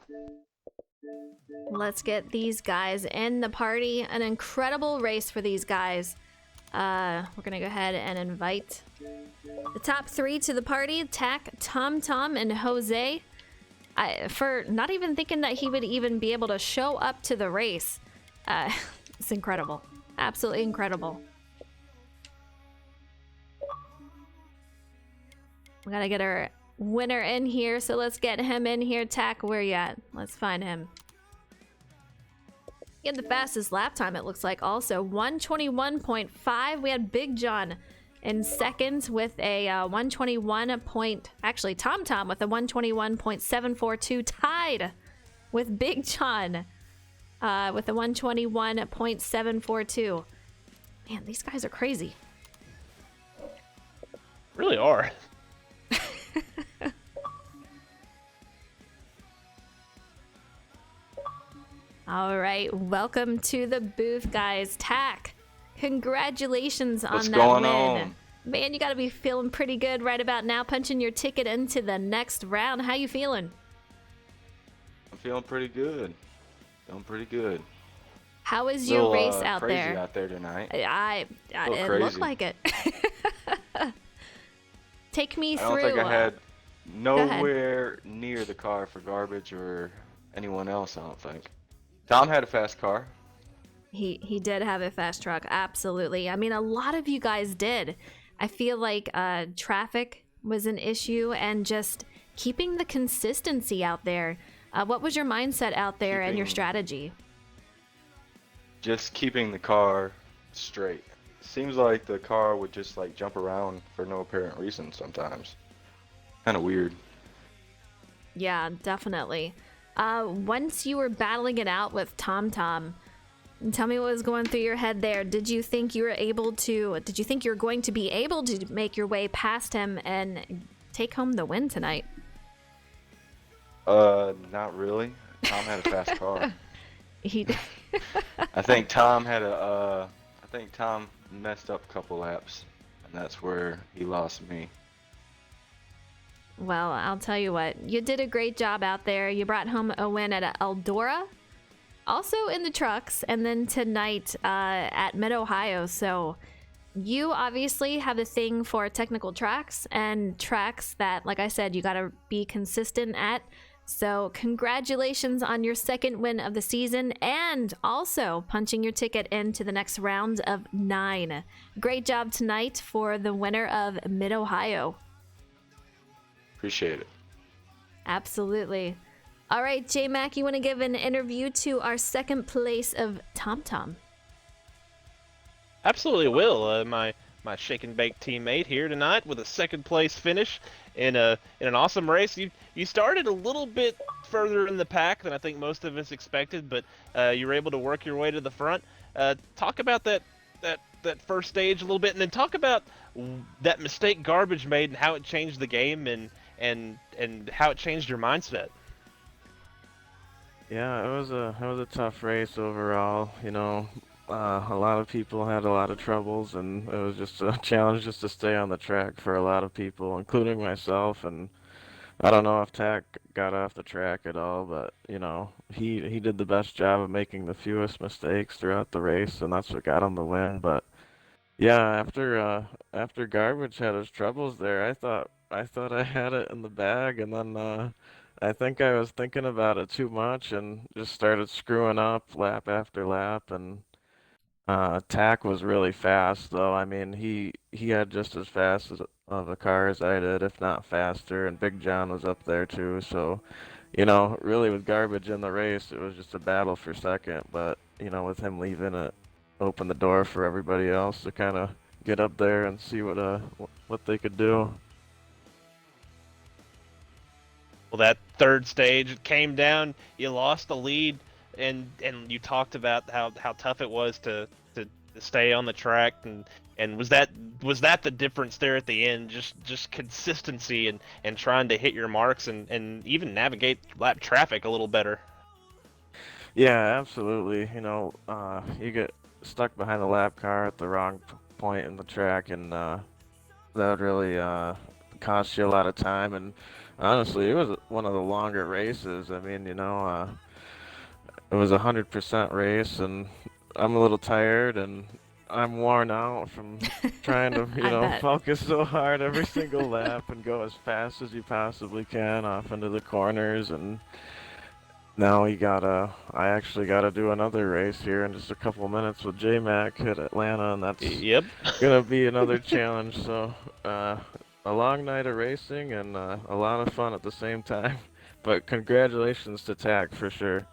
Let's get these guys in the party. An incredible race for these guys. We're gonna go ahead and invite the top 3 to the party. Tack, TomTom, and Jose. For not even thinking that he would even be able to show up to the race. It's incredible. Absolutely incredible. We gotta get our winner in here, so let's get him in here. Tack, where you at? Let's find him. He had the fastest lap time, it looks like, also 121.5. We had Big John in second with a 121 point. Actually, Tom Tom with a 121.742, tied with Big John with a 121.742. Man, these guys are crazy. Really are. All right, welcome to the booth, guys. Tack, congratulations on What's that going win. on? Man, you got to be feeling pretty good right about now, punching your ticket into the next round. How you feeling? I'm feeling pretty good. Feeling pretty good. How was your race out crazy there? out there tonight. It crazy. looked like it. Take me I don't through. think I had ahead. nowhere near the car for garbage or anyone else, I don't think. Tom had a fast car. He did have a fast truck, absolutely. I mean, a lot of you guys did. I feel like traffic was an issue and just keeping the consistency out there. What was your mindset out there and your strategy? Just keeping the car straight. Seems like the car would just like jump around for no apparent reason sometimes. Kind of weird. Yeah, definitely. Once you were battling it out with Tom Tom, tell me what was going through your head there. Did you think you were going to be able to make your way past him and take home the win tonight? Not really. Tom had a fast car. I think Tom messed up a couple laps, and that's where he lost me. Well, I'll tell you what, you did a great job out there. You brought home a win at Eldora, also in the trucks, and then tonight at Mid-Ohio. So you obviously have a thing for technical tracks and tracks that, like I said, you got to be consistent at. So congratulations on your second win of the season and also punching your ticket into the next round of 9. Great job tonight for the winner of Mid-Ohio. Appreciate it. Absolutely. All right, J-Mac, you want to give an interview to our second place of Tom Tom? Absolutely will. My shake and bake teammate here tonight with a second place finish in an awesome race. You started a little bit further in the pack than I think most of us expected, but you were able to work your way to the front. Talk about that first stage a little bit, and then talk about that mistake Garbage made and how it changed the game and how it changed your mindset. Yeah, it was a tough race overall. You know, a lot of people had a lot of troubles, and it was just a challenge just to stay on the track for a lot of people, including myself. And I don't know if Tack got off the track at all, but you know, he did the best job of making the fewest mistakes throughout the race, and that's what got him the win. But yeah, after Garbage had his troubles there, I thought I had it in the bag, and then I think I was thinking about it too much and just started screwing up lap after lap. And Tack was really fast, though. I mean, he had just as fast of a car as I did, if not faster, and Big John was up there too. So, you know, really with Garbage in the race, it was just a battle for second. But you know, with him leaving, it opened the door for everybody else to kind of get up there and see what they could do. Well, that third stage, it came down, you lost the lead, and you talked about how tough it was to stay on the track, and was that the difference there at the end, just consistency and trying to hit your marks and even navigate lap traffic a little better? Yeah, absolutely. You know, you get stuck behind the lap car at the wrong point in the track, and that would really cost you a lot of time. And honestly, it was one of the longer races. I mean, you know, it was a 100% race, and I'm a little tired, and I'm worn out from trying to, I bet. focus so hard every single lap and go as fast as you possibly can off into the corners. And now I actually gotta do another race here in just a couple of minutes with J-Mac at Atlanta, and that's Yep. gonna be another challenge. So, a long night of racing and a lot of fun at the same time. But congratulations to Tack for sure.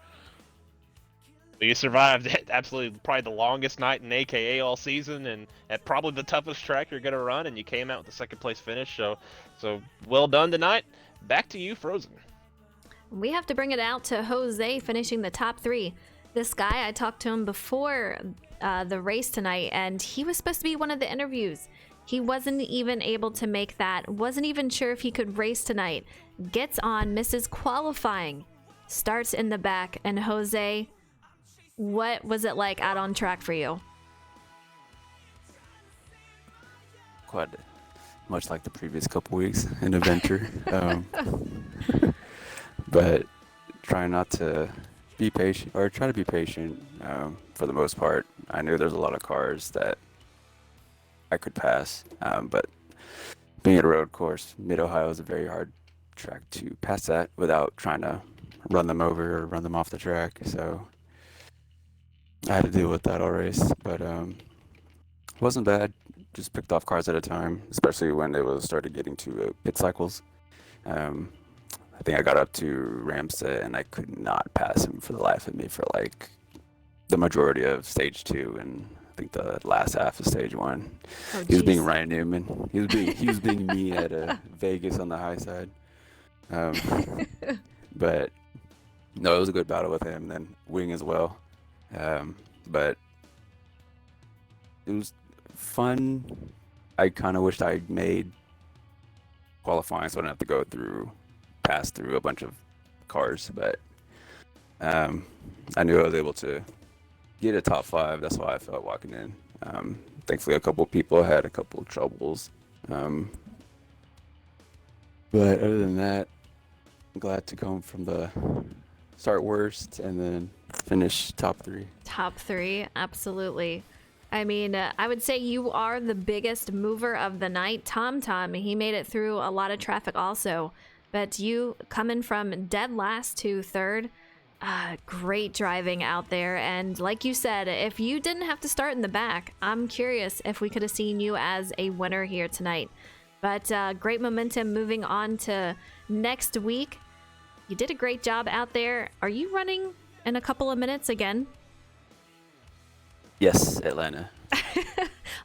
You survived absolutely probably the longest night in AKA all season, and at probably the toughest track you're gonna run, and you came out with a second place finish. So well done tonight. Back to you, Frozen. We have to bring it out to Jose finishing the top 3. This guy, I talked to him before the race tonight, and he was supposed to be one of the interviews. He wasn't even able to make that, wasn't even sure if he could race tonight. Gets on, misses qualifying, starts in the back. And Jose, what was it like out on track for you? Quite much like the previous couple weeks, an adventure. But try not to be patient, or try to be patient for the most part. I knew there's a lot of cars that I could pass, but being at a road course, Mid-Ohio is a very hard track to pass that without trying to run them over or run them off the track. So I had to deal with that all race, but it wasn't bad. Just picked off cars at a time, especially when it was started getting to pit cycles. I think I got up to Ramsey and I could not pass him for the life of me for like the majority of stage 2 and I think the last half of stage 1. Oh, he was being geez. Ryan Newman. He was being me at Vegas on the high side. But no, it was a good battle with him. Then Wing as well. But it was fun. I kind of wished I made qualifying so I didn't have to pass through a bunch of cars, but I knew I was able to get a top 5. That's why I felt walking in. Thankfully, a couple people had a couple of troubles. But other than that, I'm glad to come from the start worst and then finish top 3. Top 3, absolutely. I mean, I would say you are the biggest mover of the night. Tom, he made it through a lot of traffic also. But you coming from dead last to 3rd, great driving out there. And like you said, if you didn't have to start in the back, I'm curious if we could have seen you as a winner here tonight. But great momentum moving on to next week. You did a great job out there. Are you running in a couple of minutes again? Yes, Atlanta.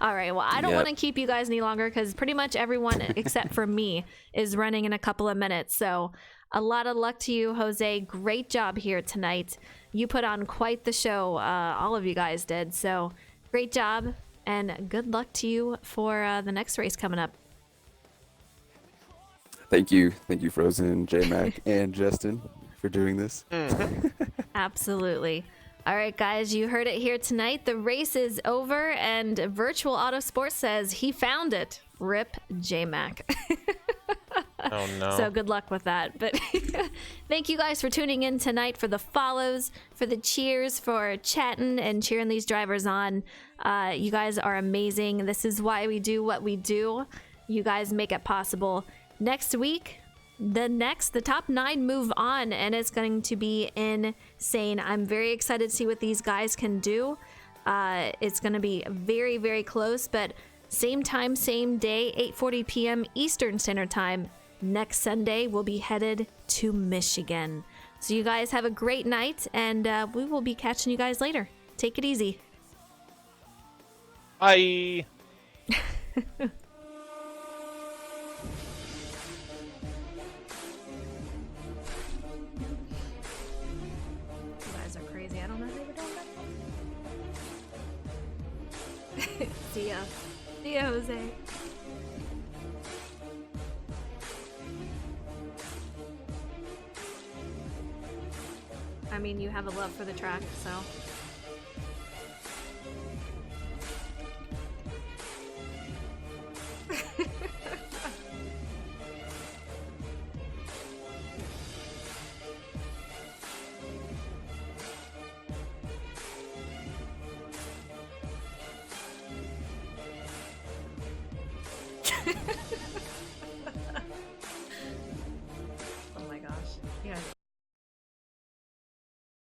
All right, well, I don't want to keep you guys any longer because pretty much everyone except for me is running in a couple of minutes. So a lot of luck to you, Jose. Great job here tonight. You put on quite the show. All of you guys did. So great job and good luck to you for the next race coming up. Thank you, Frozen, J-Mac, and Justin for doing this. Absolutely. All right, guys, you heard it here tonight. The race is over, and Virtual Autosport says he found it. Rip J-Mac. Oh, no. So good luck with that. But thank you guys for tuning in tonight, for the follows, for the cheers, for chatting and cheering these drivers on. You guys are amazing. This is why we do what we do. You guys make it possible. Next week, the top 9 move on, and it's going to be insane. I'm very excited to see what these guys can do. It's going to be very, very close, but same time, same day, 8:40 p.m. Eastern Standard Time. Next Sunday, we'll be headed to Michigan. So you guys have a great night, and we will be catching you guys later. Take it easy. Bye. See ya. See ya, Jose. I mean, you have a love for the track, so.